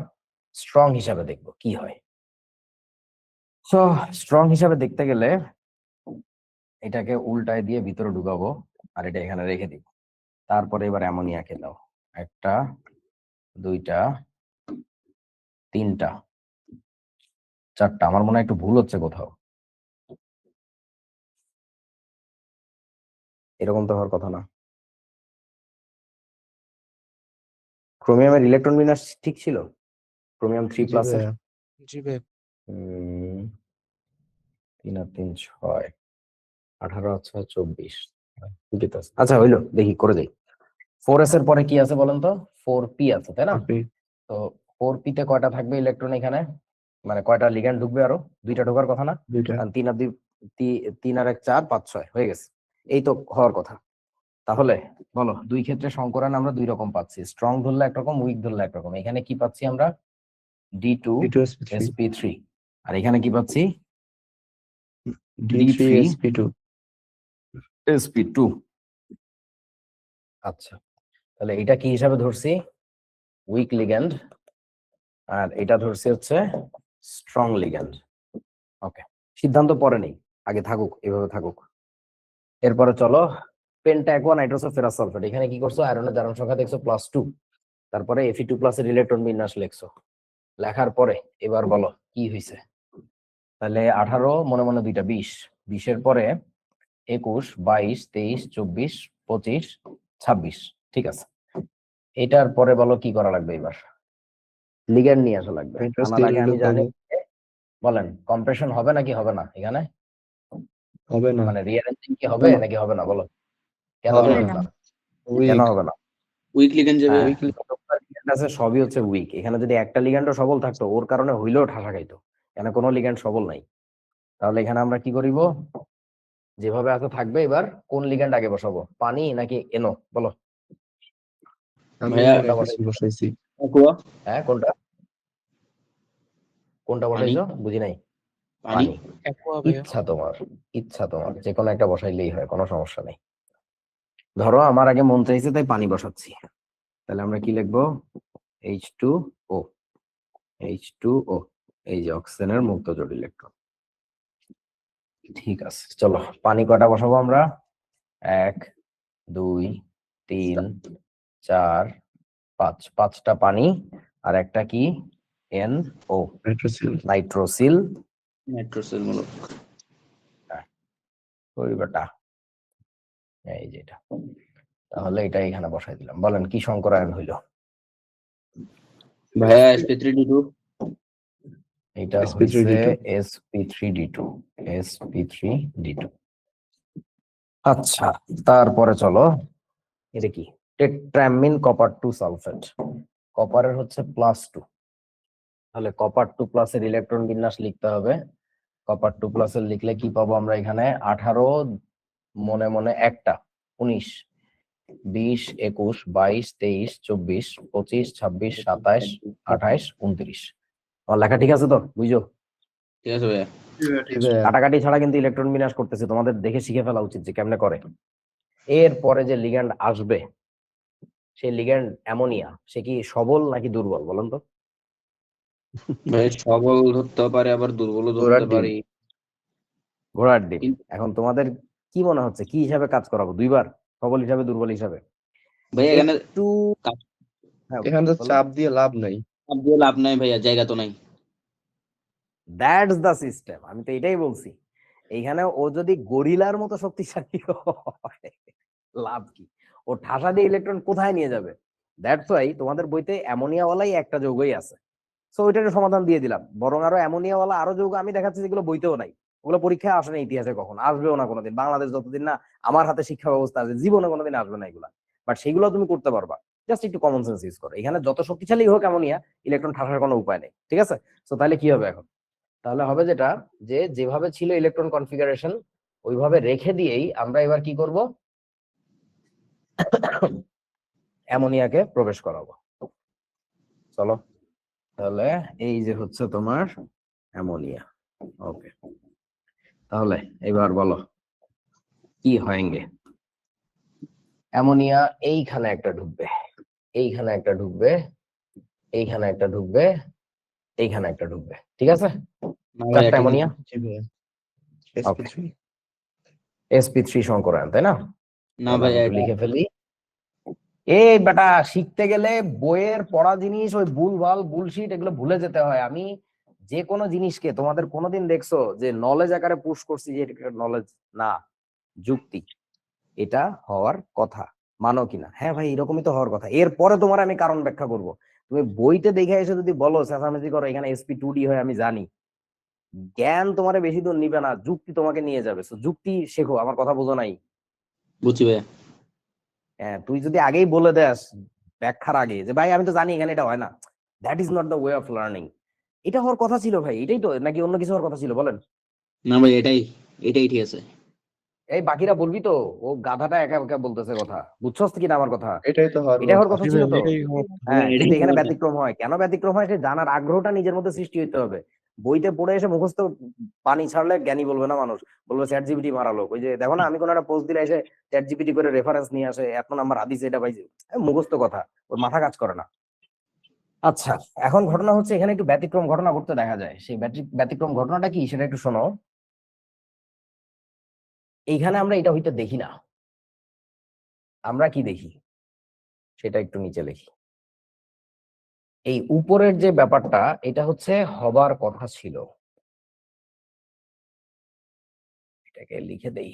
স্ট্রং হিসাবে দেখব কি হয়। সো স্ট্রং হিসাবে দেখতে গেলে এটাকে উল্টায় দিয়ে ভিতরে ঢুকাবো, আর এটা এখানে রেখে দিব। তারপরে এবার অ্যামোনিয়াকে দাও, 1টা 2টা 3টা 4টা। আমার মনে হয় একটু ভুল হচ্ছে কোথাও, এরকম তো হওয়ার কথা না। ক্রোমিয়ামের ইলেকট্রন বিন্যাস ঠিক ছিল? ক্রোমিয়াম 3+ জি এর ভাইয়া। জি ভাই। 3 আর 3 6, 18 আর 6 24, ঠিকই তো আছে। আচ্ছা হইলো, দেখি করে দেই। 4s এর পরে কি আছে বলেন তো? 4p আছে, তাই না? আপনি তো 4p তে কয়টা থাকবে ইলেকট্রন এখানে? মানে কয়টা লিগ্যান্ড ঢুকবে? আরো 2টা ঢোকার কথা না? 2টা। কারণ 3 আর 2 3 আর 1 4 5 6 হয়ে গেছে, এই তো হওয়ার কথা। তাহলে বলো, দুই ক্ষেত্রে সংকরণ আমরা 2 রকম পাচ্ছি, স্ট্রং ধরলে একরকম, উইক ধরলে একরকম। এখানে কি পাচ্ছি আমরা? D2 D2 sp3 sp3, আর এখানে কি পাচ্ছি? D3 sp2 sp2। আচ্ছা, তাহলে এটা কি হিসাবে ধরছি? উইক লিগ্যান্ড, আর এটা ধরছি হচ্ছে স্ট্রং লিগ্যান্ড। ওকে, সিদ্ধান্ত পরে নেই, আগে থাকুক, এভাবে থাকুক। এরপরে চলো penta aqua nitroso ferrous sulphate. এখানে কি করছো? আয়রনের জারণ সংখ্যা দেখছো +2, তারপরে Fe2+ এর ইলেকট্রন বিন্যাস লিখছো। লেখার পরে এবার বলো কি হয়েছে? তাহলে 18 মনে মনে 2টা 20, 20 এর পরে 21 22 23 24 25 26, ঠিক আছে। এটার পরে বলো কি করা লাগবে এবার? লিগ্যান্ড নিয়ে আসা লাগবে। আনার আগে আমি জানি, বলেন কম্প্রেশন হবে নাকি হবে না এখানে? হবে না, মানে রিঅ্যারেঞ্জিং কি হবে নাকি হবে না বলো? কেন হবে হবে না। না? উইক কেন হবে না? উইক লিগেন্ড যাবে। হ্যাঁ, যতগুলো লিগ্যান্ড আছে সবই হচ্ছে উইক। এখানে যদি একটা লিগ্যান্ডও সবল থাকতো ওর কারণে হইলেও ঠাসা খাইতো। এখানে কোনো লিগ্যান্ড সবল নাই। তাহলে এখানে আমরা কি করিব? যেভাবে আছে থাকবে। এবার কোন লিগ্যান্ড আগে বসাবো, পানি নাকি এনো বলো? আমি ভাইয়া, এখানে কিছু বসাইছি। aqua, হ্যাঁ, কোনটা কোনটা পানি। বসাইছো বুঝি নাই। পানি। পানি। aqua ভাইয়া। ইচ্ছা তোমার যে কোনো একটা বসাইলেই হয়, কোনো সমস্যা নেই। ধরো আমার আগে মন চাইছে তাই পানি বসাচ্ছি। তাহলে আমরা কি লিখবো? H2O। H2O, এই যে অক্সিজেনের মুক্ত জোড় ইলেকট্রন। ঠিক আছে, চলো পানি কয়টা বসাবো আমরা? 1 2 3 4 5, 5টা পানি আর একটা কি? NO, nitrosyl. নাইট্রোসিল। নাইট্রোসেল মূলক। ওই বেটা, এই যেটা। তাহলে এটা এখানে বসাই দিলাম। বলেন কি সংকরায়ন হইল? ভাইয়া sp3d2। এটা sp3d2। হইছে sp3d2। sp3d2। আচ্ছা, তারপরে চলো এটা কি? টেট্রামিন কপার 2 সালফেট। কপারের হচ্ছে +2। তাহলে কপার 2 প্লাসের ইলেকট্রন বিন্যাস লিখতে হবে। কপার 2 প্লাসের লিখলে কি পাবো আমরা এখানে? 18, মনে মনে একটা, 19 20 21 22 23 24 25 26 27 28 29। আমার লেখা ঠিক আছে তো? বুঝছো? ঠিক আছে ভাইয়া। কাটাকাটি ছাড়া কিন্তু ইলেকট্রন বিন্যাস করতেছে, তোমাদের দেখে শিখে ফেলা উচিত যে কেমনে করে। এরপরে যে লিগ্যান্ড আসবে সেই লিগ্যান্ড অ্যামোনিয়া, সে কি সবল নাকি দুর্বল বলেন তো? ভাই সবল ধরতে পারে আবার দুর্বলও ঘোড়ার ধরতে ডিম। পারি। ঘোড়ার ডিম। কিন্তু- এখন তোমাদের কি মনে হচ্ছে কি হিসাবে কাজ করাবো? দুইবার, সবল হিসাবে দুর্বল হিসাবে? ভাইয়া এখানে একটু হ্যাঁ, এখানে তো বলো। চাপ দিয়ে লাভ নাই। চাপ দিয়ে লাভ নাই ভাইয়া, জায়গা তো নাই। দ্যাটস দ্য সিস্টেম, আমি তো এটাই বলছি। এইখানে ও যদি গরিলার মতো শক্তিশালী হয়, লাভ কি? ও ঠাসা দিয়ে ইলেকট্রন কোথায় নিয়ে যাবে? দ্যাটস ওয়াই তোমাদের বইতে অ্যামোনিয়াওয়ালাই একটা যৌগই আছে। সো ওইটার সমাধান দিয়ে দিলাম। বরং আরো অ্যামোনিয়াওয়ালা আরো যৌগ আমি দেখাচ্ছি যেগুলো বইতেও নাই। ওগুলো পরীক্ষায় আসে না ইতিহাসে, কখন আসবেও না কোনোদিন। বাংলাদেশ যতদিন না আমার হাতে শিক্ষা ব্যবস্থা আছে জীবনে কোনোদিন আসবে না এগুলা। বাট সেগুলো তুমি করতে পারবা, জাস্ট একটু কমন সেন্স ইউজ করো। এখানে যত শক্তিশালী হোক অ্যামোনিয়া, ইলেকট্রন ঠাসার কোনো উপায় নেই। ঠিক আছে? সো তাহলে কি হবে এখন? তাহলে হবে যেটা, যে যেভাবে ছিল ইলেকট্রন কনফিগারেশন ওইভাবে রেখে দিয়েই আমরা এবার কি করব? অ্যামোনিয়াকে প্রবেশ করাবো। চলো তাহলে এই যে হচ্ছে তোমার অ্যামোনিয়া। ওকে, তাহলে এবার বলো কি হয়েঙ্গে? অ্যামোনিয়া এইখানে একটা ঢুকবে, এইখানে একটা ঢুকবে, এইখানে একটা ঢুকবে, এইখানে একটা ঢুকবে। ঠিক আছে? না ভাইয়া, চারটা ঠিক অ্যামোনিয়া। জি ভাইয়া। ওকে, sp3। sp3 সংকরায়ন, তাই না? না তাহলে আমি ভাইয়া, একটু এটা লিখে ফেলি। এই বেটা, শিখতে গেলে বইয়ের পড়া জিনিস ওই ভুলভাল বুলশিট এগুলো ভুলে যেতে হয়। আমি যে কোনো জিনিসকে তোমাদের কোনোদিন দেখছো যে নলেজ আকারে পুশ করছি যে নলেজ না, যুক্তি, এটা হওয়ার কথা, মানো কিনা? হ্যাঁ ভাই এরকমই তো হওয়ার কথা। এরপরে তোমার আমি কারণ ব্যাখ্যা করব। তুমি বইতে দেখে এসে যদি বলো চেঁচামেচি করো এখানে sp2d হয়, আমি জানি জ্ঞান তোমার বেশি দূর নিবে না, যুক্তি তোমাকে নিয়ে যাবে। So, যুক্তি শেখো, আমার কথা বোঝো নাই? বুঝছি ভাইয়া। হ্যাঁ, তুই যদি আগেই বলে দেস ব্যাখ্যার আগে যে ভাই আমি তো জানি এখানে এটা হয় না, that is not the way of learning. এটা হওয়ার কথা ছিল ভাই, এটাই তো, নাকি অন্য কিছু হওয়ার কথা ছিল বলেন? না ভাই, এটাই এটাই ঠিক আছে। এই বাকিরা বলবি তো? ও গাধাটা একা একা বলতেছে কথা, বুঝছস কিনা আমার কথা? এটাই তো হওয়ার এটা হওয়ার কথা। কথা ছিল তো। এটাই হওয়ার হ্যাঁ, এটাই কিন্তু এখানে কথা। ব্যতিক্রম হয়। কেন ব্যতিক্রম হয় সে জানার আগ্রহটা নিজের মধ্যে সৃষ্টি হতে হবে। বইতে পড়ে এসে মুখস্থ পানি ছাড়লে জ্ঞানী বলবে না মানুষ, বলবে চ্যাট জিপিটি মারা লোক। ওই যে দেখো না, আমি কোন একটা পোস্ট দিলে এসে চ্যাট জিপিটি করে রেফারেন্স নিয়ে আসে, এত নাম্বার হাদিস এটা পাইছে, মুখস্থ কথা, ওর মাথা কাজ করে না। আচ্ছা, এখন ঘটনা হচ্ছে এখানে একটু ব্যতিক্রম ঘটনা ঘটতে দেখা যায়। সেই ব্যতিক্রম ঘটনাটা কি সেটা একটু শোনো। এইখানে আমরা এটা হইতে দেখি না, আমরা কি দেখি সেটা একটু নিচে লিখি। এই উপরের যে ব্যাপারটা, এটা হচ্ছে হবার কথা ছিল, এটাকে লিখে দেই।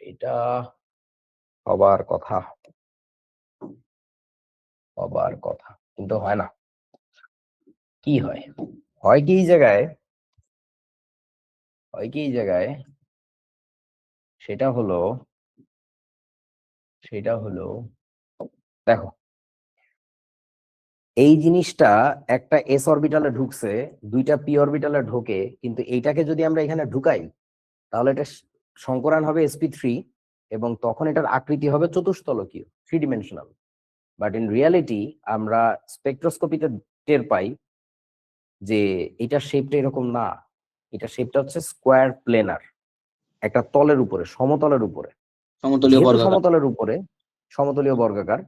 এটা হবার কথা। হবার কথা, কিন্তু হয় না। কি হয়? হয় কি এই জায়গায়, হয় কি এই জায়গায়, সেটা হলো দেখো, এই জিনিসটা একটা এস অরবিটালে ঢুকছে, দুইটা পি অরবিটালে ঢোকে, কিন্তু এইটাকে যদি আমরা এখানে ঢুকাই তাহলে এটা সংকরায়ন হবে sp3 এবং তখন এটার আকৃতি হবে চতুস্তলকীয়, 3 ডিমেনশনাল। বাট ইন রিয়ালিটি আমরা স্পেকট্রোস্কোপিতে টের পাই যে এটা শেপটা এরকম না, এটা শেপটা হচ্ছে স্কোয়ার প্লেনার, একটা তলের উপরে, সমতলের উপরে। সমতলীয় যেহেতু বর্গাকার। সমতলের উপরে, সমতলীয় বর্গাকার,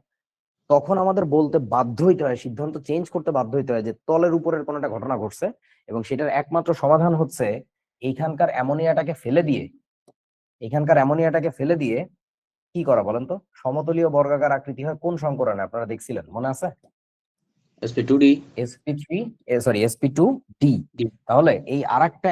তখন আমাদের বলতে বাধ্য হইতে হয়, সিদ্ধান্ত চেঞ্জ করতে বাধ্য হইতে হয় যে তলের উপরের কোনো একটা ঘটনা ঘটছে এবং সেটার একমাত্র সমাধান হচ্ছে এইখানকার অ্যামোনিয়াটাকে ফেলে দিয়ে, কি করা বলেন তো? সমতলীয় বর্গাকার আকৃতি হয় কোন সংকরণে আপনারা দেখছিলেন, মনে আছে? sp2d sp2d। তাহলে এই আরেকটা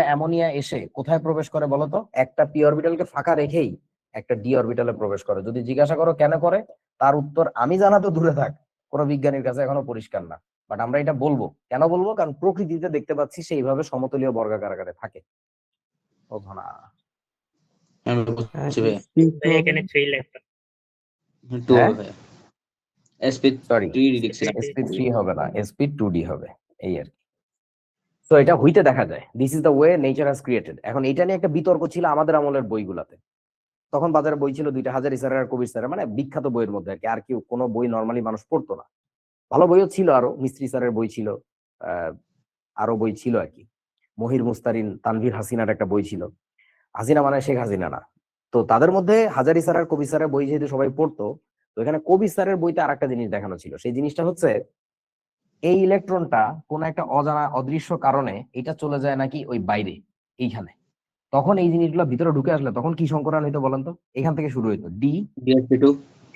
অ্যামোনিয়া এসে কোথায় প্রবেশ করে বলতো? একটা পি অরবিটালকে ফাঁকা রেখেই একটা ডি অরবিটালে প্রবেশ করে। যদি জিজ্ঞাসা করো কেন করে, তার উত্তর আমি জানা তো দূরে থাক, কোনো বিজ্ঞানীর কাছে এখনো পরিষ্কার না। বাট আমরা এটা বলবো, কেন বলবো? কারণ প্রকৃতিতে দেখতে পাচ্ছি সেইভাবে সমতলীয় বর্গাকার আকারে থাকে। ও ঘনা আমি বুঝছি ভাই। ভাই এখানে ফেল একটা। টু হ্যাঁ? হবে ভাই, sp3 সরি, লিখছি না। sp3 হবে না, sp2d হবে, এই আর কি। তো এটা হইতে দেখা যায়, this is the way nature has created. এখন এটা নিয়ে একটা বিতর্ক ছিল আমাদের আমলের বইগুলাতে। তখন বাজারে বই ছিল দুইটা, হাজারি স্যারের আর কবির স্যারের, মানে বিখ্যাত বইয়ের মধ্যে আর কি। আর কেউ কোনো বই নর্মালি মানুষ পড়তো না। ভালো বইও ছিল, আরো মিস্ত্রি স্যারের বই ছিল, আরো বই ছিল আর কি। মহির মুস্তারিন, তানভীর হাসিনার একটা বই ছিল। হাসিনা মানে শেখ হাসিনা না। তো তাদের মধ্যে হাজারি স্যার আর কবি স্যারের বই যেহেতু সবাই পড়তো, তো এখানে কবি স্যারের বইতে আর একটা জিনিস দেখানো ছিল। সেই জিনিসটা হচ্ছে এই ইলেকট্রনটা কোন একটা অজানা অদৃশ্য কারণে এটা চলে যায় নাকি ওই বাইরে এইখানে। তখন এই জিনিসগুলো ভিতরে ঢুকে আসলে তখন কি সংকরণ হইতো বলেন তো? এখান থেকে শুরু হইতো, D dsp2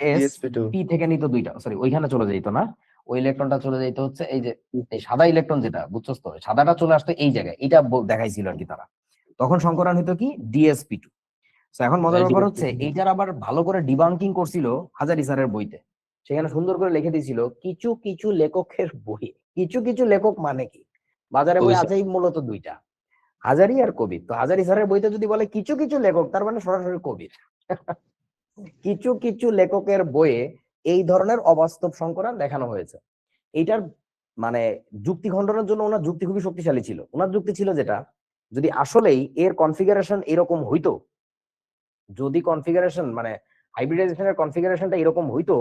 S dsp2 P থেকে নিত দুইটা, সরি ওইখানে চলে যাইতো না, ওই ইলেকট্রনটা চলে যাইতো হচ্ছে এই যে এই সাদা ইলেকট্রন যেটা, বুঝছো তো, সাদাটা চলে আসতো এই জায়গায়, এটা দেখাইছিল আর কি তারা। তখন সংকরণ হইতো কি ডিএসপি2। তো এখন মজার ব্যাপার হচ্ছে এইটার আবার ভালো করে ডিবাঙ্কিং করছিল হাজারি স্যারের বইতে। সেখানে সুন্দর করে লিখে দিয়েছিল কিছু কিছু লেখকের বই। কিছু কিছু লেখক মানে কি? বাজারে বই কবি স্যার। আছেই মূলত দুইটা, হাজারি আর কবির। তো হাজারি স্যারের বইতে যদি বলে কিছু কিছু লেখক, তার মানে সরাসরি কবির। কিছু কিছু লেখকের বইয়ে এই ধরনের অবাস্তব সংকরণ দেখানো হয়েছে। এইটার মানে যুক্তি খণ্ডনের জন্য ওনার যুক্তি খুবই শক্তিশালী ছিল। ওনার যুক্তি ছিল যেটা, যদি আসলেই এর কনফিগারেশন এরকম হইতো, যদি কনফিগারেশন মানে হাইব্রিডাইজেশনের কনফিগারেশনটা এরকম হইতো,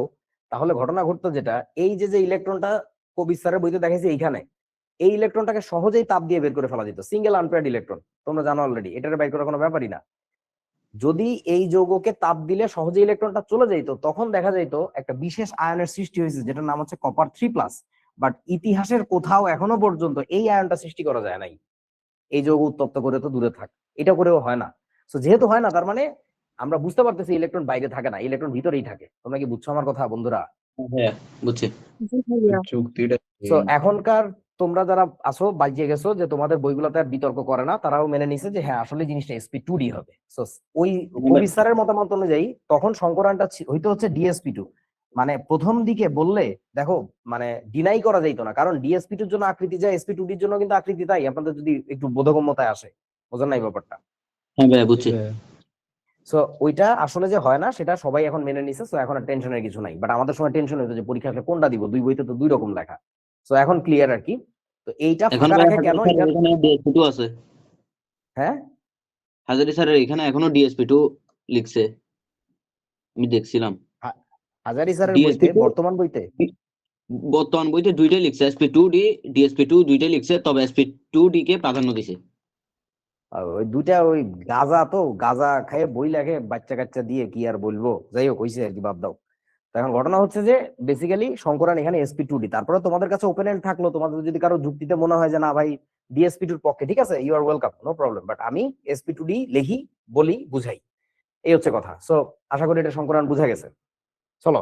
তাহলে ঘটনা ঘটতো যেটা, এই যে যে ইলেকট্রনটা কবির স্যারের বইতে দেখাইছে এইখানে, এই ইলেকট্রনটাকে সহজেই তাপ দিয়ে বের করে ফেলা যেত, সিঙ্গেল আনপেয়ার্ড ইলেকট্রন। তোমরা জানো অলরেডি, এটার বের করার কোনো ব্যাপারই না। যদি এই যৌগকে তাপ দিলে সহজে ইলেকট্রনটা চলে যেত, তখন দেখা যেত একটা বিশেষ আয়নের সৃষ্টি হয়েছে যেটার নাম হচ্ছে কপার 3+। বাট ইতিহাসের কোথাও এখনো পর্যন্ত এই আয়নটা সৃষ্টি করা যায় নাই। এই যৌগ উত্তপ্ত করে তো দূরে থাক, এটা করেও হয় না। তো যেহেতু হয় না, তার মানে আমরা বুঝতে পারতেছি ইলেকট্রন বাইরে থাকে না, ইলেকট্রন ভিতরেই থাকে। তোমরা কি বুঝছো আমার কথা বন্ধুরা? হ্যাঁ বুঝছি। যুক্তিটা তো এখনকার তোমরা যারা আসো বাজিয়ে গেছো যে তোমাদের বইগুলোতে আর বিতর্ক করে না, তারাও মেনে নিছে যে হ্যাঁ আসলে জিনিসটা sp2d হবে। সো ওই কবি স্যারের মতামত অনুযায়ী তখন সংকরানটা হইতে হচ্ছে dsp2। মানে প্রথম দিকে বললে দেখো মানে ডিনাই করা যাইতো না, কারণ dsp2 এর জন্য আকৃতি যায়, sp2d এর জন্য কিন্তু আকৃতি তাই। আপনাদের যদি একটু বোধগম্যতায় আসে, বোঝেন নাই ব্যাপারটা? হ্যাঁ ভাই বুঝছি। সো ওইটা আসলে যে হয় না সেটা সবাই এখন মেনে নিছে। সো এখন আর টেনশনের কিছু নাই। বাট আমাদের সময় টেনশন হইতো যে পরীক্ষা আসলে কোনটা দিব, দুই বইতে তো দুই রকম লেখা। সো এখন ক্লিয়ার আর কি। তো এইটা এখন ফাঁকা রাখে কেন? এখানে dsp2 আছে, হ্যাঁ, হাজারি স্যারের এখানে এখনো dsp2 লিখছে, আমি দেখছিলাম। হাজারি স্যারের বইতে, dsp2 বর্তমান বইতে বর্তমান বইতে দুইটাই লিখছে, sp2d dsp2 দুইটাই লিখছে, তবে sp2d কে প্রাধান্য দিছে। ওই দুইটা ওই গাজা, তো গাজা খেয়ে বই লেখে বাচ্চা কাচ্চা দিয়ে, কি আর বলবো। যাই হোক, হয়েছে আর কি, বাদ দাও। তো এখন ঘটনা হচ্ছে যে বেসিক্যালি সংকরান এখানে sp2d। তারপরে তোমাদের কাছে ওপেন এন্ড থাকলো, তোমাদের যদি কারো যুক্তিতে মনে হয় যে না ভাই dsp2 এর পক্ষে, ঠিক আছে, you are welcome, no problem. But আমি sp2d লিখি, বলি, বুঝাই, এই হচ্ছে কথা। সো আশা করি এটা সংকরান বুঝা গেছে। চলো,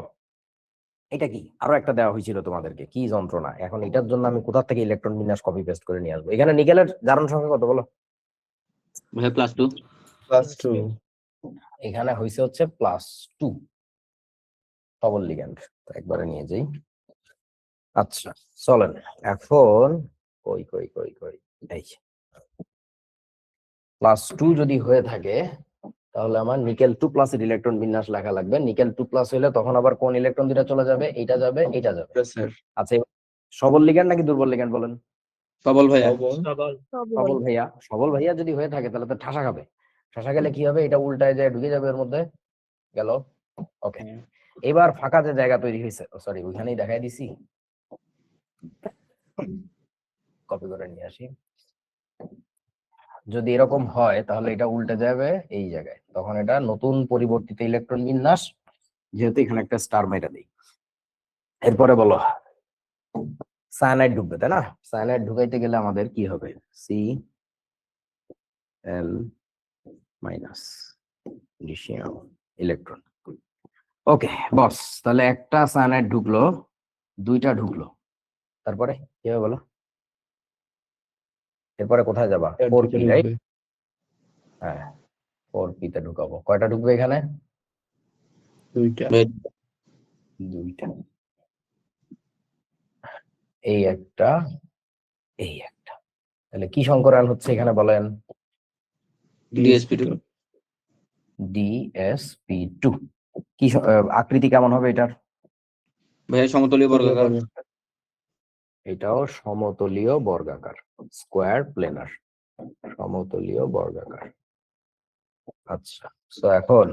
এটা কি আরো একটা দেওয়া হয়েছিল তোমাদেরকে, কি যন্ত্রণা। এখন এটার জন্য আমি কোথা থেকে ইলেকট্রন বিন্যাস কপি পেস্ট করে নিয়ে আসবো? এখানে নিকেলের জারণ সংখ্যা কত বলো? ভাই +2। +2 এখানে হয়েছে হচ্ছে +2। সবল লিগ্যান্ড একবারে নিয়ে যাই। আচ্ছা চলেন এখন কই কই কই কই এই +2 যদি হয়ে থাকে তাহলে আমার নিকেল 2 প্লাস এর ইলেকট্রন বিন্যাস লেখা লাগবে। নিকেল 2 প্লাস হলে তখন আবার কোন ইলেকট্রন দুটো চলে যাবে? এটা যাবে, এটা যাবে। স্যার আচ্ছা এবার সবল লিগ্যান্ড নাকি দুর্বল লিগ্যান্ড বলেন? সবল ভাইয়া। সবল। সবল ভাইয়া। সবল ভাইয়া যদি হয়ে থাকে তাহলে তো ঠাসা খাবে। ঠাসা গেলে কি হবে? এটা উল্টায় যায় ঢুকে যাবে এর মধ্যে। গেল। ওকে, এবার ফাঁকা যে জায়গা তৈরি হয়েছে, সরি ওইখানেই দেখাই দিছি, কপি করে নিয়ে আসি। যদি এরকম হয় তাহলে এটা উল্টে যাবে এই জায়গায়, তখন এটা নতুন পরিবর্তিত ইলেকট্রন বিন্যাস, যেহেতু এখানে একটা স্টার মেরে দিই। এরপরে বলো সায়ানাইড ঢুকবে, তাই না? সায়ানাইড ঢুকাইতে গেলে আমাদের কি হবে? Cl minus lithium electron. Okay boss, তাহলে একটা সায়ানাইড ঢুকলো, দুইটা ঢুকলো, তারপরে কি হবে বলো? এরপরে কোথায় যাবা? 4p, right? হ্যাঁ 4p তে ঢুকাবো। কয়টা ঢুকবে এখানে? দুইটা। দুইটা। এই একটা, এই একটা। তাহলে কি সংকরায়ন হচ্ছে এখানে বলেন? DsP2। DsP2। কি আকৃতি কেমন হবে এটার? ভাইয়া সমতলীয় বর্গাকার। এটাও সমতলীয় বর্গাকার, স্কোয়ার প্লেনার, সমতলীয় বর্গাকার। আচ্ছা তো এখন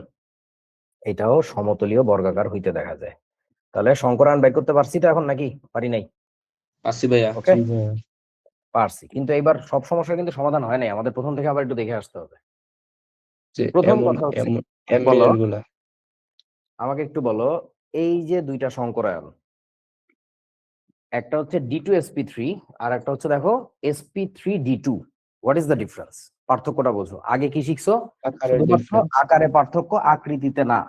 এটাও সমতলীয় বর্গাকার হইতে দেখা যায়। তাহলে সংকরায়ন বের করতে পারছি তো এখন, নাকি পারি নাই? আসছি ভাইয়া। ওকে পারছি, কিন্তু এবার সব সমস্যার কিন্তু সমাধান হয় নাই, আমাদের প্রথম থেকে আবার একটু দেখে আসতে হবে। প্রথম কথা হচ্ছে, বলো আমাকে একটু বলো, এই যে দুইটা সংকরায়ন, একটা হচ্ছে D2sp3 আর একটা হচ্ছে দেখো sp3d2, what is the difference? পার্থক্যটা বোঝো। আগে কি শিখছো? শুধুমাত্র আকারে পার্থক্য, আকৃতিতে না।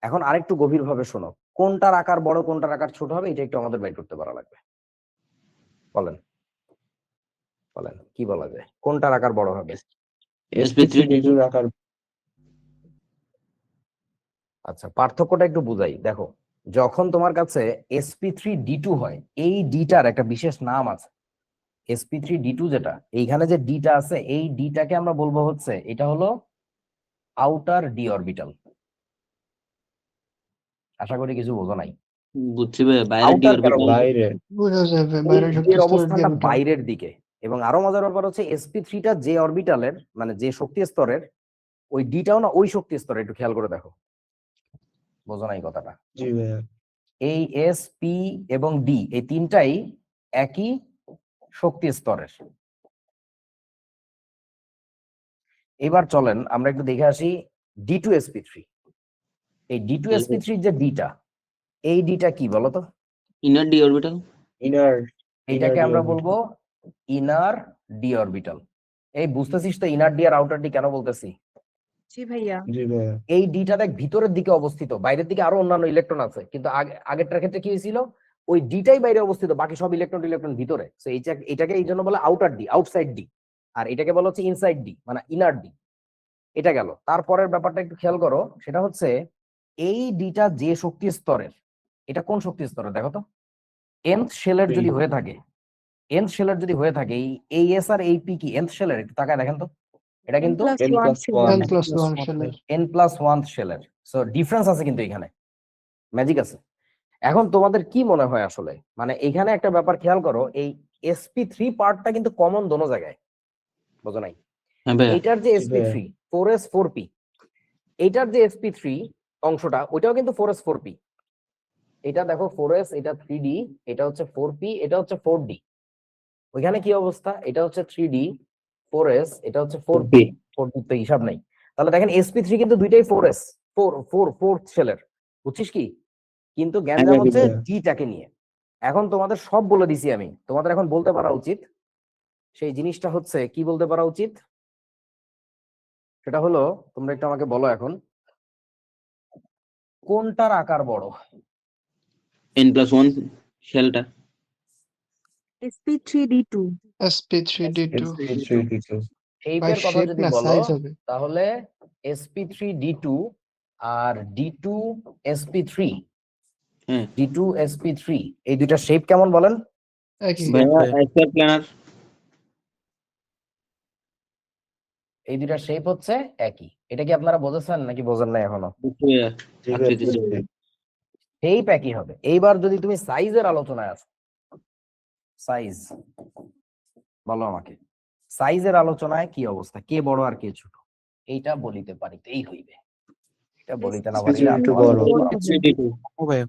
এখন আরেকটু গভীর ভাবে শোনো, কোনটার আকার বড় কোনটার আকার ছোট হবে এটা একটু আমাদের বের করতে পারা লাগবে। বলেন বলেন কি বলা যায়, কোনটার আকার বড় হবে? sp3d2 আকার। আচ্ছা পার্থক্যটা একটু বুঝাই। দেখো যখন তোমার কাছে sp3d2 হয়, এই ডিটার একটা বিশেষ নাম আছে। sp3d2 যেটা এইখানে যে ডিটা আছে, এই ডিটাকে আমরা বলবো হচ্ছে, এটা হলো আউটার ডি অরবিটাল। আশা করি কিছু বোঝো নাই। বুঝছি ভাইয়া, বাইরে Outer D orbital। বাইরে বোঝা যাবে এই বাইরের D শক্তি এর স্তরের অবস্থানটা diameter। বাইরের দিকে, এবং আরো মজার ব্যাপার হচ্ছে sp3টা যে অরবিটালের, মানে যে শক্তি স্তরের, ওই ডিটাও না ওই শক্তি স্তরে। একটু খেয়াল করে দেখো, বোঝো নাই কথাটা? জি ভাইয়া। এই এস পি এবং ডি এই তিনটাই একই শক্তি স্তরের। এবার চলেন আমরা একটু দেখে আসি D2sp3। এই D2sp3 যে ডিটা, এই ডিটা কি বলতো? Inner D orbital. ইনার। এইটাকে আমরা বলবো ইনার ডি অরবিটাল। এই বুঝতেছিস তো ইনার ডি আর আউটার ডি কেন বলতেছি? জি ভাইয়া। জি ভাইয়া। এই ডিটা দেখ ভিতরের দিকে অবস্থিত, বাইরের দিকে আরো অন্যান্য ইলেকট্রন আছে, কিন্তু আগেরটার ক্ষেত্রে কি হয়েছিল? ওই ডিটাই বাইরে অবস্থিত, বাকি সব ইলেকট্রন ভিতরে। তো এটাকে এই জন্য বলে আউটার ডি, আউটসাইড ডি। আর এটাকে বলা হচ্ছে ইনসাইড ডি, মানে ইনার ডি। এটা গেল। তারপরের ব্যাপারটা একটু খেয়াল করো, সেটা হচ্ছে এই ডিটা যে শক্তি স্তরের, এটা কোন শক্তি স্তরের দেখো তো? nth শেলের যদি হয়ে থাকে, nth শেলের যদি হয়ে থাকে, এই এস আর এই পি কি nth শেলের? একটু তাকায় দেখেন তো, এটা কিন্তু n+1 শেলের। সো ডিফারেন্স আছে কিন্তু এখানে, ম্যাজিক আছে। এখন তোমাদের কি মনে হয় আসলে, মানে এখানে একটা ব্যাপার খেয়াল করো, এই sp3 পার্টটা কিন্তু কমন দোনো জায়গায়, বুঝো নাই? হ্যাঁ ভাইয়া। এইটার যে sp3 4s 4p, এইটার যে sp3 অংশটা ওইটাও কিন্তু 4s 4p। এটা দেখো 4s, এটা 3d, এটা হচ্ছে 4p, এটা হচ্ছে 4d। ওইখানে কি অবস্থা? এটা হচ্ছে 3d 4s, এটা হচ্ছে 4p। 4d তো হিসাব নাই। তাহলে দেখেন sp3 কিন্তু দুইটাই 4s, 4th শেলের, বুঝছিস কি? কিন্তু গ্যাঞ্জাম হচ্ছে ডিটাকে নিয়ে। এখন তোমাদের সব বলে দিছি আমি, তোমাদের এখন বলতে পারা উচিত, সেই জিনিসটা হচ্ছে কি বলতে পারা উচিত? সেটা হলো, তোমরা একটু আমাকে বলো এখন, কোনটার আকার বড়? n+1 শেলটা। sp3d2। sp3d2 শেপের কথা যদি বলো তাহলে sp3d2 আর D2sp3 হ্যাঁ D2sp3 এই দুইটা শেপ কেমন বলেন? একই ভাইয়া ভাইয়া। এক্সট্রা প্ল্যানার এই দুইটা শেপ হচ্ছে একই। এটা কি আপনারা বুঝেছেন নাকি বোঝেন না এখনো? ভাইয়া জি আচ্ছা, ভাইয়া, আচ্ছা, আচ্ছা। বুঝছি। শেপ একই হবে। এইবার যদি তুমি সাইজের আলোচনায় আসো, সাইজ বলো আমাকে, সাইজের আলোচনায় কি অবস্থা, কে বড় আর কে ছোট, এইটা বলিতে পারিতেই হইবে। এটা বলিতে না পারিলে একটু আর বড়। D2 ও ভাইয়া।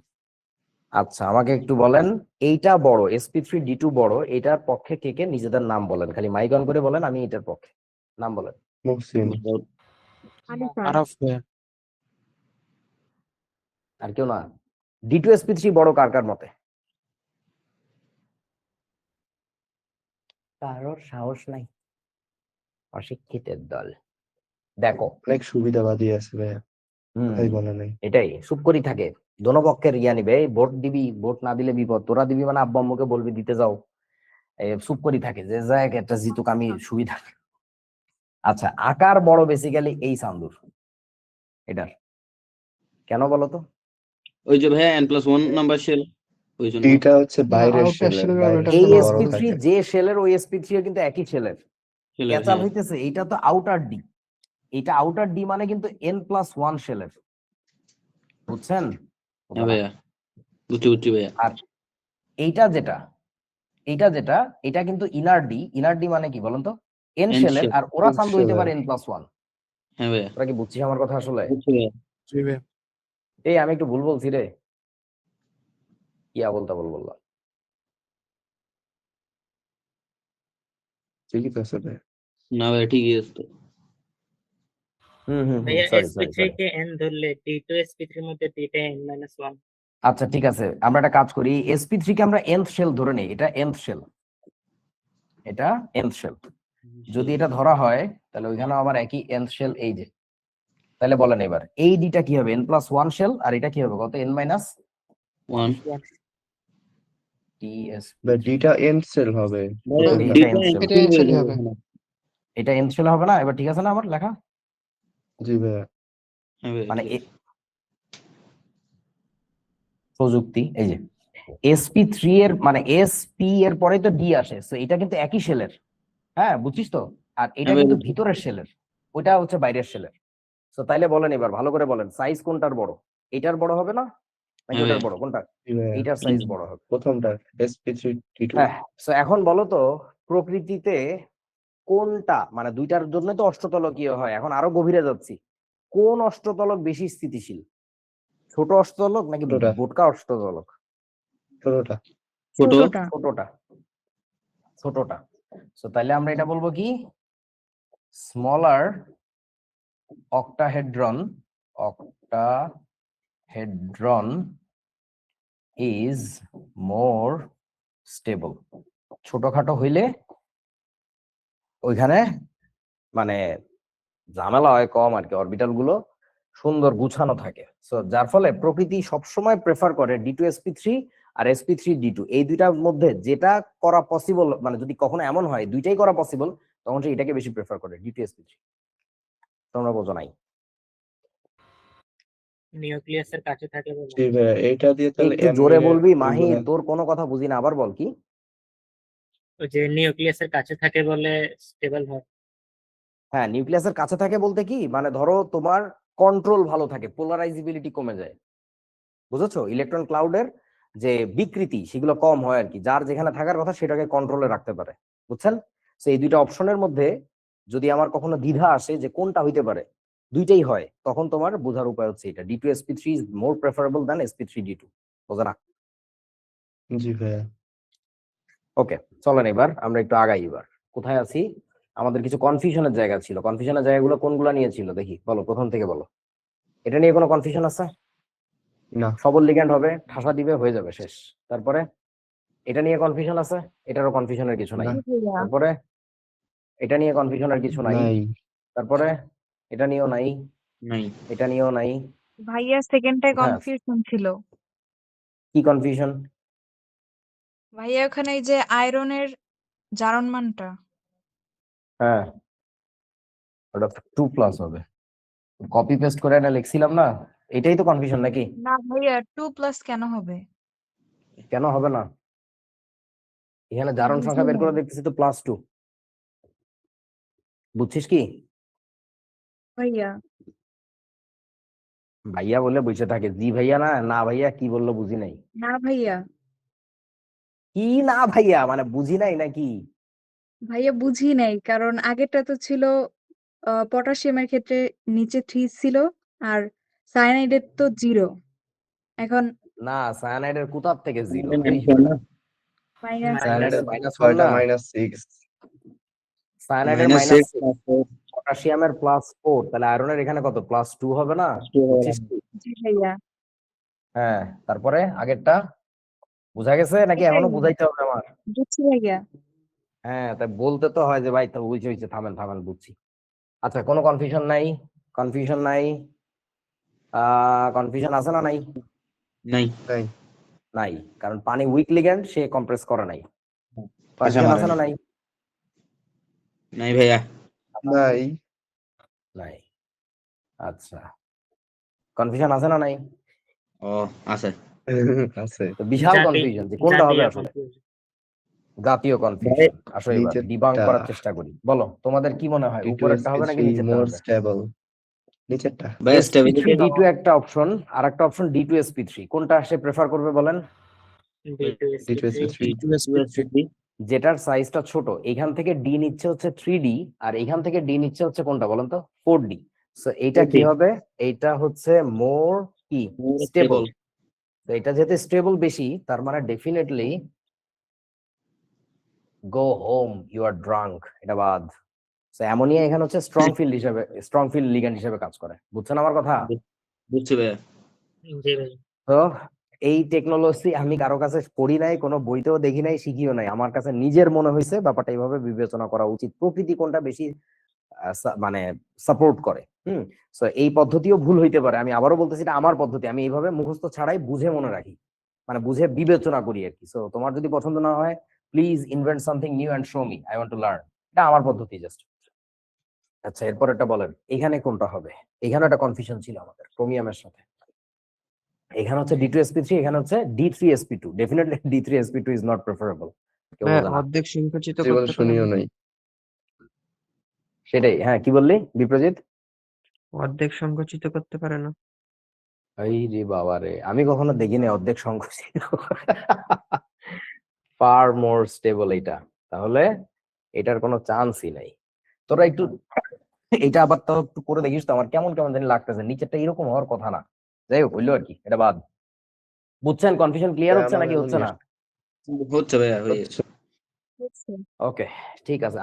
আচ্ছা আমাকে একটু বলেন, এইটা বড় sp3d2 বড়, এটার পক্ষে কে কে নিজেদের নাম বলেন, খালি মাইক অন করে বলেন আমি এটার পক্ষে, নাম বলেন। মুহসিন। আরাফ ভাইয়া। আর কেউ না? D2sp3 বড় কার কার মতে? কারোর সাহস নাই, অশিক্ষিতের দল। দেখো অনেক সুবিধাবাদী আছে ভাইয়া, হুম তাই বলে নাই। এটাই চুপ করি থাকে, দোনো পক্ষের ইয়া নিবে, এই ভোট দিবি, ভোট না দিলে বিপদ, তোরা দিবি মানে আব্বা আম্মুকে বলবি দিতে যাও, চুপ করি থাকে যে যাক একটা জিতুক আমি সুবিধা। আচ্ছা আকার বড় বেসিক্যালি এই চান্দুর, এটার কেন বলো তো? ওই যে ভাইয়া n+1 নাম্বার শেল ওই জন্য এটা হচ্ছে বাইরের outer শেলের, shell এর বাইরের ওটা এই শেল বড় sp3 থাকে। যে শেলের ওই sp3 কিন্তু একই শেলের, শেলের ক্যাচাল হ্যাঁ হইতেছে, এইটা তো আউটার ডি, এটা আউটার ডি মানে কিন্তু n+1 শেলের, বুঝছেন? হ্যাঁ ভাইয়া বুঝছি ভাইয়া আর এইটা যেটা, এটা কিন্তু ইনার ডি, ইনার ডি মানে কি বলেন তো? এন N শেলের, shell, আর ওরা N চান্দু হইতে পারে shell-এর। n+1। হ্যাঁ ভাইয়া তোরা কি বুঝছিস আমার কথা আসলে? বুঝছি ভাইয়া জি ভাইয়া। এই আমি একটু ভুল বলছি রে, কি বলতে বললাম। ঠিকই তো আছে ভাইয়া। না ভাইয়া ঠিকই আছে তো। ভাইয়া সরি সরি sp3 কে n ধরলে d2 sp3 এর মধ্যে d-টা n-1 আচ্ছা ঠিক আছে, আমরা একটা কাজ করি, sp3 কে আমরা nth শেল ধরে নেই, এটা nth শেল, এটা nth শেল। যদি এটা ধরা হয় তাহলে ওইখানে আবার একই nth শেল, এই যে, তাহলে বলেন এবার এই ডিটা কি হবে? n+1 শেল, আর এটা কি হবে? কত? n-1 1 ts, বা ডিটা এন্ড সেল হবে ভাইয়া এটা প্রথমটা। n shell। এটা n shell হবে। এটা n শেল হবে না? এবার ঠিক আছে না আমার লেখা? জি ভাইয়া। হ্যাঁ ভাইয়া মানে ঠিক আছে। প্রযুক্তি, এই যে sp3 এর মানে sp এর পরে তো ডি আসে, তো এটা কিন্তু একই শেলের, হ্যাঁ বুঝছিস তো? আর এটা হ্যাঁ ভাই, কিন্তু বুঝছি। ভিতরের শেলের, ওইটা হচ্ছে বাইরের শেলের। তো তাইলে বলেন এবার ভালো করে বলেন, সাইজ কোনটার বড়? এটার বড় হবে না নাকি হ্যাঁ ওটার ভাইয়া বড়? কোনটা? জি ভাইয়া, এইটার সাইজ বড় হবে। প্রথমটা sp3d2। হ্যাঁ, তো এখন বলো তো প্রকৃতিতে কোনটা, মানে দুইটার জন্য তো অষ্টতলকীয় হয়, এখন আরো গভীরে যাচ্ছি, কোন অষ্টতলক বেশি স্থিতিশীল? ছোট অষ্টতলক নাকি ছোটটা। বোটকা অষ্টতলক? ছোটটা। ছোট ছোটটা, ছোটটা। তো তাইলে আমরা এটা বলবো কি, smaller octahedron is more stable। ছোটখাটো হইলে ওইখানে মানে ঝামেলা হয় কম আর কি, অরবিটাল গুলো সুন্দর গুছানো থাকে, সো যার ফলে প্রকৃতি সবসময় প্রেফার করে D2sp3 আর sp3d2, এই দুইটার মধ্যে যেটা করা পসিবল, মানে যদি কখনো এমন হয় দুইটাই করা পসিবল, তখন সে এটাকে বেশি প্রেফার করে, D2sp3। তোমরা বোঝো নাই? নিউক্লিয়াসের কাছে থাকে বলে জি ভাইয়া, এইটা দিয়ে তাহলে একটু n জোরে মিলের বলবি মাহি, ওইগুলা। তোর কোনো কথা বুঝি না, আবার বল কি? ওই যে নিউক্লিয়াসের কাছে থাকে বলে স্টেবল হয়। হ্যাঁ, নিউক্লিয়াসের কাছে থাকে বলতে কি, মানে ধরো তোমার কন্ট্রোল ভালো থাকে, পোলারাইজিবিলিটি কমে যায়, বুঝেছো? ইলেকট্রন ক্লাউডের যে বিকৃতি সেগুলো কম হয় আর কি, যার যেখানে থাকার কথা সেটাকে কন্ট্রোলে রাখতে পারে, বুঝছেন? তো এই দুইটা অপশনের মধ্যে যদি আমার কখনো দ্বিধা আসে যে কোনটা হইতে পারে, দুইটাই হয়, তখন তোমার বোঝার উপায় হচ্ছে এটা, D2sp3 is more preferable than sp3d2। বোঝা না? জি ভাইয়া। ওকে, চলেন এবার আমরা একটু আগাই। এবার কোথায় আছি? আমাদের কিছু কনফিউশনের জায়গা ছিল, কনফিউশনের জায়গাগুলো কোনগুলো নিয়েছিল দেখি, বলো প্রথম থেকে বলো। এটা নিয়ে কোনো কনফিউশন আছে? না। সবল লিগ্যান্ড হবে, ঠাসা দিবে, হয়ে যাবে, শেষ। তারপরে এটা নিয়ে কনফিউশন আছে? এটারও কনফিউশনের কিছু নাই। না। তারপরে এটা নিয়ে কনফিউশনের কিছু নাই। নাই। তারপরে এটা নিয়েও নাই, নাই এটা নিয়েও নাই। ভাইয়া সেকেন্ডটায় হ্যাঁ, কনফিউশন ছিল। কি কনফিউশন? ভাইয়া ওখানে এই যে আয়রনের জারণ মানটা হ্যাঁ, ওটা 2+ হবে। কপি পেস্ট করে না লিখছিলাম না, এটাই তো কনফিউশন নাকি? না ভাইয়া 2+ কেন হবে? কেন হবে না? এখানে জারণ বুঝি সংখ্যা বের করে নাই দেখতেছি তো +2, বুঝছিস কি? ভাইয়া। ভাইয়া বলে বসে থাকে, জি ভাইয়া না, না ভাইয়া কি বললো বুঝি নাই। না ভাইয়া, কি না ভাইয়া মানে বুঝি নাই নাকি? ভাইয়া বুঝি নাই, কারণ আগেরটা তো ছিল পটাশিয়ামের ক্ষেত্রে নিচে 3 ছিল, আর সায়ানাইডের তো 0। এখন না, সায়ানাইডের কোথার থেকে 0? মাইনাস সায়ানাইডের -1 -1 ছয়টা না, -6 সায়ানাইডের -6 -6, পটাশিয়ামের +4, তাহলে আয়রনের এখানে কত +2 হবে না? বুঝছিস কি? জি ভাইয়া, হ্যাঁ, তারপরে আগেরটা বুঝা গেছে নাকি এটাই এখনো বুঝাইতে হবে আমার? বুঝছি ভাইয়া। হ্যাঁ, তাই বলতে তো হয় যে ভাই তো বুঝে হয়েছে, থামেন থামেন বুঝছি। আচ্ছা, কোনো কনফিউশন নাই? কনফিউশন নাই? কনফিউশন আছে না নাই? নাই। নাই নাই, কারণ পানি উইক লিগ্যান্ড, সে কম্প্রেস করে নাই। পাশা কনফিউশন মারে আছে না নাই। নাই? নাই ভাইয়া। নাই নাই। আচ্ছা, কনফিউশন আছে না নাই? ও আছে। আছে তো বিশাল জাতি কনফিউশন যে কোনটা হবে জাতীয় আসলে। confusion। জাতীয় কনফিউশন। আসো এবার ডিবাঙ্ক নিচেরটা করার চেষ্টা করি, বলো তোমাদের কি মনে হয় উপরেরটা হবে নাকি D2sp3 নিচেরটা মোর হবে? স্টেবল, নিচেরটা। ভাইয়া sp3 স্টেবিলিটি d2 একটা অপশন, আর একটা অপশন d2sp3, কোনটা সে প্রেফার করবে বলেন? D2sp3 D2sp3 যেটার সাইজটা ছোট, এখান থেকে ডি নিচ্ছে হচ্ছে 3D, আর এখান থেকে ডি নিচ্ছে হচ্ছে কোনটা বলেন তো? 4D। সো এইটা কি 4D হবে? এইটা হচ্ছে মোর কি স্টেবল। তো এটা যেহেতু স্টেবল বেশি, তার মানে definitely go home you are drunk, এটা বাদ। সো অ্যামোনিয়া এখানে হচ্ছে স্ট্রং ফিল্ড হিসেবে, স্ট্রং ফিল্ড লিগ্যান্ড হিসেবে কাজ করে, বুঝছেন আমার কথা? বুঝছি ভাইয়া। জি ভাই। তো এই টেকনোলজি আমি কারো কাছে পড়ি নাই, কোনো বইতেও দেখি নাই, শিখিও নাই, আমার কাছে নিজের মনে হয়েছে ব্যাপারটা এইভাবে বিবেচনা করা উচিত, প্রকৃতি কোনটা বেশি মানে সাপোর্ট করে। সো এই পদ্ধতিও ভুল হইতে পারে, আমি আবারও বলতেছি এটা আমার পদ্ধতি, আমি এইভাবে মুখস্থ ছাড়াই বুঝে মনে রাখি, মানে বুঝে বিবেচনা করি আর কি। সো তোমার যদি পছন্দ না হয়, please invent something new and show me, I want to learn. এটা আমার পদ্ধতি জাস্ট। আচ্ছা, এরপর এটা বলেন, এখানে কোনটা হবে? এখানে একটা কনফিউশন ছিল আমাদের ক্রোমিয়ামের সাথে। এখানে হচ্ছে D2sp3, এখানে হচ্ছে D3sp2, definitely D3sp2 is not preferable. কেউ হ্যাঁ, বোঝে না অর্ধেক সংকুচিত জীবন করতে পারে শুনিও না? নাই। সেটাই। হ্যাঁ, কি বললি বিপ্রজিৎ? অর্ধেক সংকুচিত করতে পারে না? এই রে বাবা রে, আমি কখনো দেখিনি অর্ধেক সংকুচিত। ফার মোর স্টেবল এটা, তাহলে এটার কোনো চান্সই নাই। তোরা একটু এটা আবার তো একটু করে দেখিস তো, আমার কেমন কেমন জানি লাগতেছে, নিচেরটা এরকম হওয়ার কথা না। যাই হোক, হইলো আর কি, এটা বাদ। বুঝছেন? কনফিউশন ক্লিয়ার হচ্ছে আমার নাকি হচ্ছে এমনই না? হচ্ছে ভাইয়া হয়ে হচ্ছে। বুঝছি। ওকে, ঠিক আছে।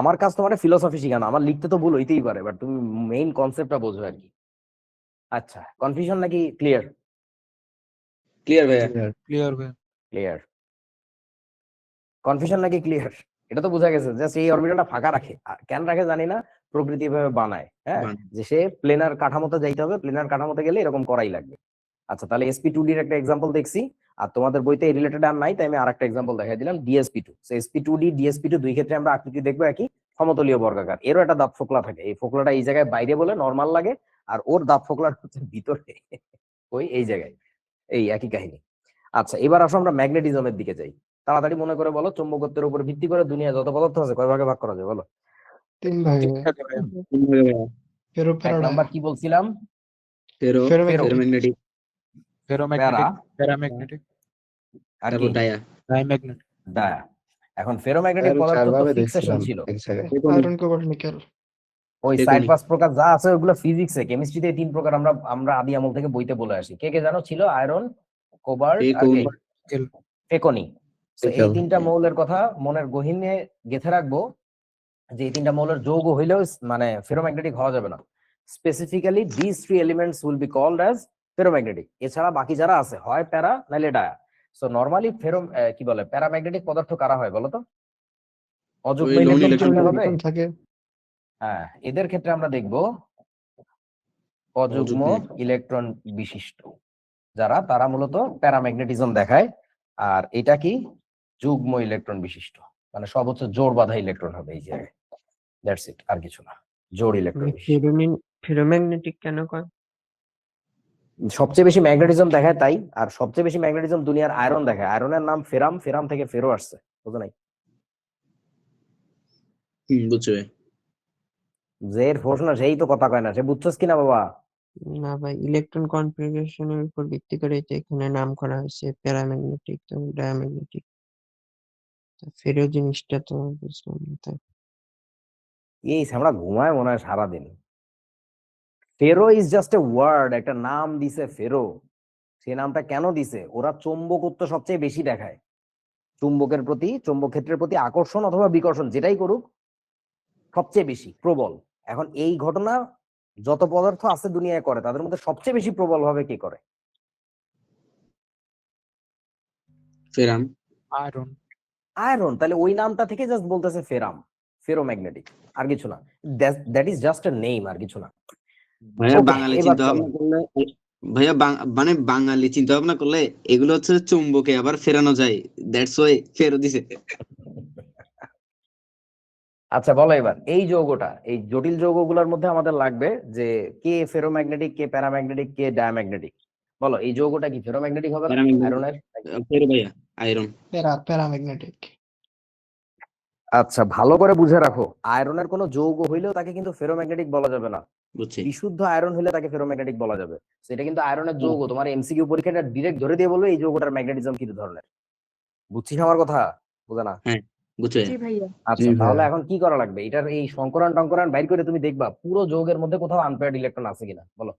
আমার কাজ তোমার ফিলোসফি শিখানো, আমার লিখতে তো ভুল হইতেই পারে, বাট তুমি মেইন কনসেপ্টটা বোঝো আর কি। আচ্ছা, কনফিউশন নাকি ক্লিয়ার? ক্লিয়ার ভাইয়া। ক্লিয়ার ভাই। ক্লিয়ার। কনফিউশন নাকি ক্লিয়ার? এটা তো বোঝা গেছে, জাস্ট এই অরবিটালটা ফাঁকা রাখে, কেন রাখে জানি না, প্রকৃতি ভাবে বানায়। হ্যাঁ, যে সে প্লেনার কাঠামোতে যাইতে হবে, প্লেনার কাঠামোতে গেলে এরকম করাই লাগবে। আচ্ছা, তাহলে sp2d এর একটা এক্সাম্পল দেখছি, আর তোমাদের বইতে এই রিলেটেড আর নাই, তাই আমি আরেকটা এক্সাম্পল দেখাই দিলাম, dsp2। সো sp2d dsp2 দুই ক্ষেত্রে আমরা আকৃতি দেখবো একই, সমতলীয় বর্গাকার। এরও একটা দাঁত ফোকলা থাকে, এই ফোকলাটা এই জায়গায় বাইরে বলে নরমাল লাগে, আর ওর দাঁত ফোকলাটা হচ্ছে ভিতরে, ওই এই জায়গায়, এই একই কাহিনী। আচ্ছা, এবার আসো আমরা ম্যাগনেটিজমের দিকে যাই। তাড়াতাড়ি মনে করে বলো, চৌম্বকত্বের উপর ভিত্তি করে দুনিয়া যত পদার্থ আছে কয় ভাগে ভাগ করা যায় বলো? 3 ভাগে। ফেরো এক ফেরোডায়া নাম্বার কি বলছিলাম? ফেরোম্যাগনেটিক। ফেরোম্যাগনেটিক, প্যারাম্যাগনেটিক, আর কি? তারপর ডায়া। ডাইম্যাগনেটিক। ডায়া। এখন ফেরোম্যাগনেটিক আয়রন পদার্থ তো 4 ভাবে ফিক্সেশন দেখছিলাম ছিল, এক জায়গায়। Iron cobalt nickel. ওই টেকনিক। সাইড পাঁচ প্রকার যা আছে ওগুলো ফিজিক্সে, কেমিস্ট্রিতে 3 প্রকার আমরা আদি আমল থেকে বইতে বলে আসি। কে কে জানো? ছিল আয়রন, কোবাল্ট আর কে? নিকেল। ফেকনি। তো এই নিকেল। 3টা মৌলের কথা মনের গহীনে গেঁথে রাখবো, যে এই 3টা মৌলের যৌগ হইলেও মানে ফেরোম্যাগনেটিক হওয়া যাবে না। Specifically this 3 elements will be called as ferromagnetic. এছাড়া বাকি যারা আছে হয় প্যারা নাইলে ডায়া। সো নরমালি কি বলে প্যারাম্যাগনেটিক পদার্থ কারা হয় বলো তো? অযুগ্ম ওই lone ইলেকট্রন electron থাকলে হবে। ইলেকট্রন থাকে। হ্যাঁ, এদের ক্ষেত্রে আমরা দেখব অযুগ্ম ইলেকট্রন বিশিষ্ট যারা, তারা মূলত প্যারাম্যাগনেটিজম দেখায়। আর এটা কি? যুগ্ম ইলেকট্রন বিশিষ্ট, মানে সব হচ্ছে জোড় বাঁধা ইলেকট্রন হবে এই জায়গায়। দ্যাটস ইট, আর কিছু না, জোড় ইলেকট্রন বিশিষ্ট। ফেরোম্যাগনেটিক কেন কয়? সবচেয়ে বেশি ম্যাগনেটিজম দেখায় তাই, আর সবচেয়ে বেশি ম্যাগনেটিজম দুনিয়ার আয়রন দেখায়। আয়রনের নাম ফেরাম, ফেরাম থেকে ফেরো আসছে, বুঝো নাই? বুঝছো ভাই? যে প্রশ্ন সেই তো কথা কয় না, সে বুঝছস কিনা বাবা? না ভাই, ইলেকট্রন কনফিগারেশনের উপর ভিত্তি করে এটা এখানে নাম করা হয়েছে প্যারাম্যাগনেটিক তো ডায়াম্যাগনেটিক। ফেরো জিনিসটা তো বুঝলাম না তাই। এই আমরা ঘুমায় মনে হয় সারাদিন। ফেরো ইজ জাস্ট এ ওয়ার্ড, একটা নাম দিছে ফেরো। সেই নামটা কেন দিছে? ওরা চৌম্বকত্ব সবচেয়ে বেশি দেখায়, চুম্বকের প্রতি, চৌম্বক ক্ষেত্রের প্রতি আকর্ষণ অথবা বিকর্ষণ যেটাই করুক সবচেয়ে বেশি প্রবল। এখন এই ঘটনা যত পদার্থ আছে দুনিয়ায় করে, তাদের মধ্যে সবচেয়ে বেশি প্রবল ভাবে কি করে? ফেরাম। আয়রন। আয়রন। তাহলে ওই নামটা থেকে জাস্ট বলতেছে ফেরাম, ফেরোম্যাগনেটিক, আর কিছু না। That is just a name, আর কিছু না। ভাইয়া Okay, বাঙালি এবার চিন্তা চলো। ভাবনা করলে, ভাইয়া মানে বাঙালি চিন্তা ভাবনা করলে এগুলো হচ্ছে চুম্বকে আবার ফেরানো যায়, দ্যাটস ওয়াই ফেরো দিছে। আচ্ছা বলো এবার, এই যৌগটা, এই জটিল যৌগগুলোর মধ্যে আমাদের লাগবে যে কে ফেরোম্যাগনেটিক, কে প্যারাম্যাগনেটিক, কে ডায়াম্যাগনেটিক। বলো এই যৌগটা কি ফেরোম্যাগনেটিক হবে না প্যারাম্যাগনেটিক। আয়রনের? ফেরো ভাইয়া, আয়রন। প্যারাম্যাগনেটিক। আচ্ছা ভালো করে বুঝে রাখো, আয়রনের কোনো যৌগ হইলেও তাকে কিন্তু ফেরোম্যাগনেটিক বলা যাবে না। বুঝছি। বিশুদ্ধ আয়রন হলে তাকে ফেরোম্যাগনেটিক বলা যাবে। সেটা কিন্তু আয়রনের যৌগ। তোমার এমসিকিউ পরীক্ষাটা ডিরেক্ট ধরে দিয়ে বলবে এই যৌগটার ম্যাগনেটিজম কি ধরনের। বুঝছিস আমার কথা? বুঝে না? হ্যাঁ বুঝছো জি ভাইয়া। আচ্ছা জি তাহলে ভাইয়া। এখন কি করা লাগবে? এটার এই সংকরণ টঙ্করণ বাইর করে তুমি দেখবা পুরো যৌগের মধ্যে কোথাও আনপেয়ার্ড ইলেকট্রন আছে কিনা। বলো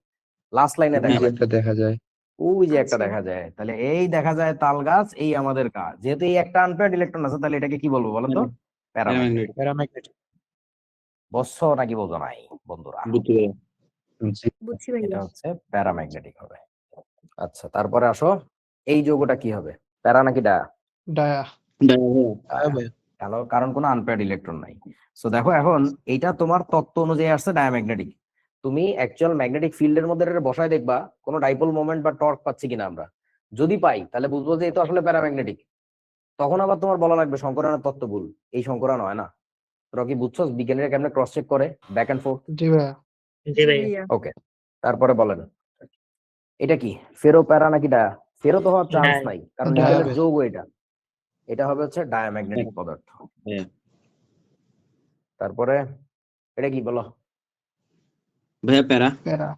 লাস্ট লাইনে ওই দেখা যে যায়, একটা দেখা যায়। ওই যে একটা আচ্ছা। দেখা যায়। তাহলে এই দেখা যায় তাল গাছ, এই আমাদের কাজ। যেহেতু এই একটা আনপেয়ার্ড ইলেকট্রন আছে, তাহলে এটাকে কি বলবো বলো তো? প্যারাম্যাগনেটিক। প্যারাম্যাগনেটিক। প্যারাম্যাগনেটিক। বসছো নাকি বোঝো নাই বন্ধুরা? বুঝছো ভাইয়া? জি। বুঝছি এটা ভাইয়া। হচ্ছে প্যারাম্যাগনেটিক হবে। আচ্ছা তারপরে আসো, এই যৌগটা কি হবে? প্যারা নাকি ডায়া? ডায়া। হ্যাঁ ভাইয়া। কারণ কোনো আনপেয়ার্ড ইলেকট্রন নাই। সো দেখো এখন এইটা তোমার তত্ত্ব অনুযায়ী আসছে ডায়াম্যাগনেটিক। তুমি অ্যাকচুয়াল ম্যাগনেটিক ফিল্ডের মধ্যে এটা বসায় দেখবা কোনো ডাইপোল মোমেন্ট বা টর্ক পাচ্ছি কিনা আমরা। যদি পাই তাহলে বুঝবো যে এটা আসলে প্যারাম্যাগনেটিক। তখন আবার তোমার বলা লাগবে শঙ্করায়নের তত্ত্ব ভুল, এই শঙ্করায়ন হয় না। তোরা কি বুঝছো বিজ্ঞানীরা কেমনে ক্রস চেক করে ব্যাক এন্ড ফোর্থ? জি ভাইয়া। জি ভাইয়া। ওকে তারপরে বলেন এটা কি ফেরো প্যারা নাকি ডায়া? ফেরো তো হওয়ার চান্স নাই, কারণ ডায়া। নিকেলের যৌগ এটা। এটা হবে হচ্ছে ডায়াম্যাগনেটিক পদার্থ। হ্যাঁ তারপরে এটা কি বলো? ভাইয়া প্যারা। প্যারা।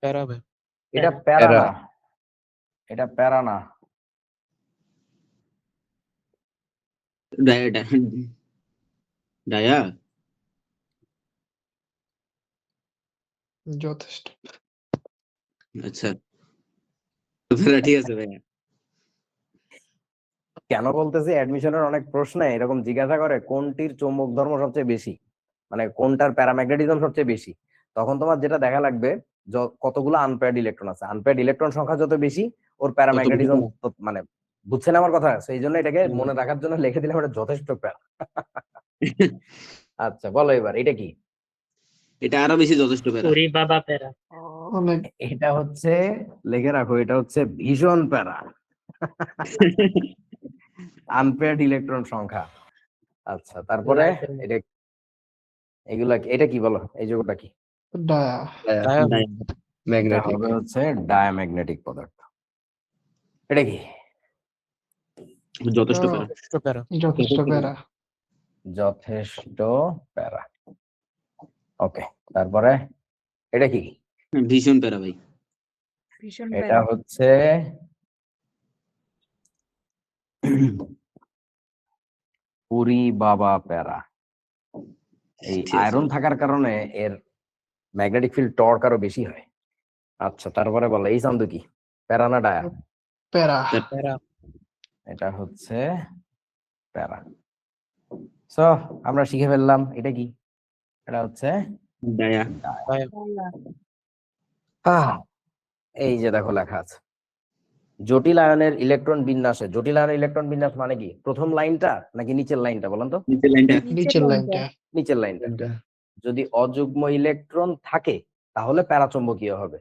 প্যারা ভাইয়া। এটা প্যারা প্যারা। না, এটা প্যারা না। Dia dia. যথেষ্ট। আচ্ছা প্যারা, ঠিক আছে ভাইয়া। কেন বলতেছি, অ্যাডমিশনের অনেক প্রশ্নে এরকম জিজ্ঞাসা করে কোনটির চৌম্বক ধর্ম সবচেয়ে বেশি, মানে কোনটার প্যারাম্যাগনেটিজম সবচেয়ে বেশি। তখন তোমার যেটা দেখা লাগবে কতগুলো আনপেয়ার্ড ইলেকট্রন আছে। আনপেয়ার্ড ইলেকট্রন সংখ্যা যত বেশি ওর প্যারাম্যাগনেটিজম মানে, বুঝছেন আমার কথা? সেই জন্য এটাকে মনে রাখার জন্য লিখে দিলাম এটা যথেষ্ট প্যারা। আচ্ছা বলো এবার এটা কি? এটা আরো বেশি যথেষ্ট প্যারা। বাবা প্যারা। অনেক। এটা হচ্ছে, লিখে রাখো, এটা হচ্ছে ভীষণ প্যারা। আনপেয়ার্ড ইলেকট্রন সংখ্যা। আচ্ছা তারপরে এটা, এগুলা এটা কি বলো? এই যৌগটা কি? ডায়া। Dia dia. এটা ম্যাগনেটিক। হবে হচ্ছে ডায়াম্যাগনেটিক পদার্থ। এটা কি? যথেষ্ট প্যারা। যথেষ্ট প্যারা। যথেষ্ট প্যারা। যথেষ্ট প্যারা। ওকে তারপরে এটা কি? ভীষণ প্যারা ভাই। ভীষণ এটা প্যারা। হচ্ছে পুরি বাবা প্যারা। এই ঠিক আছে। আয়রন থাকার কারণে এর ম্যাগনেটিক ফিল্ড টর্ক আরো বেশি হয়। আচ্ছা তারপরে বলো এই চান্দু কি? প্যারা না ডায়া? প্যারা। প্যারা। এটা হচ্ছে প্যারা। সো আমরা শিখে ফেললাম এটা কি। এটা হচ্ছে ডায়া। এই যে দেখো লেখা আছে জটিল আয়নের ইলেকট্রন বিন্যাসে। জটিল আয়নের ইলেকট্রন বিন্যাস মানে কি? প্রথম লাইনটা নাকি নিচের লাইনটা বলেন তো? নিচের লাইনটা। নিচের লাইনটা। নিচের লাইনটা। এটা যদি অযুগ্ম ইলেকট্রন থাকে তাহলে প্যারাচুম্বকীয় হবে,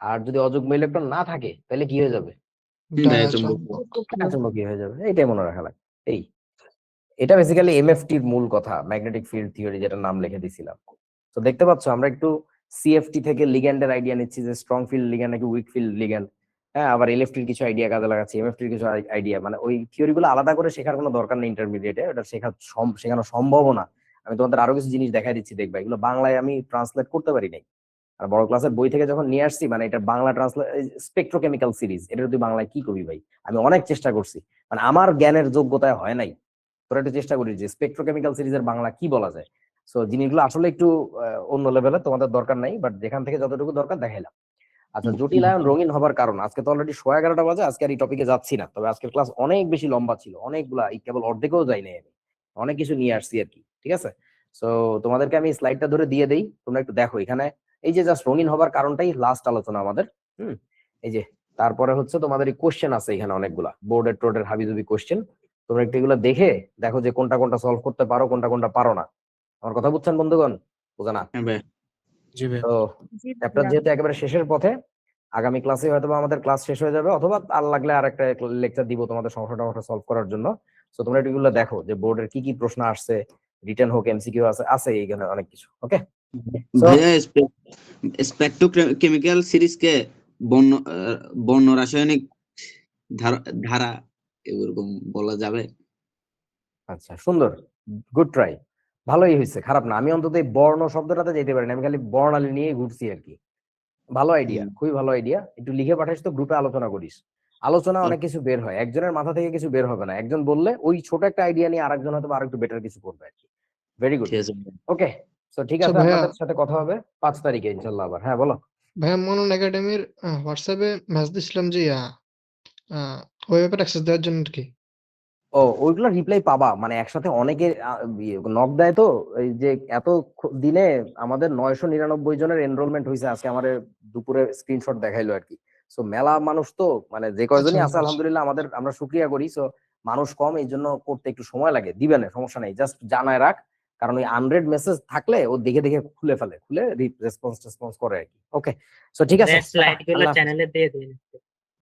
আর যদি অযুগ্ম ইলেকট্রন না থাকে তাহলে কি হয়ে যাবে? ডায়া চুম্বক। প্যারাচুম্বকীয় হয়ে যাবে। এইটাই মনে রাখা লাগে। এটা বেসিক্যালি এমএফটির মূল কথা, ম্যাগনেটিক ফিল্ড থিওরি, যেটা নাম লিখে দিছিলাম। তো দেখতে পাচ্ছ আমরা একটু সিএফটি থেকে লিগ্যান্ডের আইডিয়া নিচ্ছি যে স্ট্রং ফিল্ড লিগ্যান্ড নাকি উইক ফিল্ড লিগ্যান্ড। হ্যাঁ, আবার এলএফটির কিছু আইডিয়া কাজে লাগাচ্ছি, এমএফটির কিছু আইডিয়া। মানে ওই থিওরি গুলো আলাদা করে শেখার কোনো দরকার নেই ইন্টারমিডিয়েটে, ওটা শেখানো সম্ভবও না। আমি তোমাদের আরো কিছু জিনিস দেখাই দিচ্ছি, দেখবা এগুলো বাংলায় আমি ট্রান্সলেট করতে পারি নাই। আর বড় ক্লাসের বই থেকে যখন নিয়ে আসছি, মানে এটা বাংলা ট্রান্সলেট, স্পেকট্রোকেমিক্যাল সিরিজ, এটা তুই বাংলায় কি করবি ভাই? আমি অনেক চেষ্টা করছি, মানে আমার জ্ঞানের যোগ্যতায় হয় নাই। তোরা একটু চেষ্টা করিস যে স্পেকট্রোকেমিক্যাল সিরিজের বাংলা কি বলা যায়। সো জিনিসগুলো আসলে একটু অন্য লেভেলে, তোমাদের দরকার নাই, বাট যেখান থেকে যতটুকু দরকার দেখাইলাম। আচ্ছা, জটিলায়ন রঙিন হবার কারণ, আজকে তো অলরেডি 11:30 বাজে, আজকে আর এই টপিকে যাচ্ছি না। তবে আজকের ক্লাস অনেক বেশি লম্বা ছিল, অনেকগুলা, কেবল অর্ধেকেও যাই নাই আমি, অনেক কিছু নিয়ে আসছি আর কি। ঠিক আছে, সো তোমাদেরকে আমি স্লাইডটা ধরে দিয়ে দেই, তোমরা একটু দেখো। এখানে এই যে জাস্ট রঙিন হবার কারণটাই লাস্ট আলোচনা আমাদের। এই যে তারপরে হচ্ছে তোমাদের এই কোশ্চেন আছে এখানে অনেকগুলা, বোর্ডের টোর্ডের হাবিজাবি কোশ্চেন। তোমরা একটু এগুলো দেখে দেখো যে কোনটা কোনটা সলভ করতে পারো, কোনটা কোনটা পারো না। আমার কথা বুঝছেন বন্ধুগণ? বোঝা না? হ্যাঁ ভাই। জি ভাই। তো জি চ্যাপ্টার ভাইয়া। যেহেতু একেবারে শেষের পথে, আগামী ক্লাসে হয়তো আমাদের ক্লাস শেষ হয়ে যাবে, অথবা আর লাগলে আর একটা লেকচার দিব তোমাদের সমস্যাটা সলভ করার জন্য। তো তোমরা এগুলো দেখো যে বোর্ডের কি কি প্রশ্ন আসছে, রিটেন হোক, এমসিকিউ আছে এইখানে অনেক কিছু। ওকে, ভাইয়া স্পেকট্রোকেমিক্যাল সিরিজকে বর্ণ রাসায়নিক ধারা এরকম বলা যাবে? আচ্ছা, সুন্দর, গুড ট্রাই, ভালোই হয়েছে, খারাপ না। আমি অন্তত এই বর্ণ শব্দটাতে যেতে পারি না, আমি খালি বর্ণালী নিয়ে ঘুরছি আর কি। ভালো আইডিয়া, খুবই ভালো আইডিয়া। একটু লিখে পাঠাইস তো, গ্রুপে আলোচনা করিস। আলোচনা অনেক কিছু বের হয়, একজনের মাথা থেকে কিছু বের হবে না। একজন বললে ওই ছোট একটা আইডিয়া নিয়ে আরেকজন হয়তো আরেকটু বেটার কিছু করবে আর কি। Very good. ঠিক আছে। ওকে, সো ঠিক আচ্ছা আছে, ভাইয়া। আপনাদের সাথে কথা হবে 5 তারিখে ইনশাল্লাহ আবার। হ্যাঁ বলো। ভাইয়া মনন একাডেমির হোয়াটসঅ্যাপে মেসেজ দিছিলাম যে ওই ব্যাপারে অ্যাক্সেস দেওয়ার জন্য আর কি। ও, ওইগুলো রিপ্লাই পাবা, মানে একসাথে অনেকে নক দেয় তো। এই যে এত দিনে আমাদের 999 জনের এনরোলমেন্ট হয়েছে, আজকে আমাদের দুপুরে স্ক্রিনশট দেখাইলো আর কি। সো মেলা মানুষ তো, মানে যে কয়জনই আছে আলহামদুলিল্লাহ, আমরা শুকরিয়া করি। সো মানুষ কম, এই জন্য করতে একটু সময় লাগে, দিবে না, সমস্যা নেই, জাস্ট জানায় রাখ। কারণ ওই আনরেড মেসেজ থাকলে ও দেখে দেখে খুলে ফেলে, খুলে রেসপন্স করে আর কি। ওকে, সো ঠিক আছে, স্লাইড গুলো চ্যানেলে দিয়ে দিন।